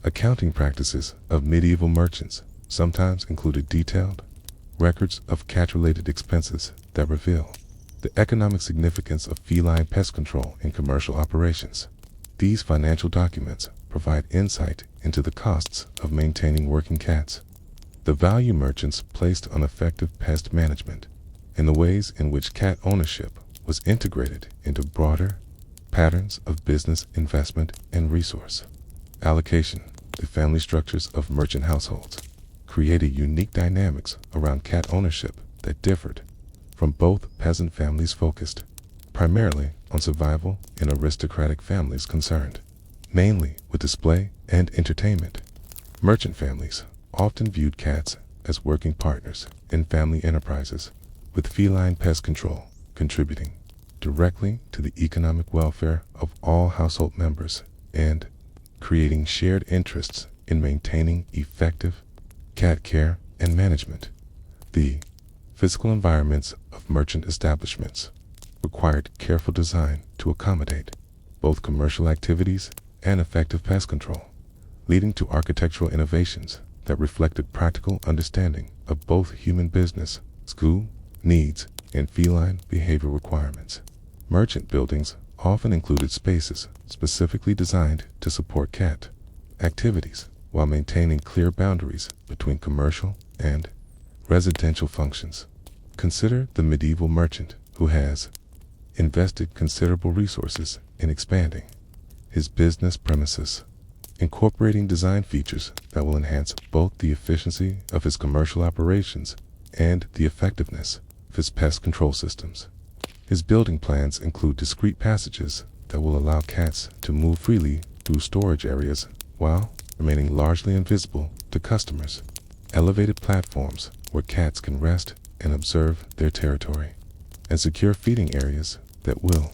accounting practices of medieval merchants sometimes included detailed records of cat-related expenses that reveal the economic significance of feline pest control in commercial operations. These financial documents provide insight into the costs of maintaining working cats, the value merchants placed on effective pest management, and the ways in which cat ownership was integrated into broader patterns of business investment and resource allocation. The family structures of merchant households created unique dynamics around cat ownership that differed from both peasant families focused primarily on survival and aristocratic families concerned mainly with display and entertainment. Merchant families often viewed cats as working partners in family enterprises, with feline pest control contributing directly to the economic welfare of all household members and creating shared interests in maintaining effective cat care and management. The physical environments of merchant establishments required careful design to accommodate both commercial activities and effective pest control, leading to architectural innovations that reflected practical understanding of both human business, school needs, and feline behavior requirements. Merchant buildings often included spaces specifically designed to support cat activities while maintaining clear boundaries between commercial and residential functions. Consider the medieval merchant who has invested considerable resources in expanding his business premises, incorporating design features that will enhance both the efficiency of his commercial operations and the effectiveness of his pest control systems. His building plans include discrete passages that will allow cats to move freely through storage areas while remaining largely invisible to customers, elevated platforms where cats can rest and observe their territory, and secure feeding areas that will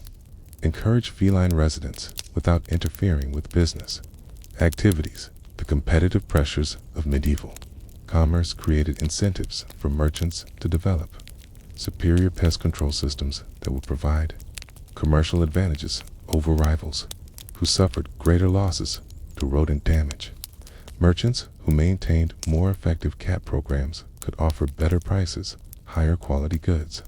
encourage feline residents without interfering with business activities. The competitive pressures of medieval commerce created incentives for merchants to develop superior pest control systems that would provide commercial advantages over rivals who suffered greater losses to rodent damage. Merchants who maintained more effective cat programs could offer better prices, higher quality goods,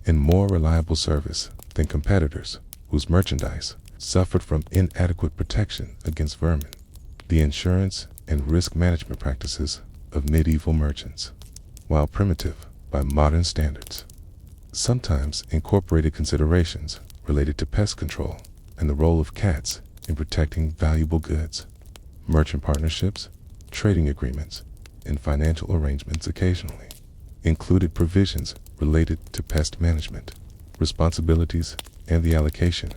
and more reliable service than competitors whose merchandise suffered from inadequate protection against vermin. The insurance and risk management practices of medieval merchants, while primitive by modern standards, sometimes incorporated considerations related to pest control and the role of cats in protecting valuable goods. Merchant partnerships, trading agreements, and financial arrangements occasionally included provisions related to pest management, responsibilities, and the allocation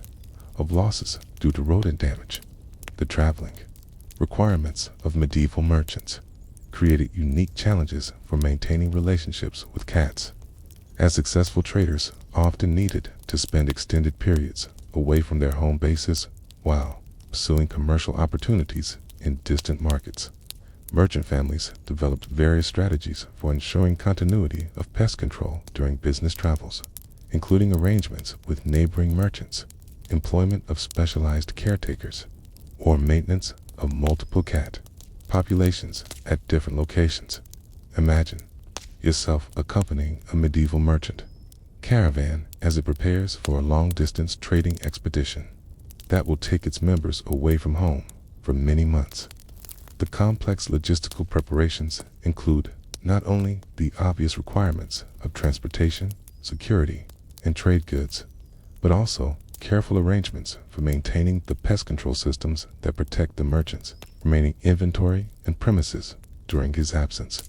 of losses due to rodent damage. The traveling requirements of medieval merchants created unique challenges for maintaining relationships with cats, as successful traders often needed to spend extended periods away from their home bases while pursuing commercial opportunities in distant markets. Merchant families developed various strategies for ensuring continuity of pest control during business travels, including arrangements with neighboring merchants, employment of specialized caretakers, or maintenance of multiple cat populations at different locations. Imagine yourself accompanying a medieval merchant caravan as it prepares for a long-distance trading expedition that will take its members away from home for many months. The complex logistical preparations include not only the obvious requirements of transportation, security, and trade goods, but also careful arrangements for maintaining the pest control systems that protect the merchant's remaining inventory and premises during his absence.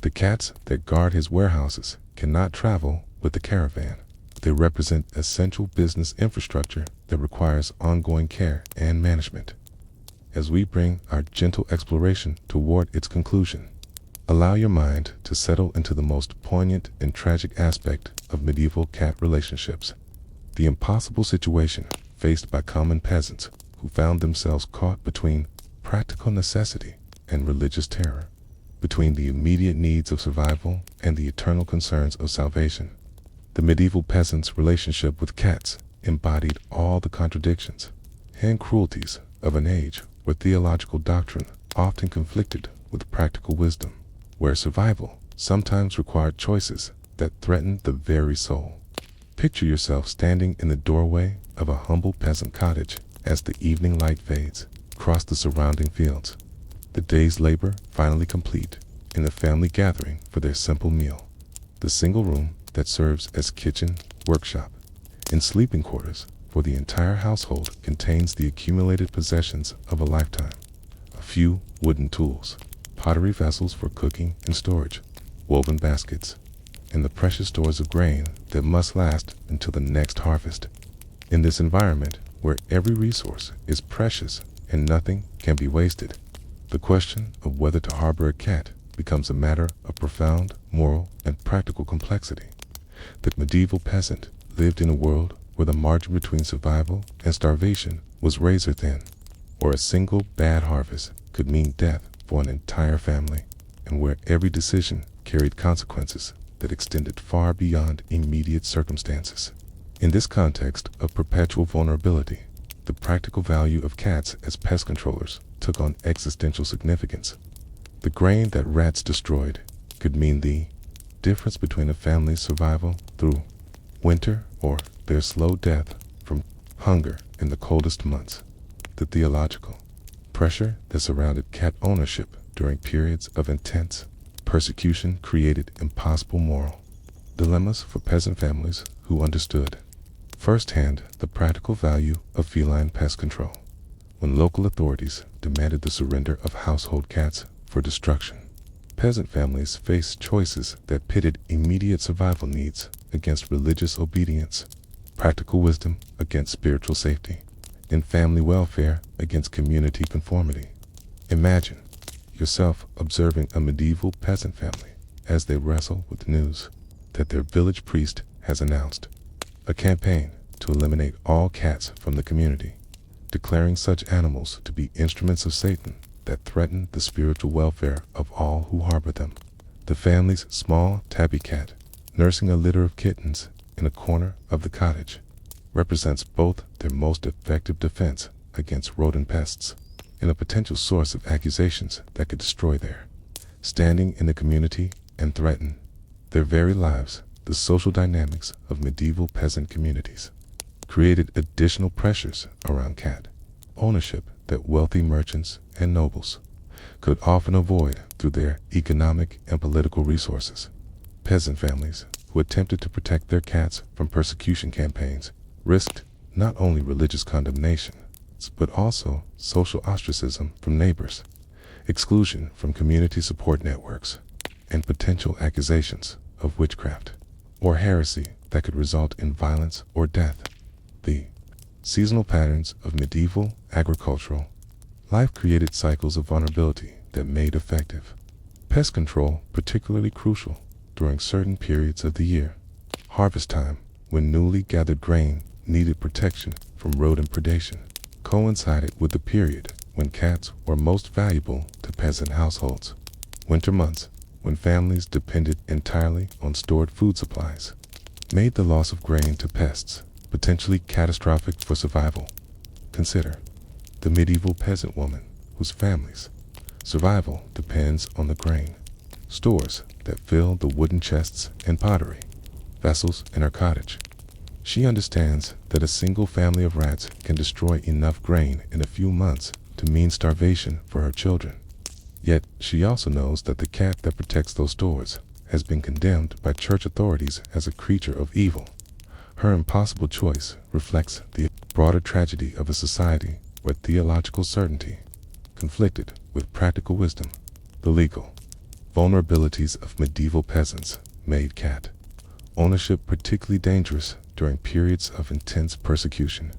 The cats that guard his warehouses cannot travel with the caravan. They represent essential business infrastructure that requires ongoing care and management. As we bring our gentle exploration toward its conclusion, allow your mind to settle into the most poignant and tragic aspect of medieval cat relationships: the impossible situation faced by common peasants who found themselves caught between practical necessity and religious terror, between the immediate needs of survival and the eternal concerns of salvation. The medieval peasant's relationship with cats embodied all the contradictions and cruelties of an age where theological doctrine often conflicted with practical wisdom, where survival sometimes required choices that threatened the very soul. Picture yourself standing in the doorway of a humble peasant cottage as the evening light fades across the surrounding fields, the day's labor finally complete, and the family gathering for their simple meal. The single room that serves as kitchen, workshop, and sleeping quarters for the entire household contains the accumulated possessions of a lifetime: a few wooden tools, pottery vessels for cooking and storage, woven baskets, and the precious stores of grain that must last until the next harvest. In this environment, where every resource is precious and nothing can be wasted, the question of whether to harbor a cat becomes a matter of profound moral and practical complexity. The medieval peasant lived in a world where the margin between survival and starvation was razor thin, where a single bad harvest could mean death for an entire family, and where every decision carried consequences that extended far beyond immediate circumstances. In this context of perpetual vulnerability, the practical value of cats as pest controllers took on existential significance. The grain that rats destroyed could mean the difference between a family's survival through winter or their slow death from hunger in the coldest months. The theological pressure that surrounded cat ownership during periods of intense persecution created impossible moral dilemmas for peasant families who understood firsthand the practical value of feline pest control. When local authorities demanded the surrender of household cats for destruction, peasant families faced choices that pitted immediate survival needs against religious obedience, practical wisdom against spiritual safety, and family welfare against community conformity. Imagine yourself observing a medieval peasant family as they wrestle with news that their village priest has announced a campaign to to eliminate all cats from the community, declaring such animals to be instruments of Satan that threaten the spiritual welfare of all who harbor them. The family's small tabby cat, nursing a litter of kittens in a corner of the cottage, represents both their most effective defense against rodent pests and a potential source of accusations that could destroy their standing in the community and threaten their very lives. The social dynamics of medieval peasant communities created additional pressures around cat ownership that wealthy merchants and nobles could often avoid through their economic and political resources. Peasant families who attempted to protect their cats from persecution campaigns risked not only religious condemnation, but also social ostracism from neighbors, exclusion from community support networks, and potential accusations of witchcraft or heresy that could result in violence or death. The seasonal patterns of medieval agricultural life created cycles of vulnerability that made effective pest control particularly crucial during certain periods of the year. Harvest time, when newly gathered grain needed protection from rodent predation, coincided with the period when cats were most valuable to peasant households. Winter months, when families depended entirely on stored food supplies, made the loss of grain to pests potentially catastrophic for survival. Consider the medieval peasant woman whose family's survival depends on the grain stores that fill the wooden chests and pottery vessels in her cottage. She understands that a single family of rats can destroy enough grain in a few months to mean starvation for her children. Yet she also knows that the cat that protects those stores has been condemned by church authorities as a creature of evil. Her impossible choice reflects the broader tragedy of a society where theological certainty conflicted with practical wisdom. The legal vulnerabilities of medieval peasants made cat ownership particularly dangerous during periods of intense persecution,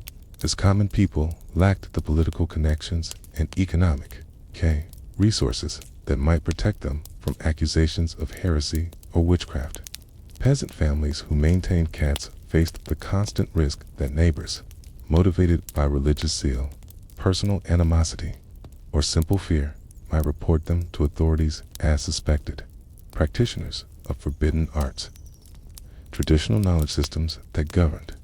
as common people lacked the political connections and economic resources that might protect them from accusations of heresy or witchcraft. Peasant families who maintained cats faced the constant risk that neighbors, motivated by religious zeal, personal animosity, or simple fear, might report them to authorities as suspected practitioners of forbidden arts. Traditional knowledge systems that governed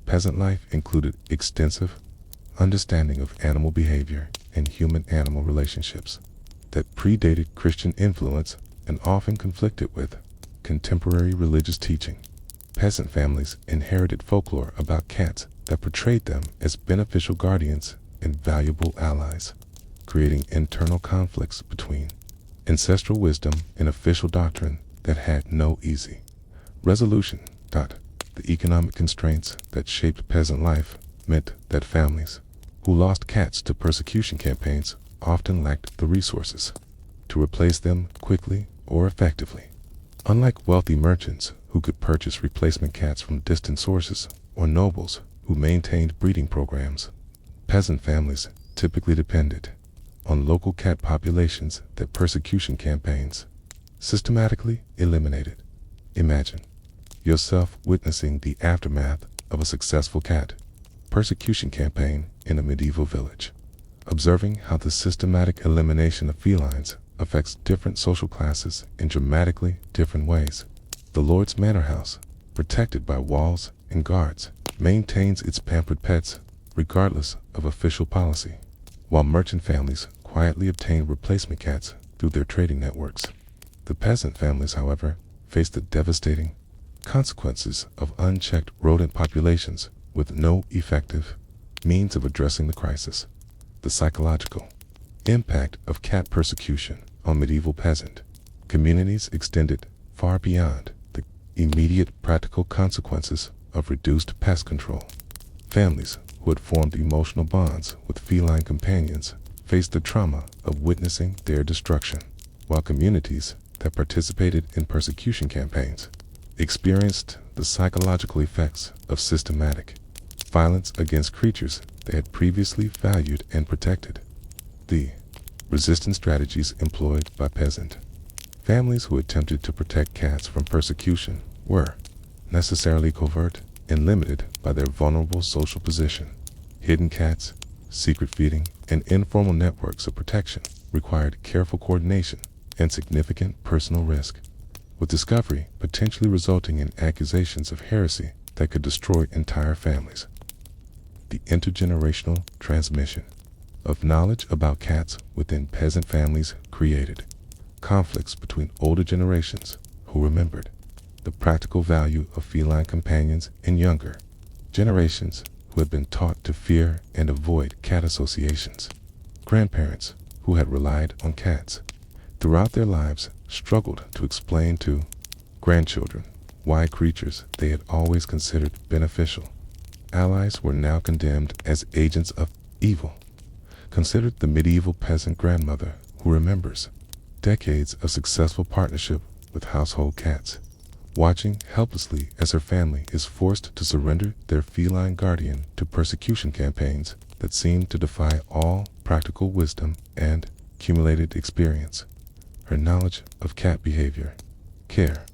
peasant life included extensive understanding of animal behavior and human-animal relationships that predated Christian influence and often conflicted with contemporary religious teaching. Peasant families inherited folklore about cats that portrayed them as beneficial guardians and valuable allies, creating internal conflicts between ancestral wisdom and official doctrine that had no easy resolution. The economic constraints that shaped peasant life meant that families who lost cats to persecution campaigns often lacked the resources to replace them quickly or effectively. Unlike wealthy merchants who could purchase replacement cats from distant sources or nobles who maintained breeding programs, peasant families typically depended on local cat populations that persecution campaigns systematically eliminated. Imagine yourself witnessing the aftermath of a successful cat persecution campaign in a medieval village, observing how the systematic elimination of felines affects different social classes in dramatically different ways. The Lord's Manor House, protected by walls and guards, maintains its pampered pets regardless of official policy, while merchant families quietly obtain replacement cats through their trading networks. The peasant families, however, face the devastating consequences of unchecked rodent populations with no effective means of addressing the crisis. The psychological impact of cat persecution on medieval peasant communities extended far beyond the immediate practical consequences of reduced pest control. Families who had formed emotional bonds with feline companions faced the trauma of witnessing their destruction, while communities that participated in persecution campaigns experienced the psychological effects of systematic violence against creatures they had previously valued and protected. The resistance strategies employed by peasant families who attempted to protect cats from persecution were necessarily covert and limited by their vulnerable social position. Hidden cats, secret feeding, and informal networks of protection required careful coordination and significant personal risk, with discovery potentially resulting in accusations of heresy that could destroy entire families. The intergenerational transmission of knowledge about cats within peasant families created conflicts between older generations who remembered the practical value of feline companions and younger generations who had been taught to fear and avoid cat associations. Grandparents who had relied on cats throughout their lives struggled to explain to grandchildren why creatures they had always considered beneficial allies were now condemned as agents of evil. Considered the medieval peasant grandmother who remembers decades of successful partnership with household cats, watching helplessly as her family is forced to surrender their feline guardian to persecution campaigns that seem to defy all practical wisdom and accumulated experience. Her knowledge of cat behavior, care,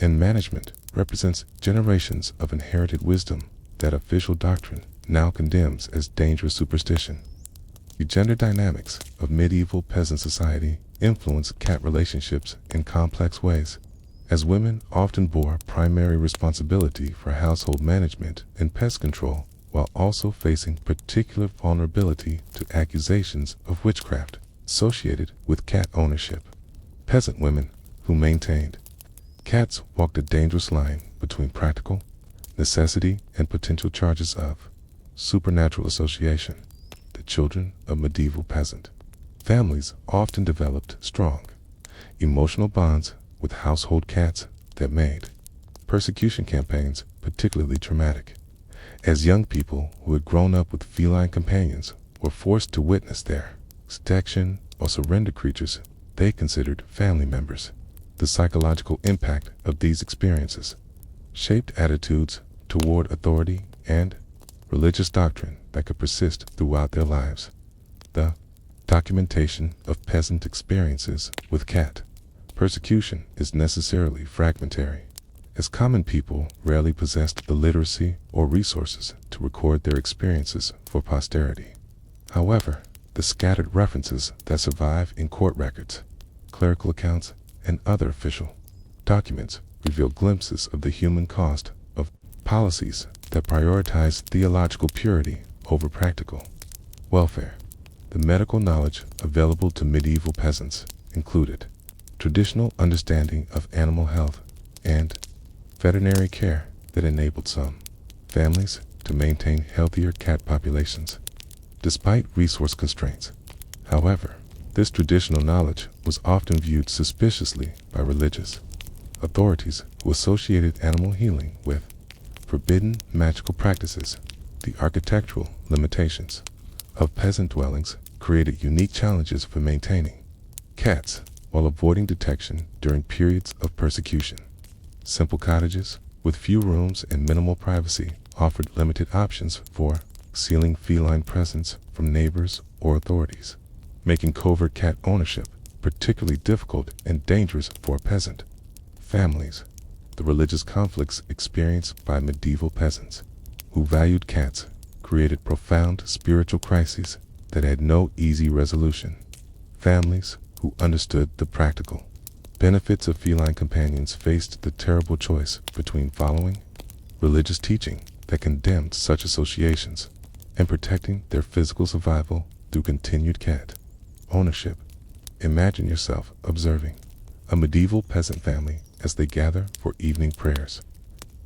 and management represents generations of inherited wisdom that official doctrine now condemns as dangerous superstition. The gender dynamics of medieval peasant society influence cat relationships in complex ways, as women often bore primary responsibility for household management and pest control, while also facing particular vulnerability to accusations of witchcraft associated with cat ownership. Peasant women who maintained cats walked a dangerous line between practical necessity and potential charges of supernatural association. The children of medieval peasant families often developed strong emotional bonds with household cats that made persecution campaigns particularly traumatic, as young people who had grown up with feline companions were forced to witness their detection or surrender creatures they considered family members. The psychological impact of these experiences shaped attitudes toward authority and religious doctrine that could persist throughout their lives. The documentation of peasant experiences with cat persecution is necessarily fragmentary, as common people rarely possessed the literacy or resources to record their experiences for posterity. However, the scattered references that survive in court records, clerical accounts, and other official documents reveal glimpses of the human cost of policies that prioritize theological purity over practical welfare. The medical knowledge available to medieval peasants included traditional understanding of animal health and veterinary care that enabled some families to maintain healthier cat populations despite resource constraints. However, this traditional knowledge was often viewed suspiciously by religious authorities who associated animal healing with forbidden magical practices. The architectural limitations of peasant dwellings created unique challenges for maintaining cats while avoiding detection during periods of persecution. Simple cottages with few rooms and minimal privacy offered limited options for concealing feline presence from neighbors or authorities, making covert cat ownership particularly difficult and dangerous for peasant families. The religious conflicts experienced by medieval peasants who valued cats created profound spiritual crises that had no easy resolution. Families who understood the practical benefits of feline companions faced the terrible choice between following religious teaching that condemned such associations and protecting their physical survival through continued cat ownership. Imagine yourself observing a medieval peasant family as they gather for evening prayers.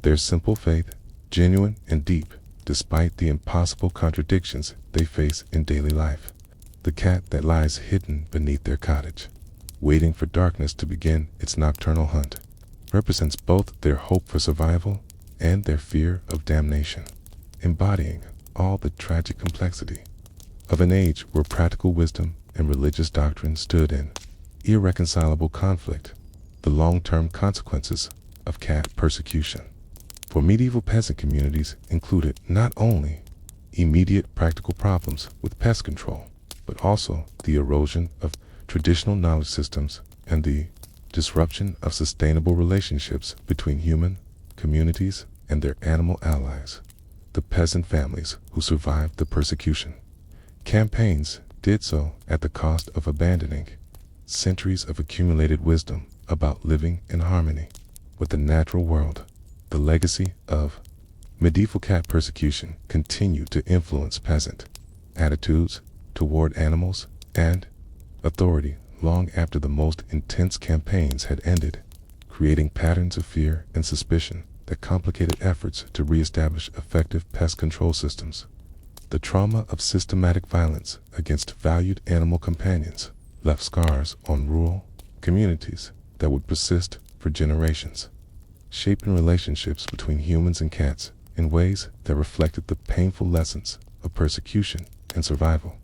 Their simple faith, genuine and deep, despite the impossible contradictions they face in daily life. The cat that lies hidden beneath their cottage, waiting for darkness to begin its nocturnal hunt, represents both their hope for survival and their fear of damnation, embodying all the tragic complexity of an age where practical wisdom and religious doctrine stood in irreconcilable conflict. The long-term consequences of cat persecution for medieval peasant communities included not only immediate practical problems with pest control, but also the erosion of traditional knowledge systems and the disruption of sustainable relationships between human communities and their animal allies, the peasant families who survived the persecution. Campaigns did so at the cost of abandoning centuries of accumulated wisdom about living in harmony with the natural world. The legacy of medieval cat persecution continued to influence peasant attitudes toward animals and authority long after the most intense campaigns had ended, creating patterns of fear and suspicion that complicated efforts to reestablish effective pest control systems. The trauma of systematic violence against valued animal companions left scars on rural communities that would persist for generations, shaping relationships between humans and cats in ways that reflected the painful lessons of persecution and survival.